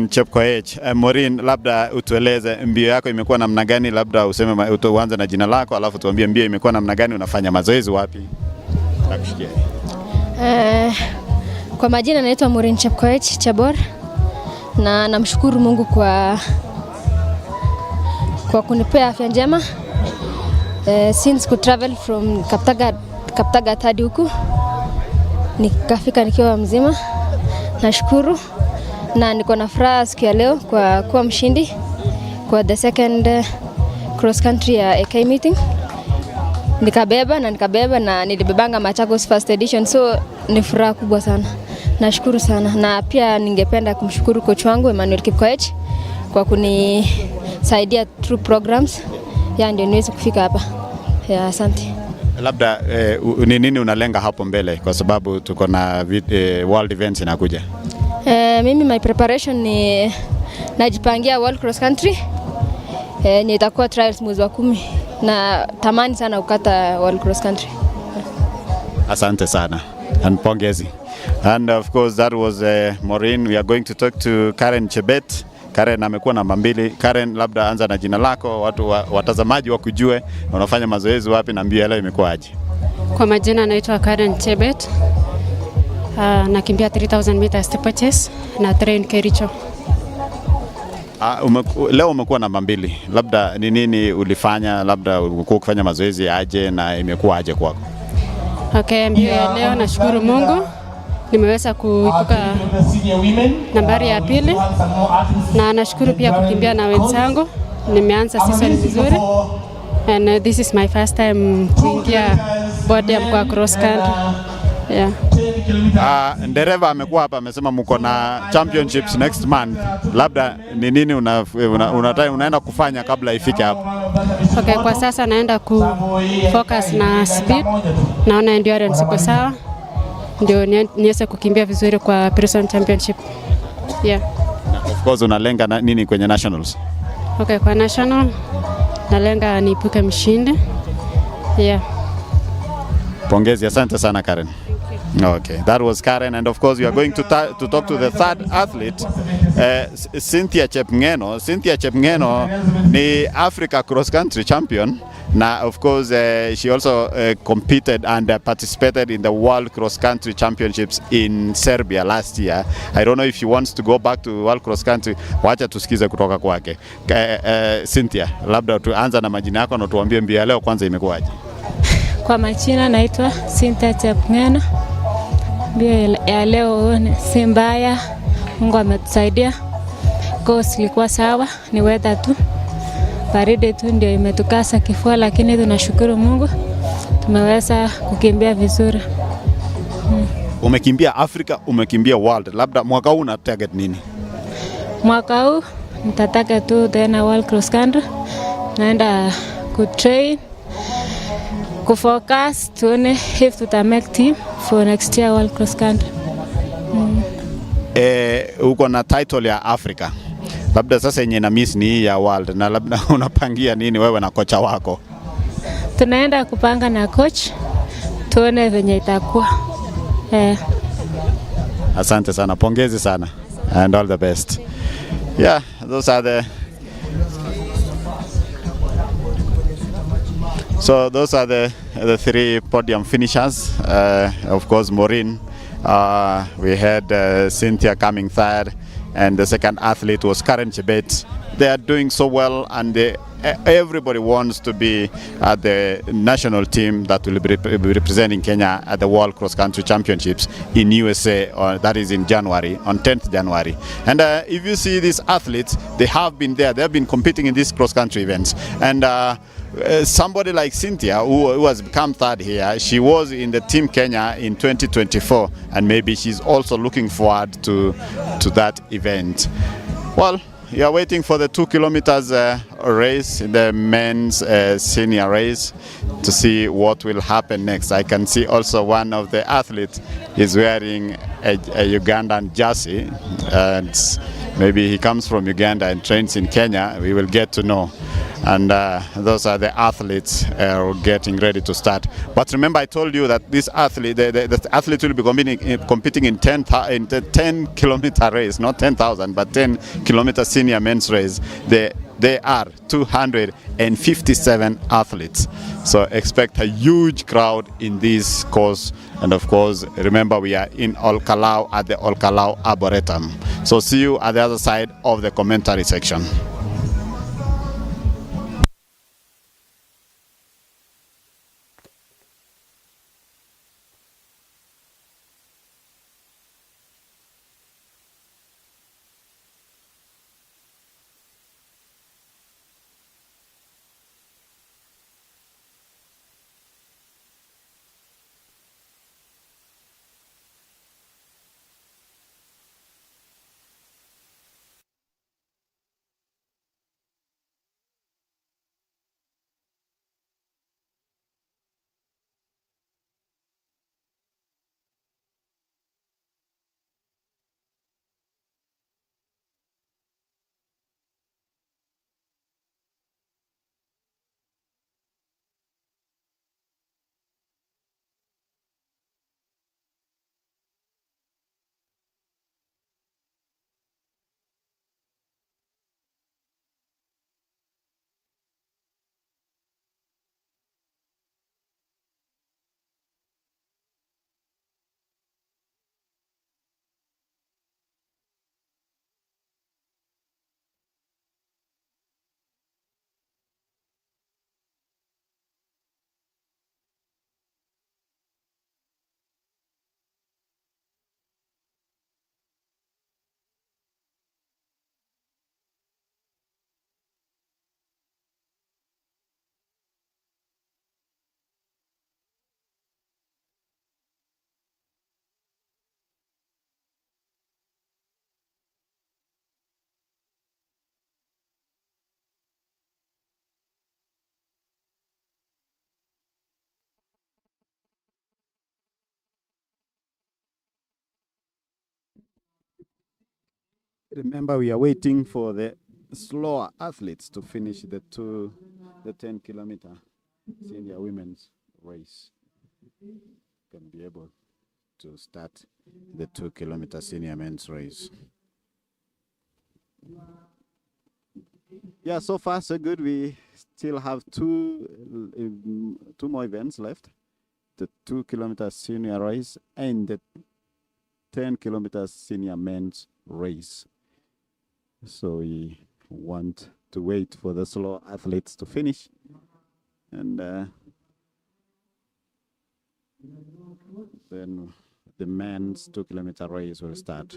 Chepkoech. Maureen, labda utueleze mbio yako imekuwa namna gani, labda useme uanze na jina lako alafu tuambie mbio imekuwa namna gani, unafanya mazoezi wapi? Nakushikia. Kwa majina naitwa Maureen Chepkoech Chabor, na namshukuru Mungu kwa kunipea afya njema. Since ku travel from Kaptagat hadi huku nikafika nikiwa mzima, nashukuru na niko na furaha siku ya leo kwa kuwa mshindi kwa the second cross country ya AK meeting. Nikabeba na nilibebanga Machakos first edition, so ni furaha kubwa sana. Nashukuru sana, na pia ningependa kumshukuru coach wangu Emmanuel Kipkoech kwa kunisaidia through programs ndio niweze kufika hapa. Asante. Labda ni nini unalenga hapo mbele, kwa sababu tuko na world events inakuja? Mimi my preparation ni najipangia world cross country. Nitakuwa trials mwezi wa 10 na tamani sana ukata world cross country. Asante sana and pongezi. And of course that was Maureen. We are going to talk to Karen Chebet. Karen amekuwa namba 2. Karen, labda anza na jina lako, watu watazamaji wakujue, unafanya mazoezi wapi na mbio leo imekuwaje? Kwa majina naitwa Karen Chebet. Nakimbia 3000 meters steeplechase na train Kericho. Leo umekuwa namba 2. Labda ni nini ulifanya, labda ulikuwa ukifanya mazoezi aje na imekuwa aje kwako? Okay, mbio ya leo nashukuru Mungu nimeweza kuibuka nambari ya 2, na nashukuru pia kukimbia na wenzangu. Nimeanza season vizuri, and this is my first time kuingia Podium kwa cross country. Yeah. Ndereva amekuwa hapa, amesema mko na championships next month. Labda ni nini unaenda kufanya kabla ifike hapo? Okay, kwa sasa naenda focus na speed. Naona endurance iko sawa, ndio niweze kukimbia vizuri kwa prison championship. Yeah. Of course unalenga nini kwenye nationals? Okay, kwa national nalenga niipuke mshindi. Yeah. Pongezi, asante sana Karen. Okay, that was Karen, and of course we are going to talk to the third athlete, Cynthia Chepngeno. Cynthia Chepngeno ni Africa cross country champion. Now, of course, she also competed and participated in the World Cross Country Championships in Serbia last year. I don't know if she wants to go back to World Cross Country. Wacha tusikize kutoka kwake. Cynthia, labda tuanza na majina yako na tuambie mbio leo kwanza imekuwaje? Kwa majina naitwa Cynthia Chepngeno. Mbio ya leo si mbaya, Mungu ametusaidia. Course ilikuwa sawa, ni weather tu. Baridi tu ndio imetukasa kifua, lakini tunashukuru Mungu tumeweza kukimbia vizuri. Umekimbia Africa, umekimbia world. Labda mwaka huu una target nini? Mwaka huu nitataka tu tena World Cross Country, naenda kutrain, kufocus, tuone if tuta make team for next year World Cross Country. Uko na title ya Africa, labda sasa yenye na miss ni hii ya world, na labda unapangia nini wewe na kocha wako? Tunaenda kupanga na coach, tuone venye itakuwa. Asante sana, pongezi sana, and all the best. Yeah, those are the the three podium finishers. Of course, Maureen. We had Cynthia coming third, and the second athlete was Karen Chebet. They are doing so well, and everybody wants to be at the national team that will be representing Kenya at the World Cross Country Championships in USA, that is in January, on 10th January. And if you see these athletes, they have been there, they have been competing in these cross country events. And somebody like Cynthia, who has become third here, she was in the Team Kenya in 2024, and maybe she's also looking forward to that event. Well, you are waiting for the 2 kilometers race, the men's senior race, to see what will happen next. I can see also one of the athletes is wearing a Ugandan jersey, and maybe he comes from Uganda and trains in Kenya. We will get to know. And those are the athletes getting ready to start. But remember, I told you that this athlete, the athlete will be competing in 10 kilometer race, not 10,000, but 10 kilometer senior men's race. They are 257 athletes. So expect a huge crowd in this course. And of course, remember, we are in Olkalou at the Olkalou Arboretum. So see you at the other side of the commentary section. Remember, we are waiting for the slower athletes to finish the 10-kilometer senior women's race. Can be able to start the 2-kilometer senior men's race. Yeah, so far so good. We still have two more events left: the 2-kilometer senior race and the 10-kilometer senior men's race. So we want to wait for the slow athletes to finish, and then the men's 2-kilometer race will start.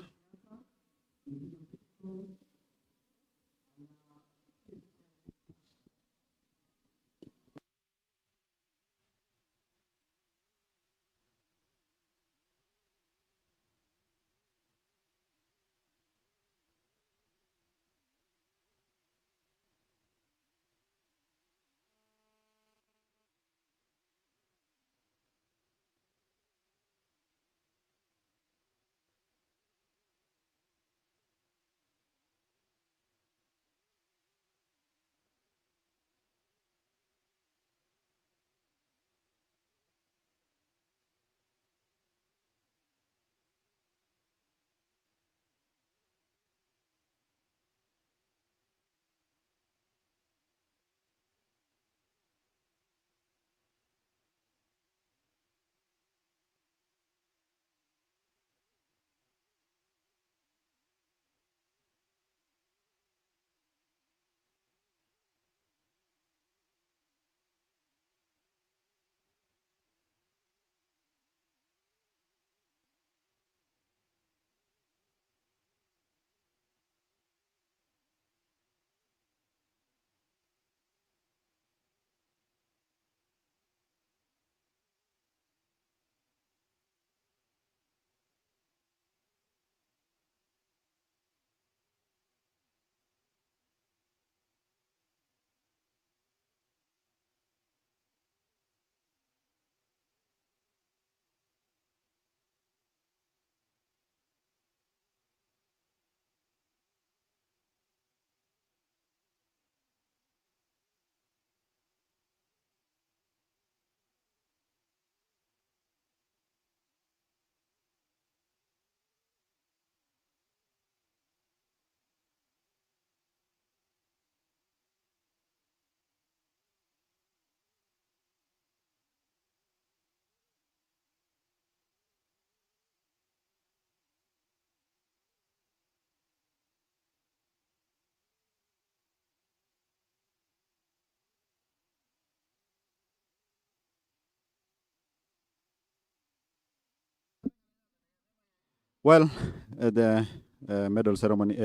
Well, the medal ceremony,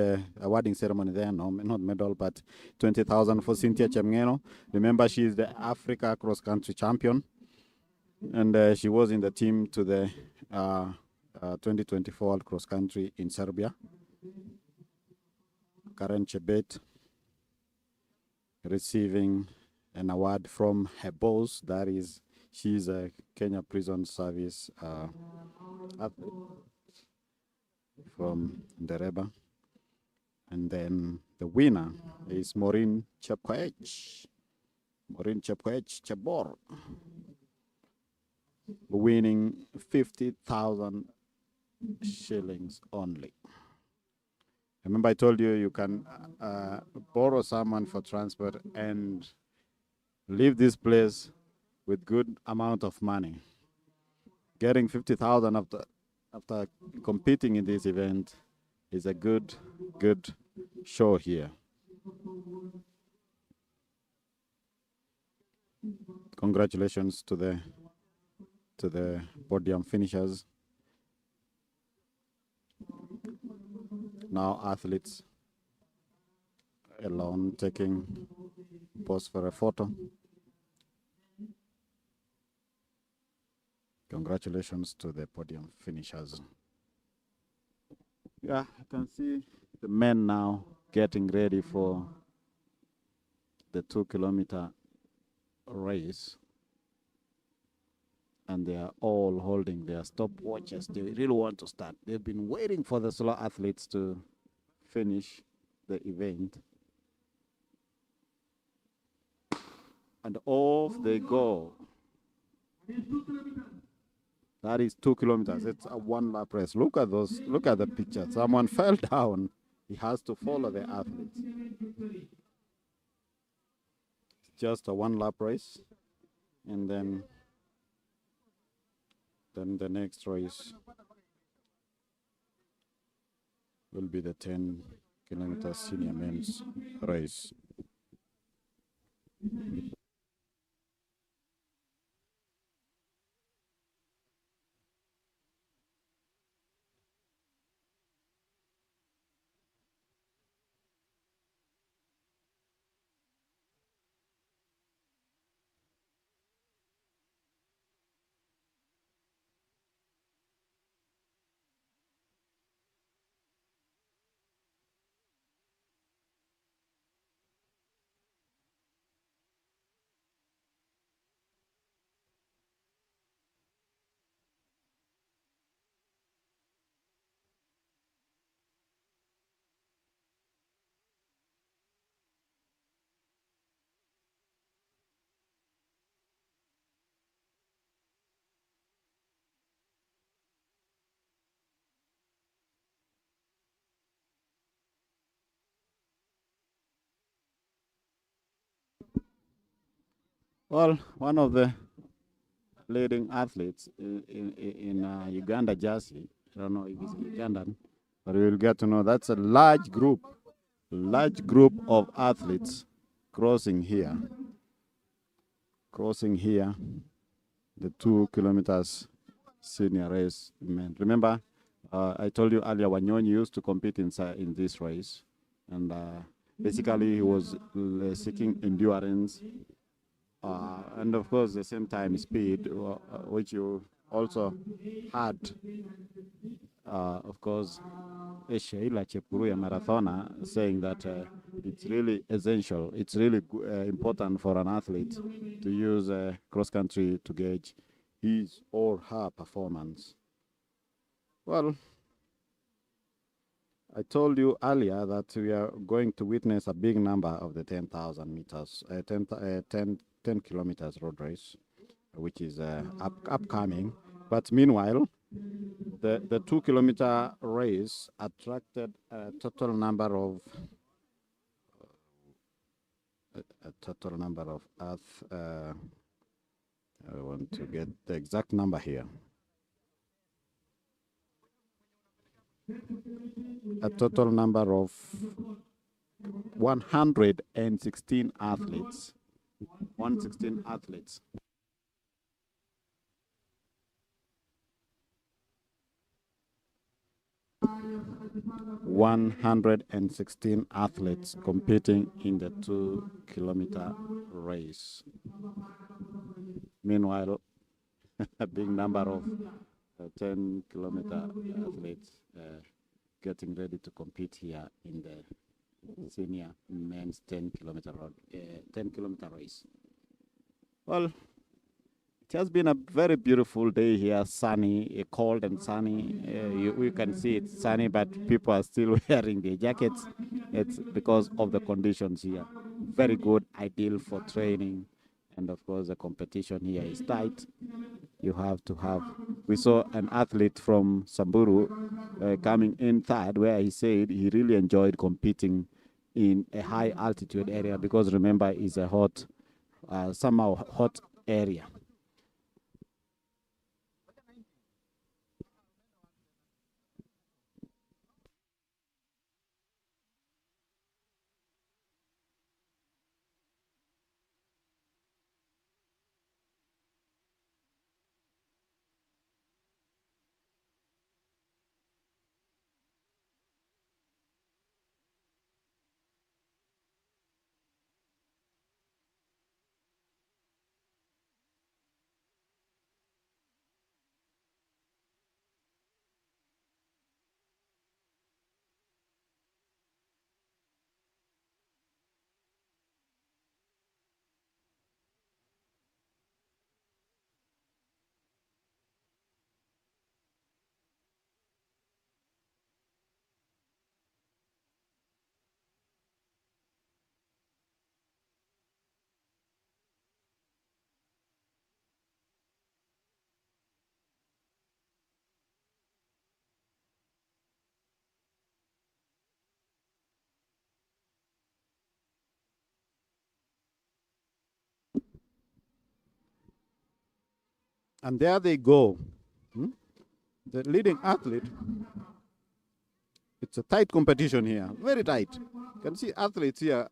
awarding ceremony there, no, not medal, but 20,000 for Cynthia Chemngeno. Remember, she is the Africa cross-country champion, and she was in the team to the 2024 World Cross Country in Serbia. Karen Chebet receiving an award from her boss, that is, she's a Kenya Prison Service athlete from Ndereba. And then the winner is Maureen Chepkoech. Maureen Chepkoech Chebor, winning 50,000 shillings only. Remember I told you you can borrow someone for transport and leave this place with good amount of money. Getting 50,000 after competing in this event is a good show here. Congratulations to the podium finishers. Now athletes alone taking pose for a photo. Congratulations to the podium finishers. Yeah, I can see the men now getting ready for the 2-kilometer race. And they are all holding their stopwatches. They really want to start. They've been waiting for the solo athletes to finish the event. And off they go. That is 2 kilometers. It's a 1-lap race. Look at those. Look at the picture. Someone fell down. He has to follow the athletes. It's just a 1-lap race. And then the next race will be the 10-kilometer senior men's race. Well, one of the leading athletes in Uganda jersey, I don't know if it's Ugandan, but we'll get to know. That's a large group of athletes crossing here, the 2 kilometers senior race men. Remember, I told you earlier, Wanyonyi used to compete in this race, and basically he was seeking endurance, and of course, the same time speed, which you also had. Of course, Sheila Chepkuru, a marathoner, saying that it's really essential, it's really important for an athlete to use cross-country to gauge his or her performance. Well, I told you earlier that we are going to witness a big number of the 10,000 meters, 10 kilometers road race, which is upcoming. But meanwhile, the 2 kilometer race attracted a total number of I want to get the exact number here. A total number of 116 athletes. 116 athletes. 116 athletes competing in the 2-kilometer race. Meanwhile, a big number of 10-kilometer athletes getting ready to compete here in the senior men's 10-kilometer race. Well, it has been a very beautiful day here, sunny, cold and sunny. You can see it's sunny, but people are still wearing their jackets. It's because of the conditions here. Very good, ideal for training. And of course, the competition here is tight. You have to have. We saw an athlete from Samburu coming in third, where he said he really enjoyed competing in a high altitude area because remember, it's a hot, somehow hot area. And there they go. The leading athlete. It's a tight competition here, very tight. You can see athletes here.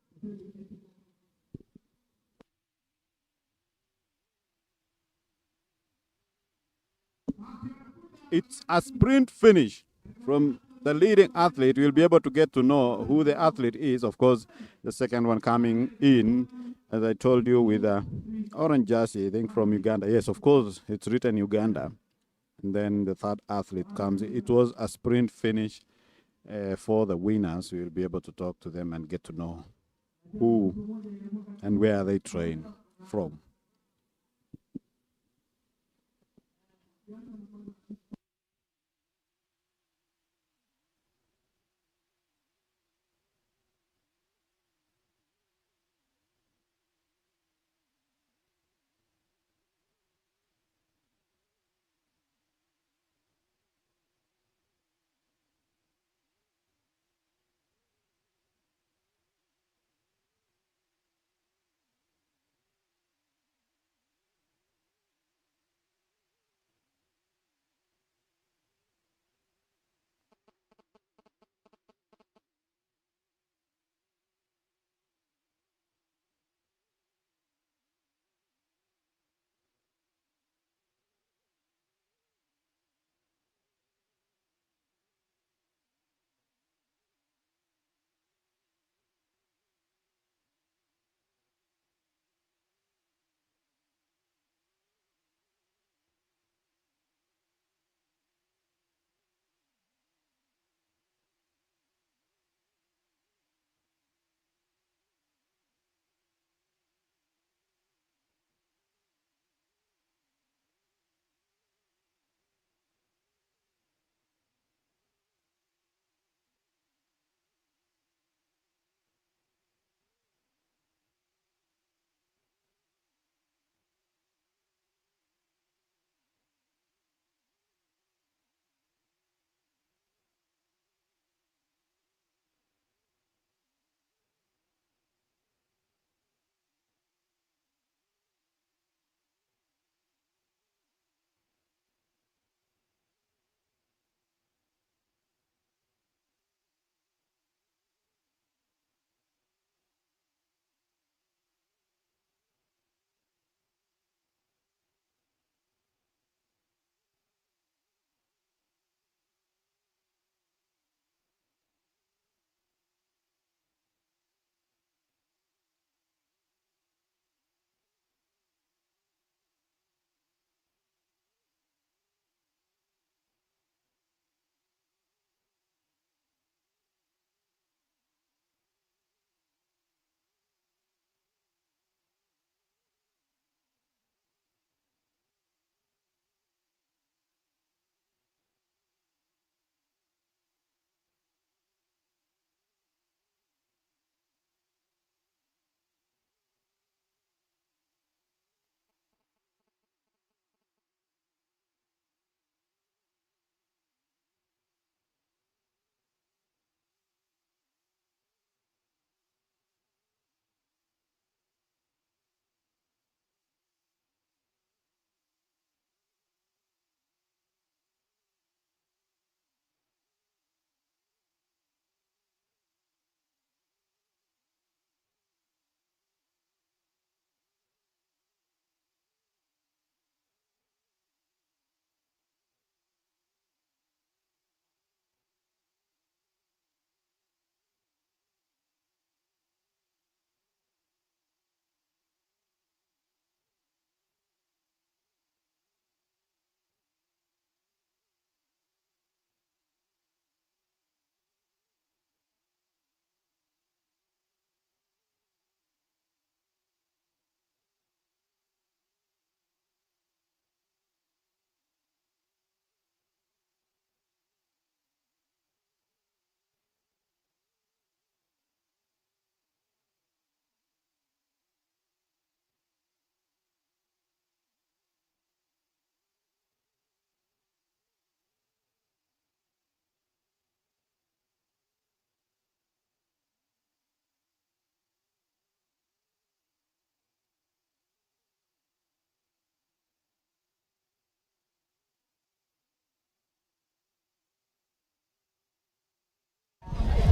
It's a sprint finish from the leading athlete. You'll be able to get to know who the athlete is. Of course, the second one coming in, as I told you, with a orange jersey, I think from Uganda. Yes, of course, it's written Uganda. And then the third athlete comes. It was a sprint finish for the winners. We'll be able to talk to them and get to know who and where they train from.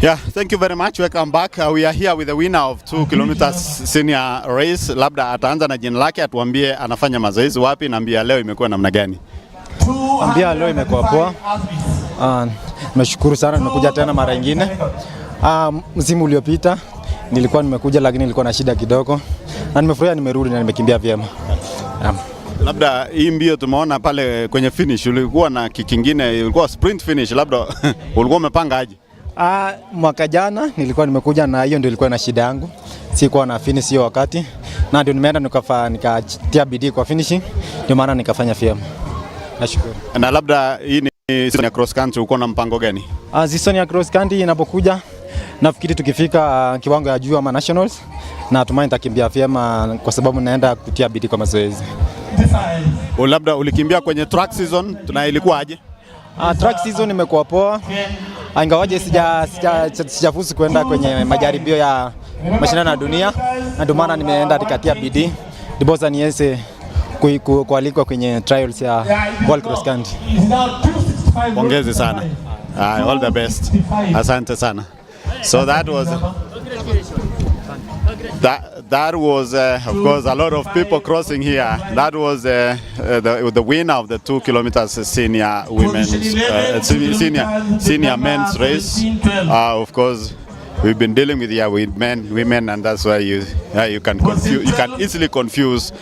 Yeah, thank you very much. Welcome back. We are here with the winner of 2 kilometers senior race. Labda ataanza na jina lake, atuambie anafanya mazoezi wapi na mbia leo imekuwa namna gani. Mbia leo imekuwa poa. Nashukuru sana nimekuja tena mara nyingine. Msimu uliopita nilikuwa nimekuja lakini nilikuwa na shida kidogo. Na nimefurahia nimerudi na nimekimbia vyema. Labda hii mbio tumeona pale kwenye finish ulikuwa na kikingine, ulikuwa sprint finish, labda ulikuwa umepanga aje? Mwaka jana nilikuwa nimekuja na hiyo ndio ilikuwa na shida yangu. Sikuwa na finish hiyo wakati. Na ndio nimeenda nikatia bidii kwa finishing. Ndio maana nikafanya vyema. Nashukuru. Na labda hii ni season ya cross country, uko na mpango gani? Season ya cross country inapokuja nafikiri tukifika kiwango ya juu ama nationals na tumaini nitakimbia vyema kwa sababu naenda kutia bidii kwa mazoezi. Labda ulikimbia kwenye track season, tuna ilikuwa aje? Track season imekuwa poa. Ingawaje sijafuzu kwenda kwenye majaribio ya mashindano ya dunia, na ndio maana nimeenda nikatia bidii ndiposa niweze kualikwa kwenye trials ya World Cross Country. Pongezi sana. All the best. Asante sana. So that was of course a lot of people crossing here. That was the winner of the 2 kilometers senior women's senior men's race. Of course, we've been dealing with women, and that's why you can easily confuse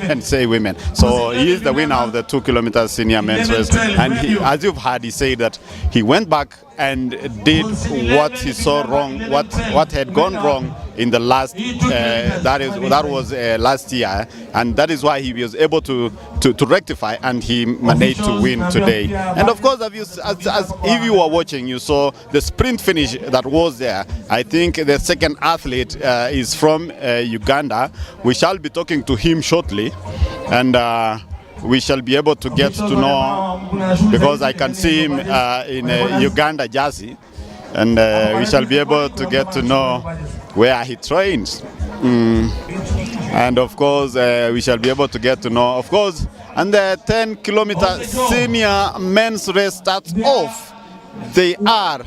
and say women. So he is the winner of the 2 kilometers senior men's race, and as you've heard, he said that he went back and did what he saw wrong, what had gone wrong in the last that was last year, and that is why he was able to rectify, and he managed to win today. And of course, as if you were watching, you saw the sprint finish that was there. I think the second athlete is from Uganda. We shall be talking to him shortly, and we shall be able to get to know, because I can see him in a Uganda jersey, and we shall be able to get to know where he trains. And of course, we shall be able to get to know, of course, and the 10-kilometer senior men's race starts off. They are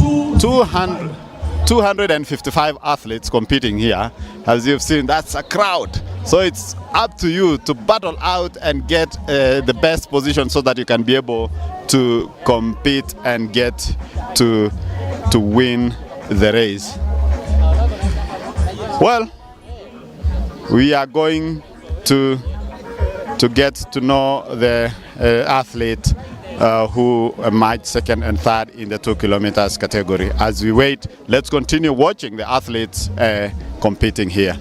255 athletes competing here. As you've seen, that's a crowd. So it's up to you to battle out and get the best position so that you can be able to compete and get to win the race. Well, we are going to get to know the athlete who emerged second and third in the 2 kilometers category. As we wait, let's continue watching the athletes competing here.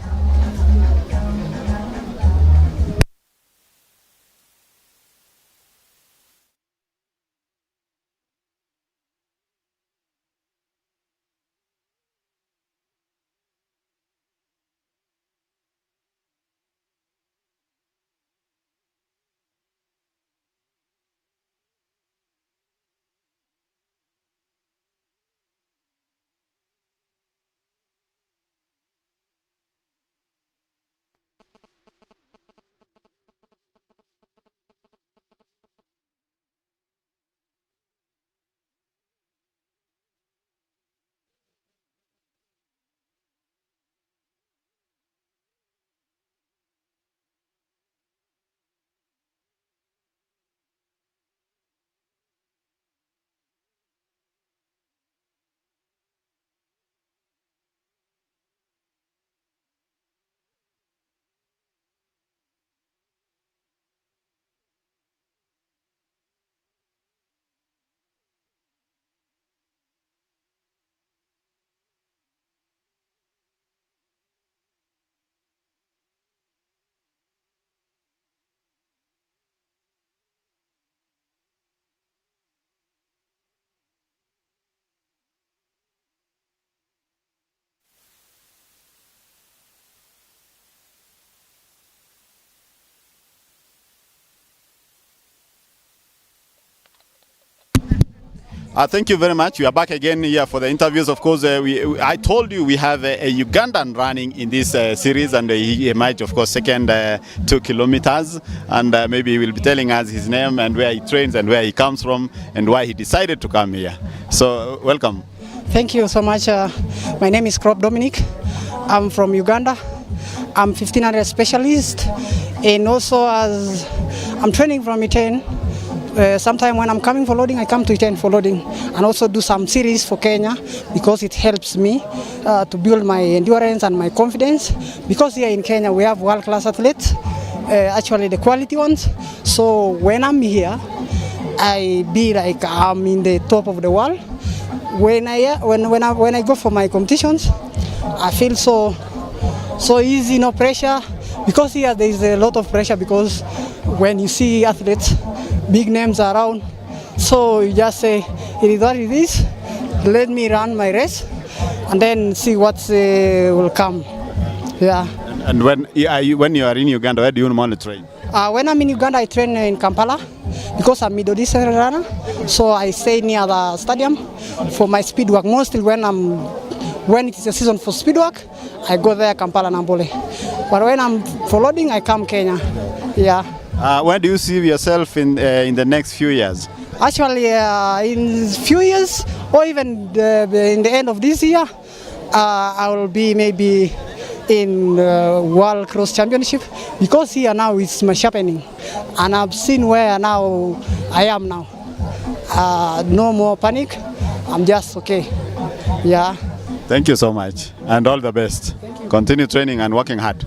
Thank you very much. We are back again here for the interviews. Of course, I told you we have a Ugandan running in this series, and he emerged, of course, second 2 kilometers. And maybe he will be telling us his name and where he trains and where he comes from and why he decided to come here. So, welcome. Thank you so much. My name is Crop Dominic. I'm from Uganda. I'm 1500 specialist, and also as I'm training from Iten. Sometime when I'm coming for loading, I come to Iten for loading, and also do some series for Kenya because it helps me to build my endurance and my confidence. Because here in Kenya we have world-class athletes, actually the quality ones. So when I'm here, I be like I'm in the top of the world. When I go for my competitions, I feel so easy, no pressure. Because here there is a lot of pressure because when you see athletes, big names around, so you just say it is what it is. Let me run my race, and then see what will come. Yeah. And when you are in Uganda, where do you normally train? When I'm in Uganda, I train in Kampala because I'm middle distance runner. So I stay near the stadium for my speed work. Mostly when it is a season for speed work, I go there, Kampala, Nambole. But when I'm for loading, I come Kenya. Yeah. Where do you see yourself in the next few years? Actually, in few years, or even in the end of this year, I will be maybe in World Cross Championship, because here now it's much happening, and I've seen where now I am now. No more panic. I'm just okay. Yeah. Thank you so much, and all the best. Continue training and working hard.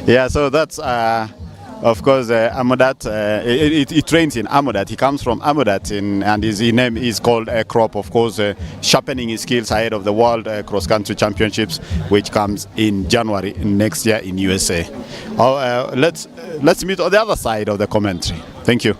Yeah, so that's of course Amodat. He trains in Amodat. He comes from Amodat, and his name is called Crop. Of course, sharpening his skills ahead of the World Cross Country Championships, which comes in January next year in USA. Let's meet on the other side of the commentary. Thank you.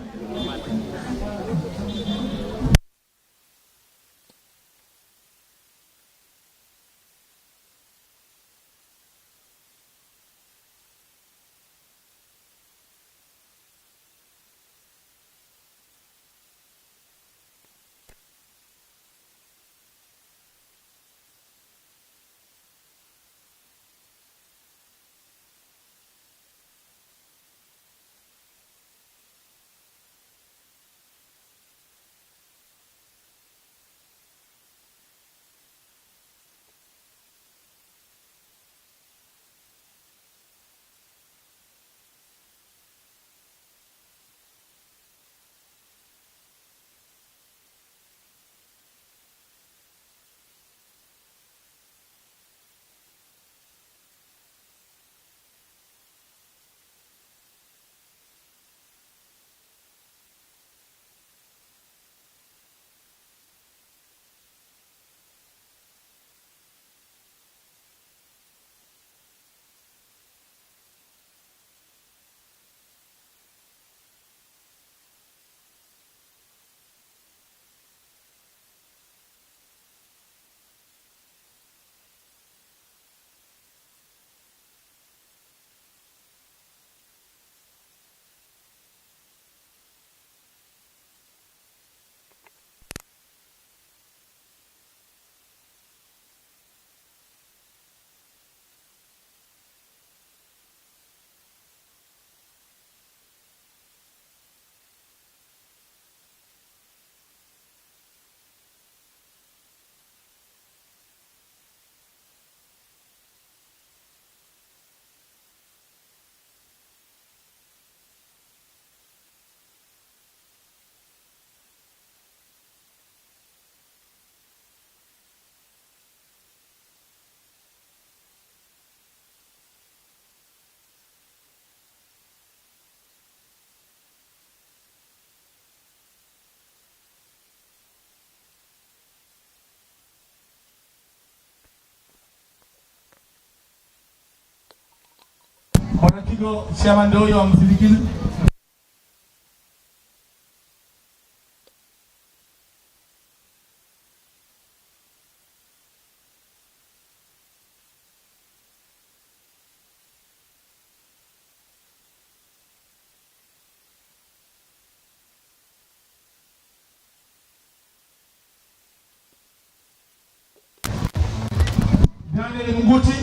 Kigo chairman ndio huyo amsindikize.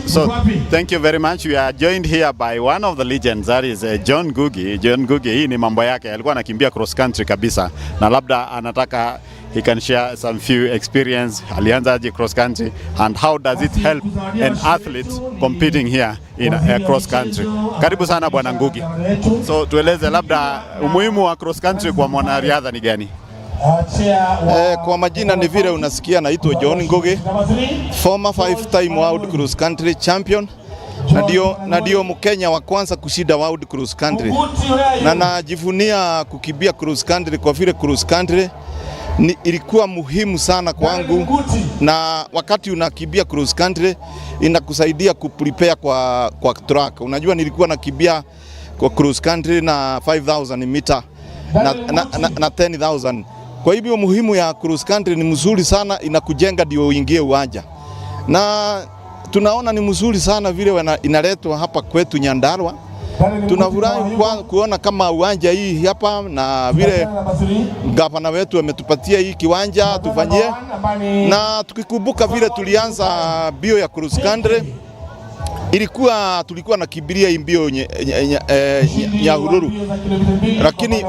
So, thank you very much. We are joined here by one of the legends, that is John Ngugi. John Ngugi, hii ni mambo yake, alikuwa anakimbia cross country kabisa, na labda anataka he can share some few experience. Alianzaje cross country and how does it help an athlete competing here in cross country. Karibu sana Bwana Ngugi. So tueleze labda umuhimu wa cross country kwa mwanariadha ni gani? Kwa majina ni vile unasikia, naitwa John Ngugi, former 5-time world cross country champion, na ndio Mkenya wa kwanza kushinda world cross country, na najivunia kukimbia cross country kwa vile cross country ilikuwa muhimu sana kwangu, na wakati unakimbia cross country inakusaidia kuprepare kwa track. Unajua nilikuwa nakimbia kwa cross country na 5000 meter na 10000. Kwa hivyo muhimu ya cross country ni mzuri sana, inakujenga ndio uingie uwanja. Na tunaona ni mzuri sana vile inaletwa hapa kwetu Nyandarua. Tunafurahi kuona kama uwanja hii hapa, na vile gavana wetu ametupatia hii kiwanja tufanyie. Na tukikumbuka vile tulianza bio ya cross country, tulikuwa nakibiria mbio Nyahururu, lakini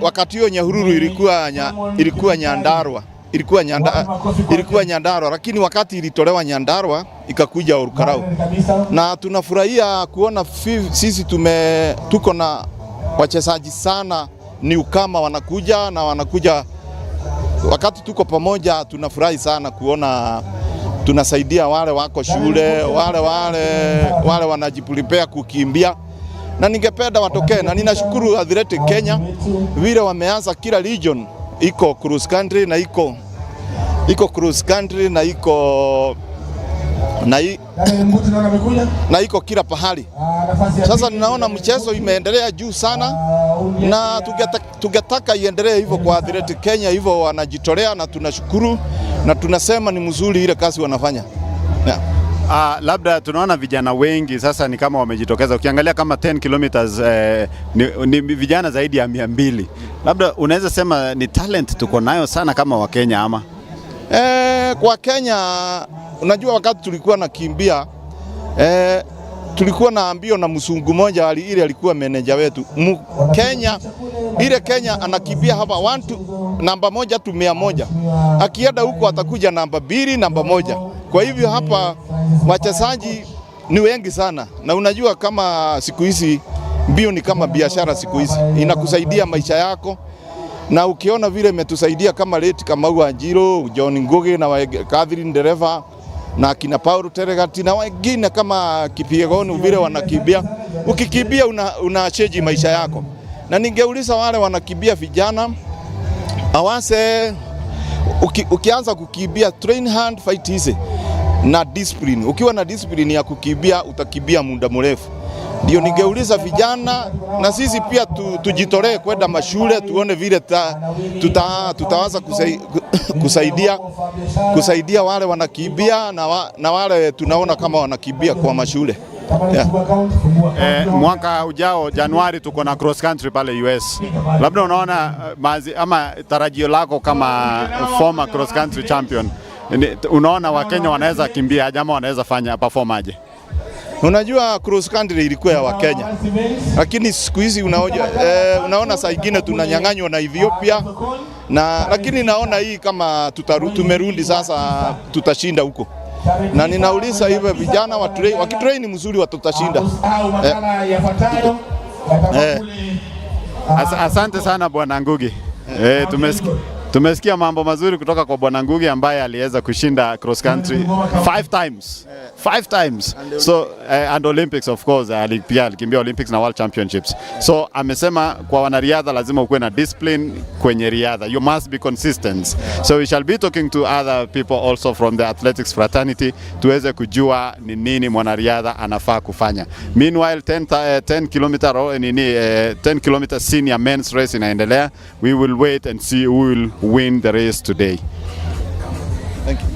wakati hiyo Nyahururu ilikuwa Nyandarua, ilikuwa Nyandarua, lakini wakati ilitolewa Nyandarua ikakuja Olkalou. Na tunafurahia kuona sisi tuko na wachezaji sana ni ukama wanakuja wakati tuko pamoja. Tunafurahi sana kuona tunasaidia wale wako shule, wale wanajiprepare kukimbia, na ningependa watokee. Na ninashukuru Athletic Kenya vile wameanza kila region iko cross country na iko cross country na iko kila pahali. Sasa ninaona mchezo imeendelea juu sana, na tungetaka iendelee hivyo kwa Athletic Kenya, hivyo wanajitolea, na tunashukuru na tunasema ni mzuri ile kazi wanafanya. Yeah. Labda tunaona vijana wengi sasa ni kama wamejitokeza. Ukiangalia kama 10 kilometers ni vijana zaidi ya 200. Labda unaweza sema ni talent tuko nayo sana kama Wakenya ama? Kwa Kenya unajua wakati tulikuwa nakimbia tulikuwa na ambio na msungu moja ile alikuwa meneja wetu Kenya. Ile Kenya anakimbia hapa namba 1 tu 100. Akienda huko atakuja namba 2, namba 1. Kwa hivyo hapa wachezaji ni wengi sana, na unajua kama siku hizi mbio ni kama biashara siku hizi, inakusaidia maisha yako. Na ukiona vile imetusaidia kama late kama Wanjiro, John Ngugi na Catherine Dereva na kina Paul Teregati na wengine kama Kipigoni vile wanakimbia. Ukikimbia unachange maisha yako. Na ningeuliza wale wanakimbia vijana awase, ukianza kukimbia train hand, fight easy na discipline. Ukiwa na discipline ya kukimbia utakimbia muda mrefu. Ndio ningeuliza vijana na sisi pia tujitolee kwenda mashule, tuone vile tutaanza kusaidia wale wanakimbia na wale tunaona kama wanakimbia kwa mashule. Yeah. Mwaka ujao Januari tuko na cross country pale US. Labda unaona ama tarajio lako kama former cross country champion, unaona Wakenya wanaweza kimbia ama wanaweza fanya perform aje? Unajua cross country ilikuwa ya Wakenya, lakini siku hizi unaona saa nyingine tunanyang'anywa na Ethiopia, lakini naona hii kama tumerudi sasa tutashinda huko. Na ninauliza hivyo vijana wakitrain mzuri watutashinda. Asante sana Bwana Ngugi. Tumesikia mambo mazuri kutoka kwa Bwana Ngugi ambaye aliweza kushinda cross country 5 times. So and Olympics of course, alikimbia Olympics na World Championships. So amesema kwa wanariadha lazima ukuwe na discipline kwenye riadha. You must be consistent. So we shall be talking to other people also from the athletics fraternity tuweze kujua ni nini mwanariadha anafaa kufanya. Meanwhile 10 kilometer senior men's race inaendelea. We will wait and see who will win the race today. Thank you.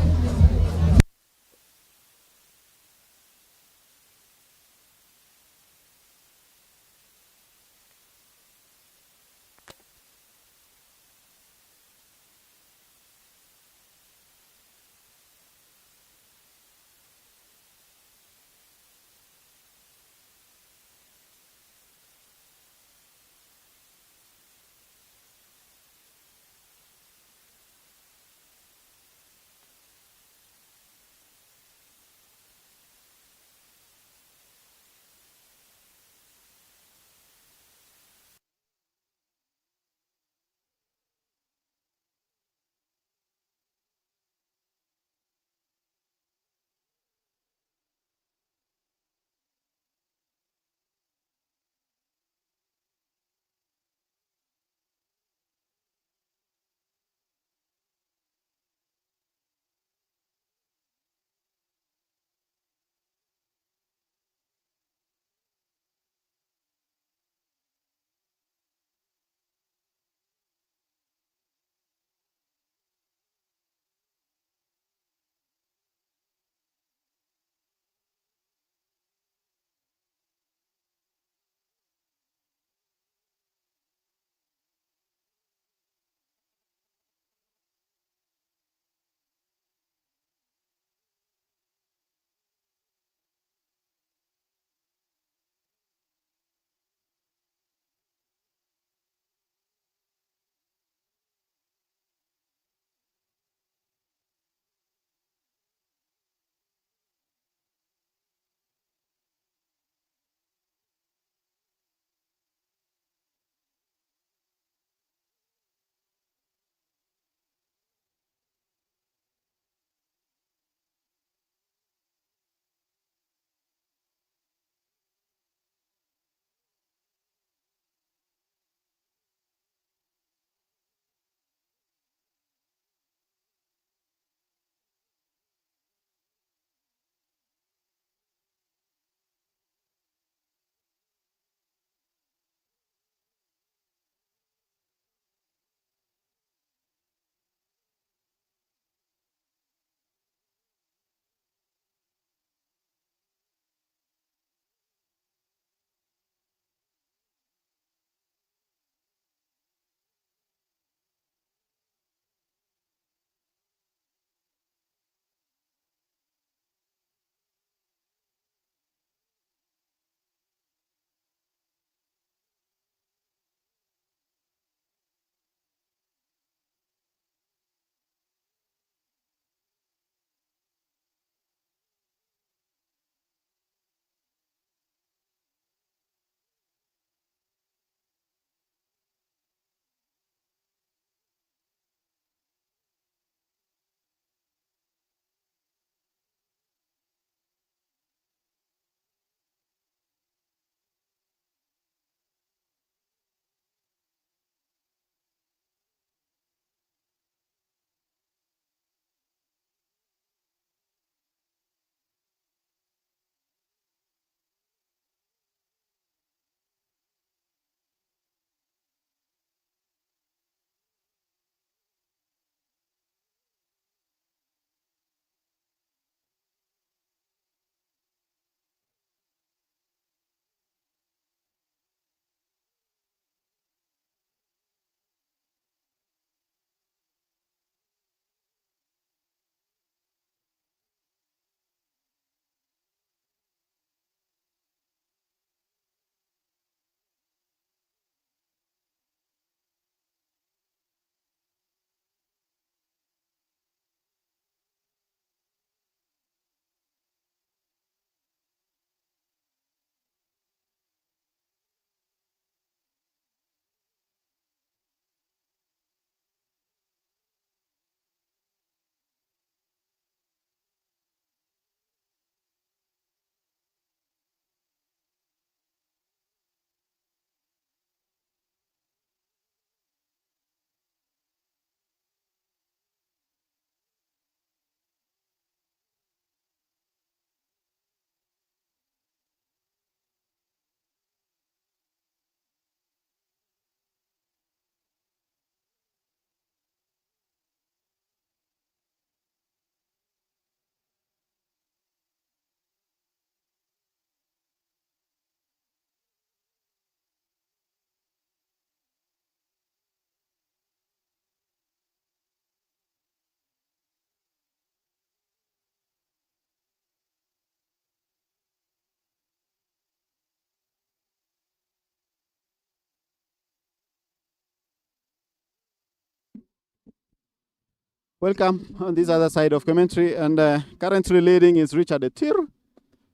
Welcome on this other side of commentary, and currently leading is Richard Etir.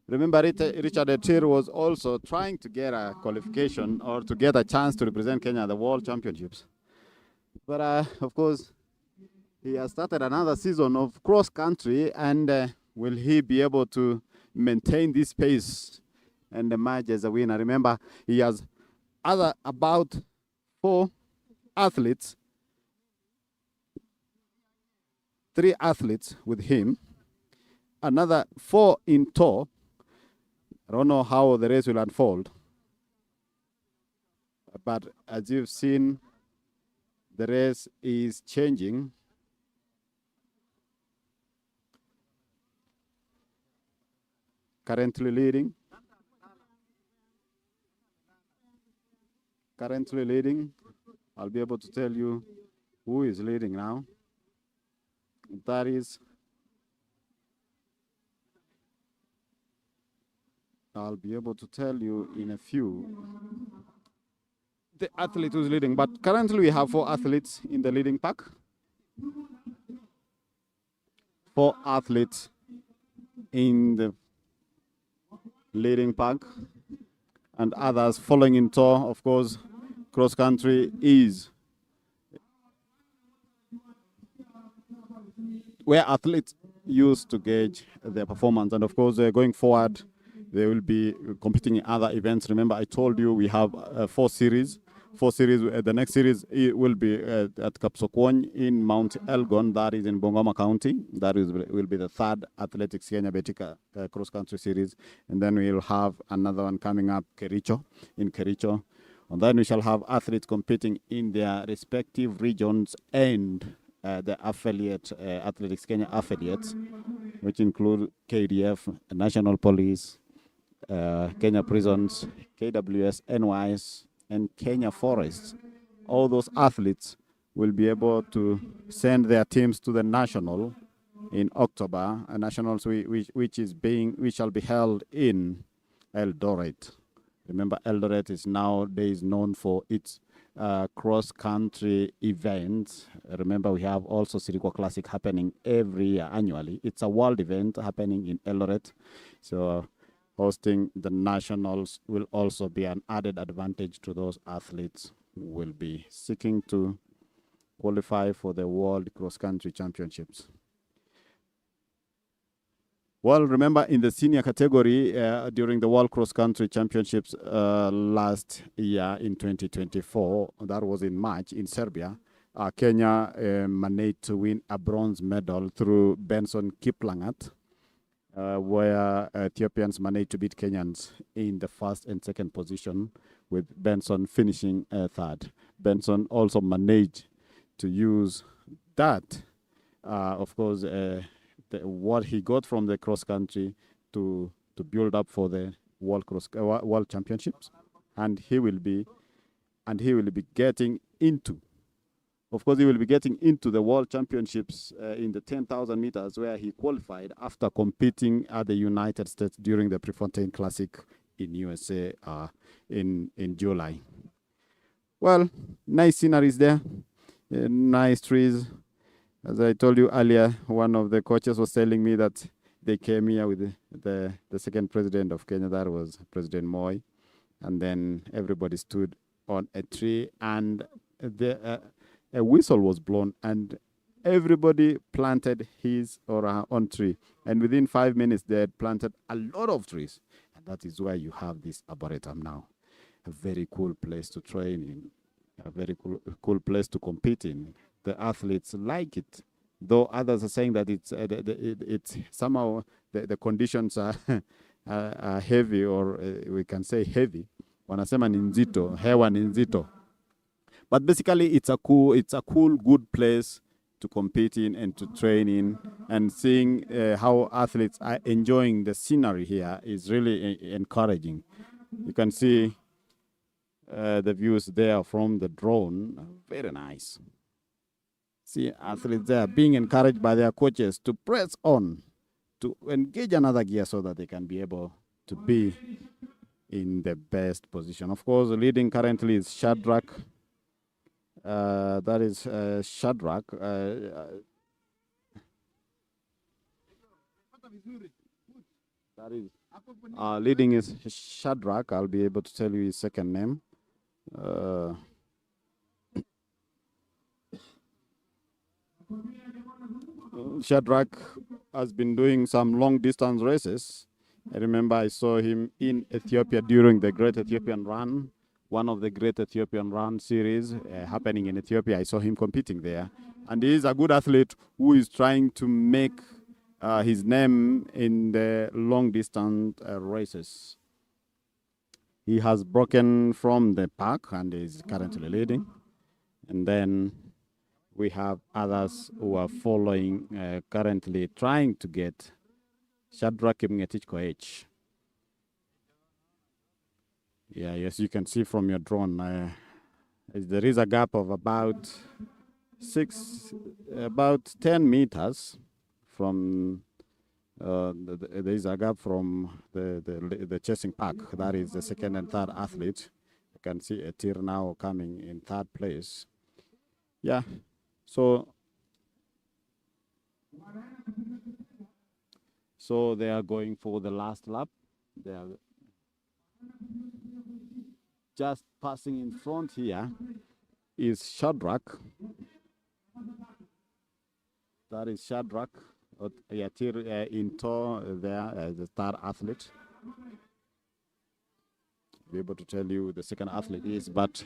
Remember, Richard Etir was also trying to get a qualification or to get a chance to represent Kenya at the World Championships. But of course, he has started another season of cross country, and will he be able to maintain this pace and emerge as a winner? Remember, he has about 4 athletes, 3 athletes with him, another 4 in tow. I don't know how the race will unfold, but as you've seen, the race is changing. Currently leading. I'll be able to tell you who is leading now. That is, I'll be able to tell you in a few the athlete who's leading. But currently we have 4 athletes in the leading pack. 4 athletes in the leading pack, and others following in tow. Of course, cross country is where athletes used to gauge their performance, and of course, going forward, they will be competing in other events. Remember, I told you we have 4 series. The next series will be at Kapsokwony in Mount Elgon, that is in Bungoma County. That will be the 3rd Athletics Kenya Betika cross-country series. And then we'll have another one coming up, in Kericho. And then we shall have athletes competing in their respective regions and the affiliate, Athletics Kenya affiliates, which include KDF, National Police, Kenya Prisons, KWS, NYS, and Kenya Forests. All those athletes will be able to send their teams to the national in October, a nationals which shall be held in Eldoret. Remember, Eldoret is nowadays known for its cross-country events. Remember, we have also Sirikwa Classic happening every year annually. It's a world event happening in Eldoret. So hosting the nationals will also be an added advantage to those athletes who will be seeking to qualify for the World Cross-Country Championships. Well, remember in the senior category during the World Cross Country Championships last year in 2024, that was in March in Serbia, Kenya managed to win a bronze medal through Benson Kiplangat, where Ethiopians managed to beat Kenyans in the 1st and 2nd position, with Benson finishing 3rd. Benson also managed to use that, of course, what he got from the cross country to build up for the World Championships, and he will be getting into. Of course, he will be getting into the World Championships in the 10,000 meters, where he qualified after competing at the United States during the Prefontaine Classic in USA in July. Well, nice sceneries there, nice trees. As I told you earlier, one of the coaches was telling me that they came here with the 2nd president of Kenya, that was President Moi, and then everybody stood on a tree, and a whistle was blown, and everybody planted his or her own tree. And within 5 minutes, they had planted a lot of trees. And that is why you have this arboretum now. A very cool place to train in, a very cool place to compete in. The athletes like it, though others are saying that it's somehow the conditions are heavy, or we can say heavy. Wanasema ni nzito, hewa ni nzito. But basically, it's a cool, good place to compete in and to train in, and seeing how athletes are enjoying the scenery here is really encouraging. You can see the views there from the drone, very nice. See athletes there being encouraged by their coaches to press on, to engage another gear so that they can be able to be in the best position. Of course, leading currently is Shadrach. That is Shadrach. That is leading is Shadrach. I'll be able to tell you his second name. Shadrach has been doing some long distance races. I remember I saw him in Ethiopia during the Great Ethiopian Run, one of the Great Ethiopian Run series happening in Ethiopia. I saw him competing there. And he is a good athlete who is trying to make his name in the long distance races. He has broken from the pack and is currently leading. And then we have others who are following, currently trying to get Shadrach Kipngetich Koech. Yeah, yes, you can see from your drone. There is a gap of about 10 meters from. There is a gap from the chasing pack. That is the second and third athlete. You can see Etir now coming in third place. Yeah, so they are going for the last lap. They are just passing in front here is Shadrach. That is Shadrach. Yatir in tow there, the third athlete. Be able to tell you the second athlete is, but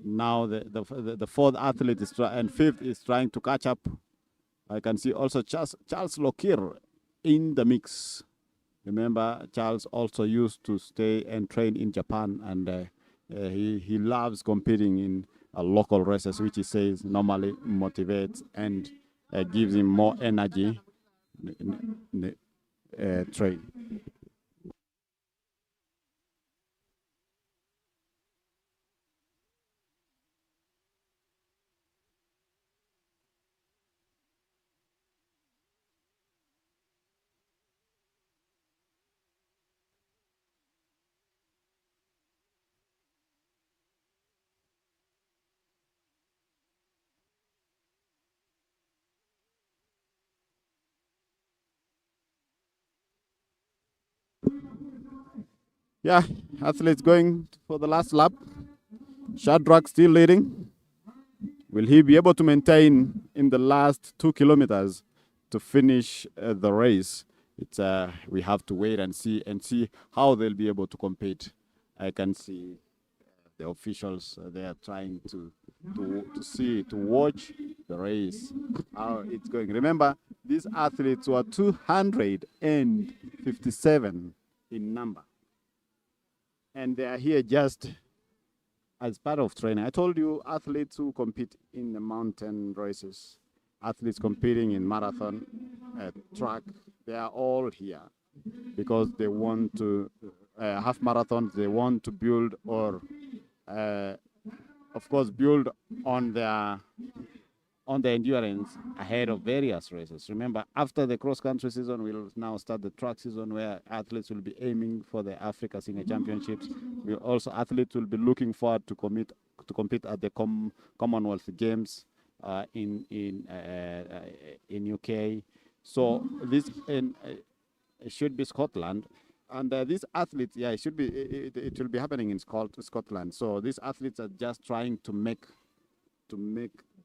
now the fourth athlete is and fifth is trying to catch up. I can see also Charles Lokir in the mix. Remember, Charles also used to stay and train in Japan, and he loves competing in local races, which he says normally motivates and gives him more energy. Train. Yeah, athletes going for the last lap. Shadrach still leading. Will he be able to maintain in the last 2 kilometers to finish the race? It's we have to wait and see how they'll be able to compete. I can see the officials they are trying to watch the race, how it's going. Remember, these athletes were 257 in number. And they are here just as part of training. I told you athletes who compete in the mountain races, athletes competing in marathon, track, they are all here because they want to half marathons. They want to build or, of course, build on their endurance ahead of various races. Remember, after the cross-country season, we'll now start the track season where athletes will be aiming for the Africa Senior Championships. Athletes will be looking forward to compete at the Commonwealth Games in UK. So this it should be Scotland. And these athletes, yeah, it will be happening in Scotland. So these athletes are just trying to make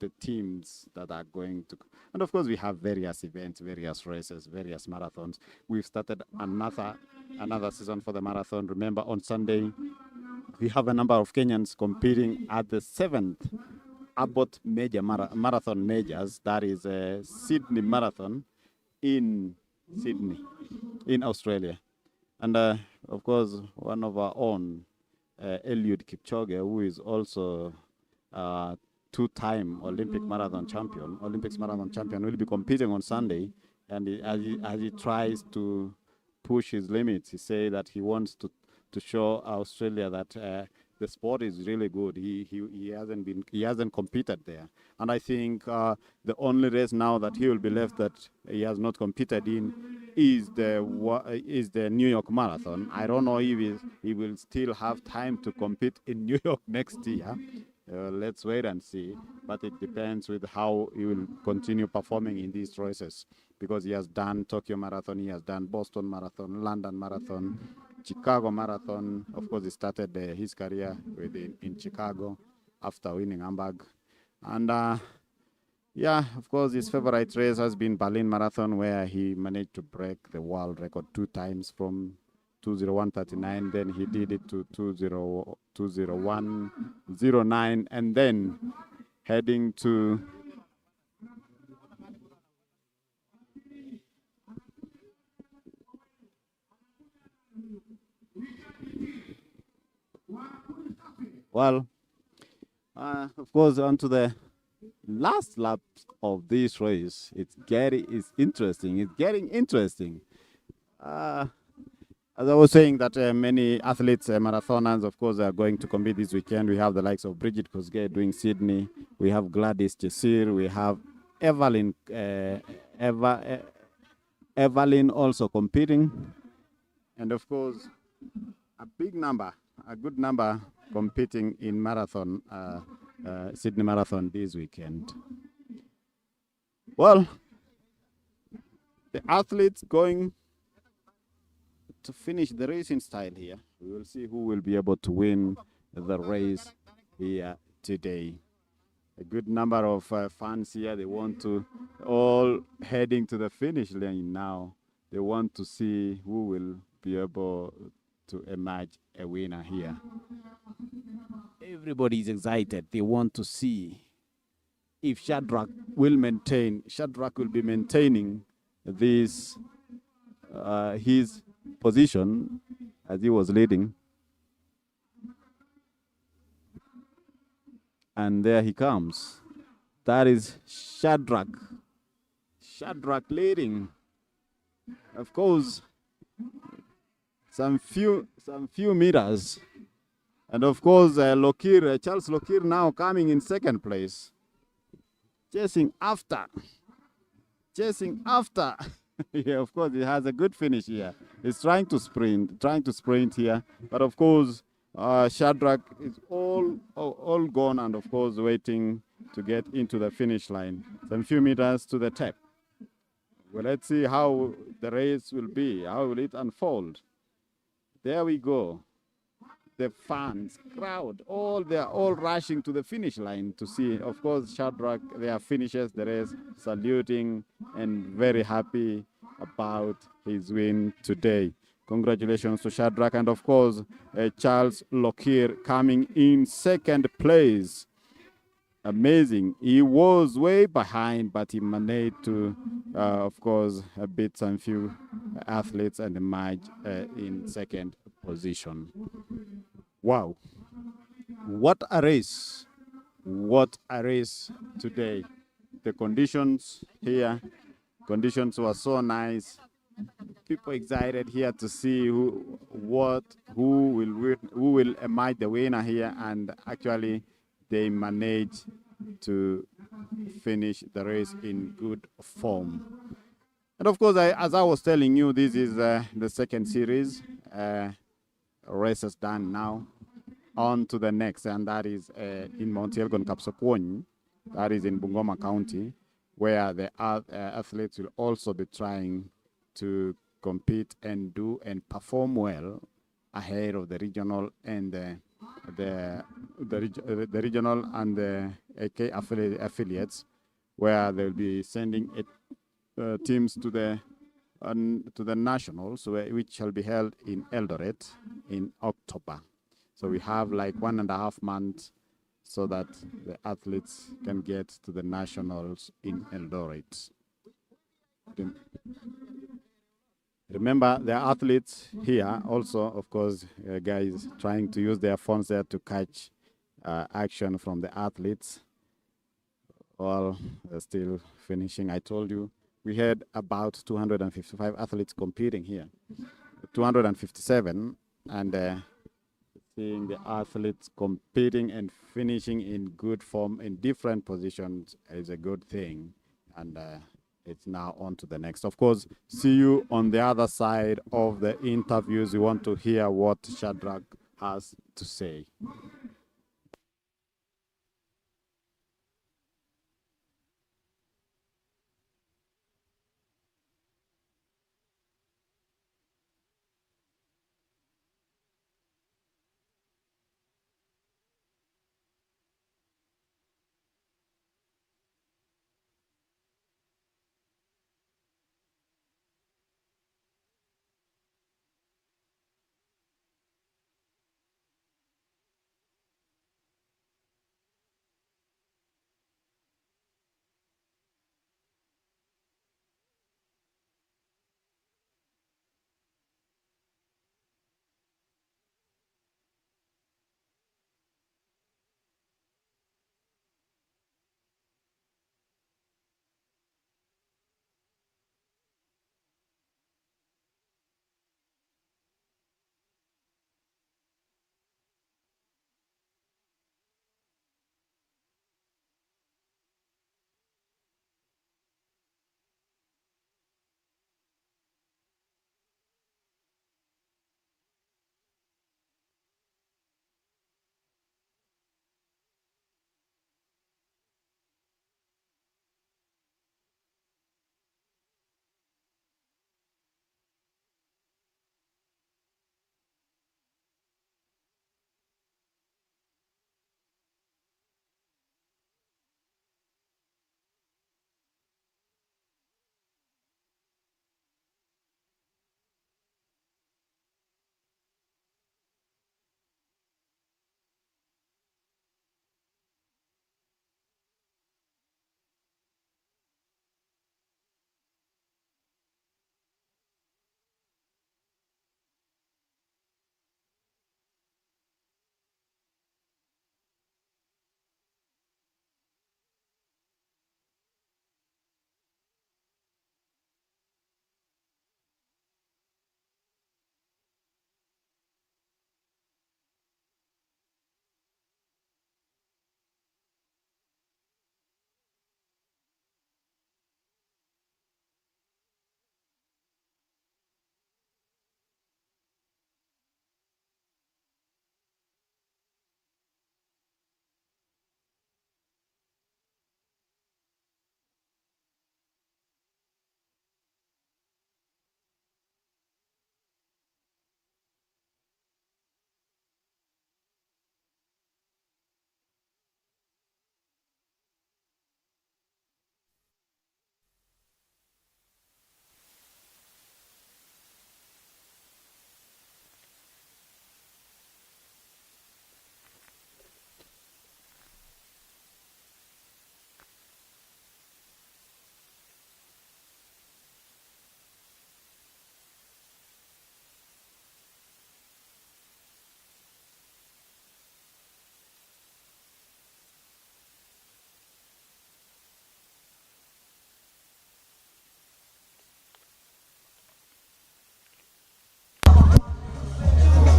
the teams that are going to, and of course we have various events, various races, various marathons. We've started another season for the marathon. Remember, on Sunday we have a number of Kenyans competing at the 7th Abbott Major Marathon Majors. That is a Sydney Marathon in Sydney, in Australia. And of course, one of our own, Eliud Kipchoge, who is also two-time Olympics marathon champion, will be competing on Sunday. And as he tries to push his limits, he says that he wants to show Australia that the sport is really good. He hasn't competed there, and I think the only race now that he will be left that he has not competed in is the New York Marathon. I don't know if he will still have time to compete in New York next year, Let's wait and see. But it depends with how he will continue performing in these races, because he has done Tokyo Marathon, he has done Boston Marathon, London Marathon, Chicago Marathon. Of course, he started his career in Chicago after winning Hamburg. And yeah, of course, his favorite race has been Berlin Marathon, where he managed to break the world record 2 times from 2:01:39. Then he did it to 2:01:09, and then heading to of course, onto the last lap of this race. It's interesting. It's getting interesting. As I was saying, that many athletes, marathoners, of course, are going to compete this weekend. We have the likes of Bridget Kosgei doing Sydney. We have Gladys Chesir. We have Evelyn, Evelyn also competing. And of course, a good number competing in marathon, Sydney Marathon this weekend. Well, the athletes going to finish the race in style here. We will see who will be able to win the race here today. A good number of fans here. They want to all heading to the finish line now. They want to see who will be able to emerge a winner here. Everybody is excited. They want to see if Shadrach will be maintaining this his position as he was leading. And there he comes. That is Shadrach. Shadrach leading. Of course, some few meters. And of course, Charles Lokir now coming in second place. Chasing after. Yeah, of course, he has a good finish here. He's trying to sprint here. But of course, Shadrach is all gone, and of course, waiting to get into the finish line. Some few meters to the tap. Well, let's see how the race will be. How will it unfold? There we go. The fans, crowd, they're all rushing to the finish line to see. Of course, Shadrach, there finishes the race, saluting and very happy about his win today. Congratulations to Shadrach, and of course, Charles Lokir coming in second place. Amazing. He was way behind, but he managed to, of course, beat some few athletes and emerge in second position. Wow. What a race. What a race today. The conditions here, conditions were so nice. People excited here to see who will emerge the winner here, and actually they managed to finish the race in good form. And of course, as I was telling you, this is the second series. Races done now. On to the next, and that is in Mount Elgon Kapsokony, that is in Bungoma County, where the athletes will also be trying to compete and do and perform well ahead of the regional and the regional and the AK affiliates, where they'll be sending teams to the nationals, which shall be held in Eldoret in October. So we have like 1.5 months so that the athletes can get to the nationals in Eldoret. Remember, the athletes here also, of course, guys trying to use their phones there to catch action from the athletes. Well, they're still finishing. I told you we had about 255 athletes competing here, 257, and seeing the athletes competing and finishing in good form in different positions is a good thing. And it's now on to the next. Of course, see you on the other side of the interviews. We want to hear what Shadrach has to say.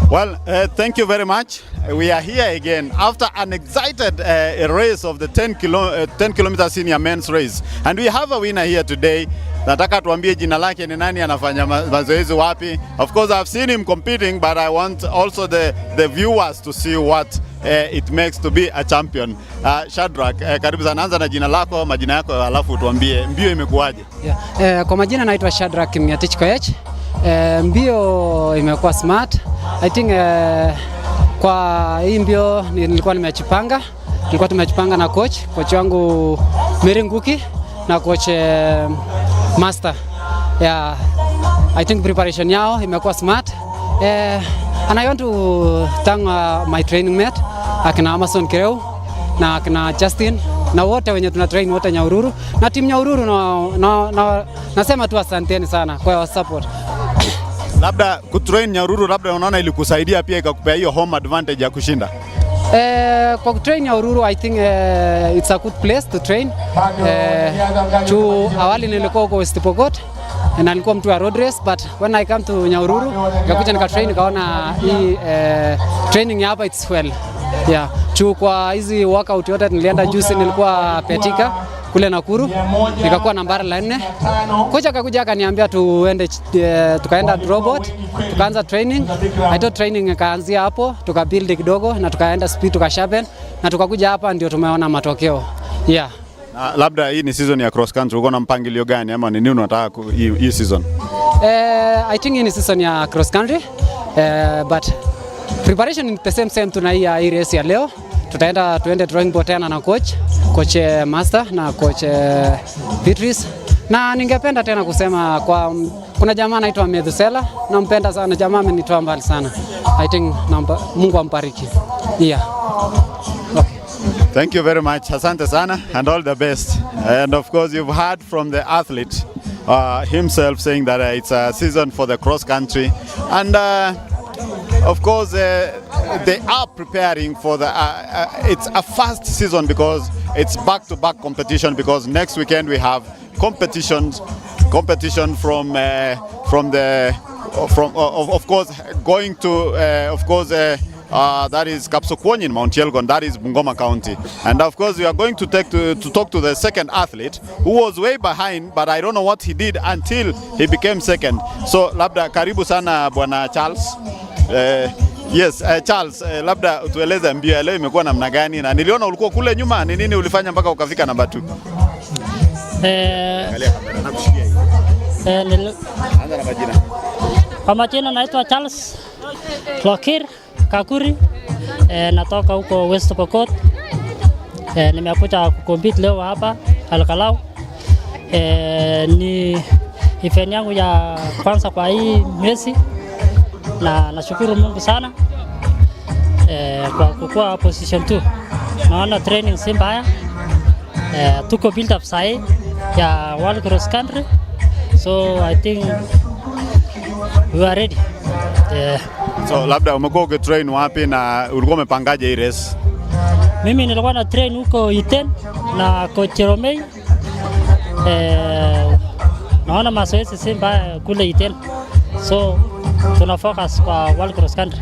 Well, thank you very much. We are here again after an excited race of the 10 kilometer senior men's race. And we have a winner here today. Nataka tuambie jina lake ni nani, anafanya mazoezi wapi. Of course, I've seen him competing, but I want also the viewers to see what it makes to be a champion. Shadrack, karibu sana, anza na jina lako, majina yako, alafu tuambie mbio imekuwaje. Yeah. Kwa majina naitwa Shadrack Kimnyatich Koech. Mbio imekuwa smart. I think kwa hii mbio nilikuwa nimejipanga. Tulikuwa tumejipanga na coach wangu Mary Nguki na coach Master. Yeah, I think preparation yao imekuwa smart. And I want to thank my training mate, akina Amazon Kireu na akina Justin na wote wenye tuna train wote Nyahururu na timu Nyahururu nasema tu asanteni sana kwa support. Labda kutrain Nyahururu, labda unaona ilikusaidia pia ikakupea hiyo home advantage ya kushinda? Kwa kutrain Nyahururu, I think it's a good place to train. Awali nilikuwa huko West Pokot na nilikuwa mtu wa road race, but when I come to Nyahururu nikakuja nikatrain, nikaona hii training hapa it's well. Yeah. Kwa hizi workout yote nilienda juzi, nilikuwa Betika kule Nakuru, nikakuwa nambari la 4. Kocha akakuja akaniambia tuende, tukaenda robot, tukaanza training. I thought training ikaanzia hapo, tukabuild kidogo na tukaenda speed, tukasharpen na tukakuja hapa ndio tumeona matokeo. Yeah. Labda hii ni season ya cross country, uko na mpangilio gani ama ni nini unataka hii season? I think hii ni season ya cross country, but preparation is the same tuna hii race ya leo. Tuende drawing board tena na coach Master na coach Beatrice. Na ningependa tena kusema kuna jamaa anaitwa Medusela, nampenda sana jamaa, amenitoa mbali sana. I think Mungu ambariki. Yeah. Okay. Thank you very much. Asante sana and all the best. And of course you've heard from the athlete himself saying that it's a season for the cross country, and of course they are preparing for it's a fast season because it's back-to-back competition, because next weekend we have competition from of course going to that is Kapsokwanyi in Mount Yelgon, that is Bungoma County. And of course we are going to talk to the second athlete who was way behind, but I don't know what he did until he became second. So labda karibu sana Bwana Charles. Yes, Charles, labda utueleze mbio leo imekuwa namna gani, na niliona ulikuwa kule nyuma, ni nini ulifanya mpaka ukafika namba 2? Angalia kamera na kushikia hii. Anza na majina. Kwa majina naitwa Charles Lokir Kakuri, natoka huko West Pokot. Nimekuja kukompete leo hapa Olkalou. Ni event yangu ya kwanza kwa hii mwezi, na nashukuru Mungu sana kwa kukua position 2. Naona training si mbaya, tuko build up sai ya World Cross Country, so I think we are ready. So labda umekuwa ukitrain wapi na ulikuwa umepangaje hii race? Mimi nilikuwa na train huko Iten na coach Romei. Naona mazoezi si mbaya kule Iten, so tuna focus kwa World Cross Country.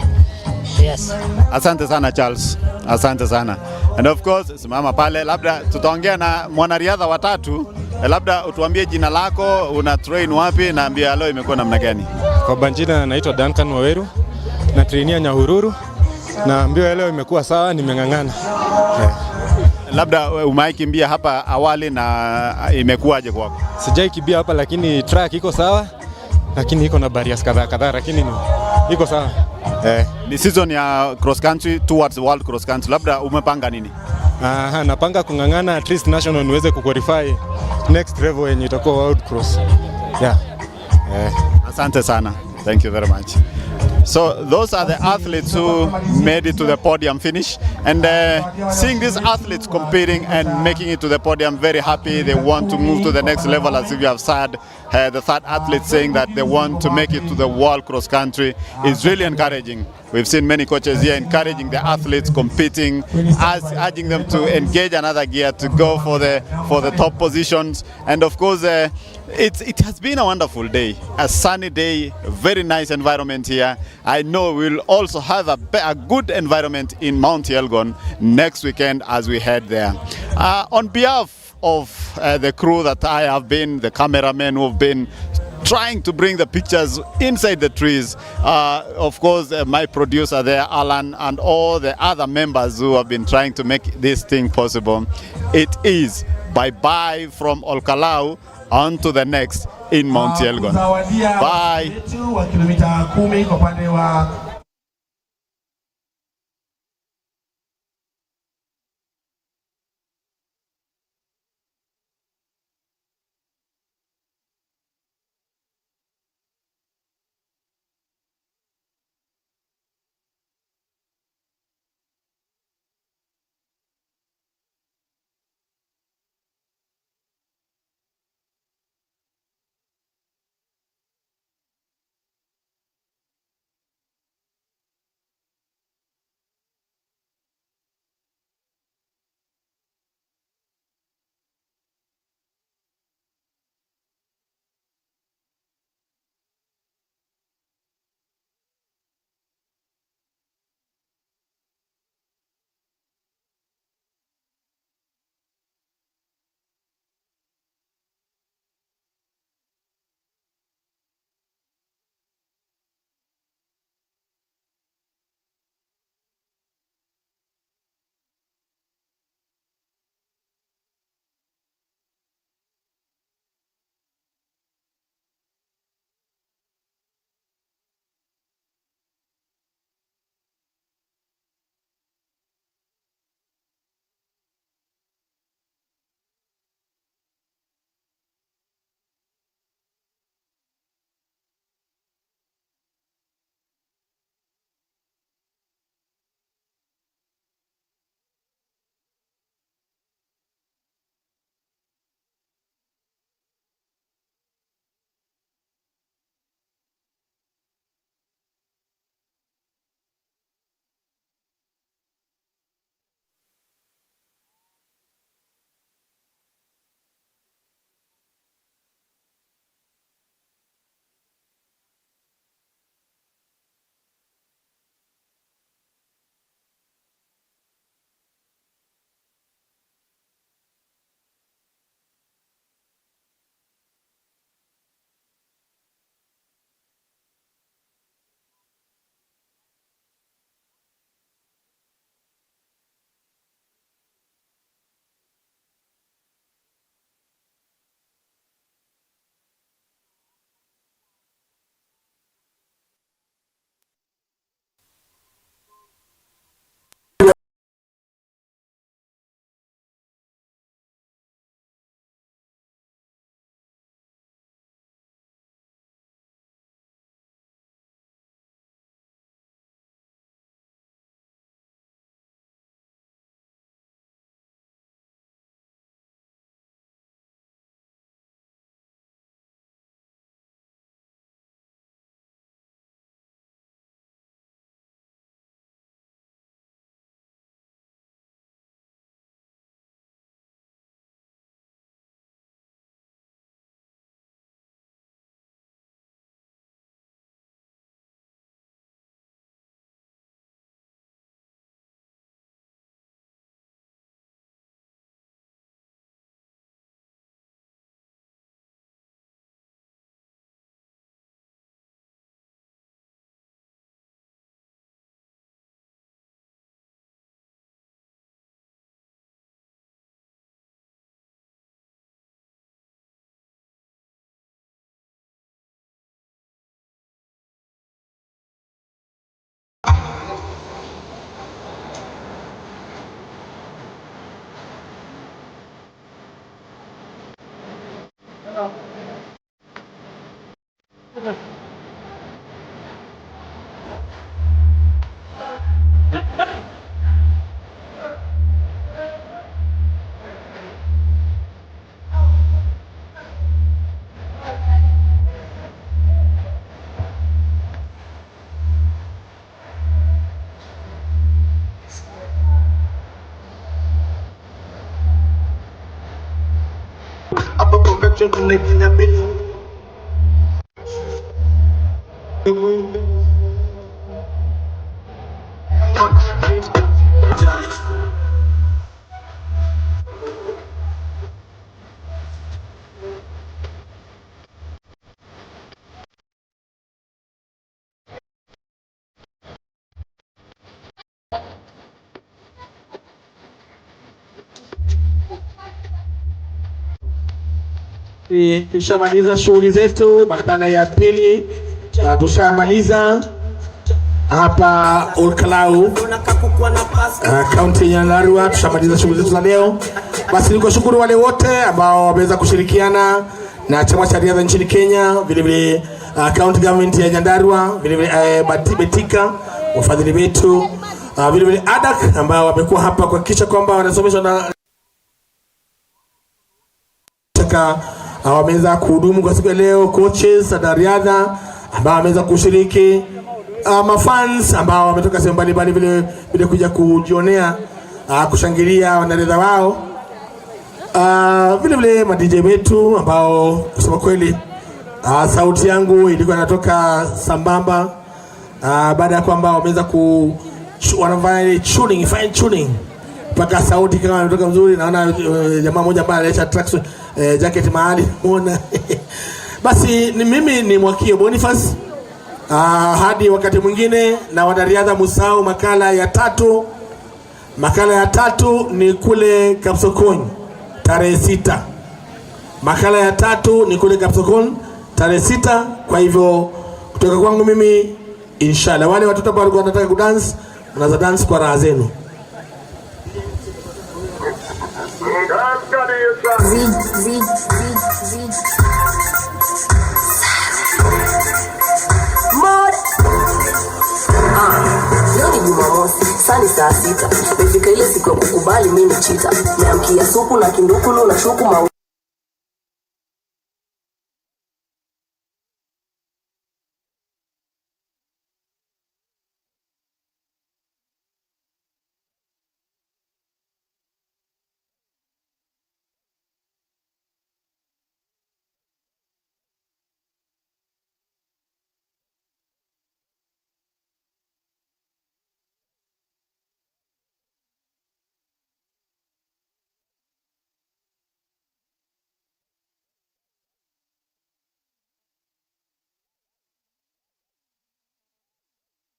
Yes. Asante sana Charles. Asante sana. And of course, simama pale, labda tutaongea na mwanariadha watatu. Labda utuambie jina lako, una train wapi na mbio leo imekuwa namna gani? Kwa banjina naitwa Duncan Waweru, na trainia Nyahururu, na mbio leo imekuwa sawa, nimeng'ang'ana. Yeah. Labda umaikimbia hapa awali na imekuwaje kwako? Sijaikimbia hapa, lakini track iko sawa, lakini iko na barriers kadhaa, lakini iko sawa. Ni season ya cross country towards world cross country, labda umepanga nini? Napanga kung'ang'ana at least national niweze kuqualify next level yenye itakuwa world cross. Yeah. Asante sana. Thank you very much. So those are the athletes who made it to the podium finish, and seeing these athletes competing and making it to the podium, very happy. They want to move to the next level, as you have said. The third athlete saying that they want to make it to the world cross country is really encouraging. We've seen many coaches here encouraging the athletes competing, urging them to engage another gear to go for the top positions. And of course, it has been a wonderful day, a sunny day, a very nice environment here. I know we'll also have a good environment in Mount Elgon next weekend as we head there. On behalf of the crew that I have been, the cameramen who have been trying to bring the pictures inside the trees, of course my producer there, Alan, and all the other members who have been trying to make this thing possible. It is bye-bye from Olkalou on to the next in Mount Elgon. Bye. Up Tushamaliza shughuli zetu, makala ya pili tushamaliza hapa Olkalou, kaunti ya Nyandarua. Tushamaliza shughuli zetu za leo. Basi nikushukuru wale wote ambao wameweza kushirikiana na chama cha riadha nchini Kenya, vile vile county government ya Nyandarua, vile vile Betika, wafadhili wetu, vile vile ADAK ambao wamekuwa hapa kuhakikisha kwamba wanasomeshwa na wameweza kuhudumu kwa siku ya leo, coaches na riadha ambao wameweza kushiriki, mafans ambao wametoka sehemu mbalimbali vile kuja kujionea, kushangilia wanariadha wao, vile vile ma DJ wetu ambao kusema kweli sauti yangu ilikuwa inatoka sambamba, baada ya kwamba wameweza wanafanya fine tuning mpaka sauti kama inatoka mzuri. Naona jamaa mmoja ambaye analeta tracks jacket mahali muona. Basi mimi ni Mwakio Boniface, hadi wakati mwingine. Na wanariadha musao, makala ya tatu ni kule Kapsokony tarehe 6. Makala ya 3 ni kule Kapsokony tarehe 6. Kwa hivyo kutoka kwangu mimi, inshallah wale watoto ambao wanataka kudance, mnaanza dance kwa raha zenu. Leo ni Jumamosi, saa saa 6. Imefika ile siku ya kukubali mimi chita. Niamkia supu na kindukulu na shuku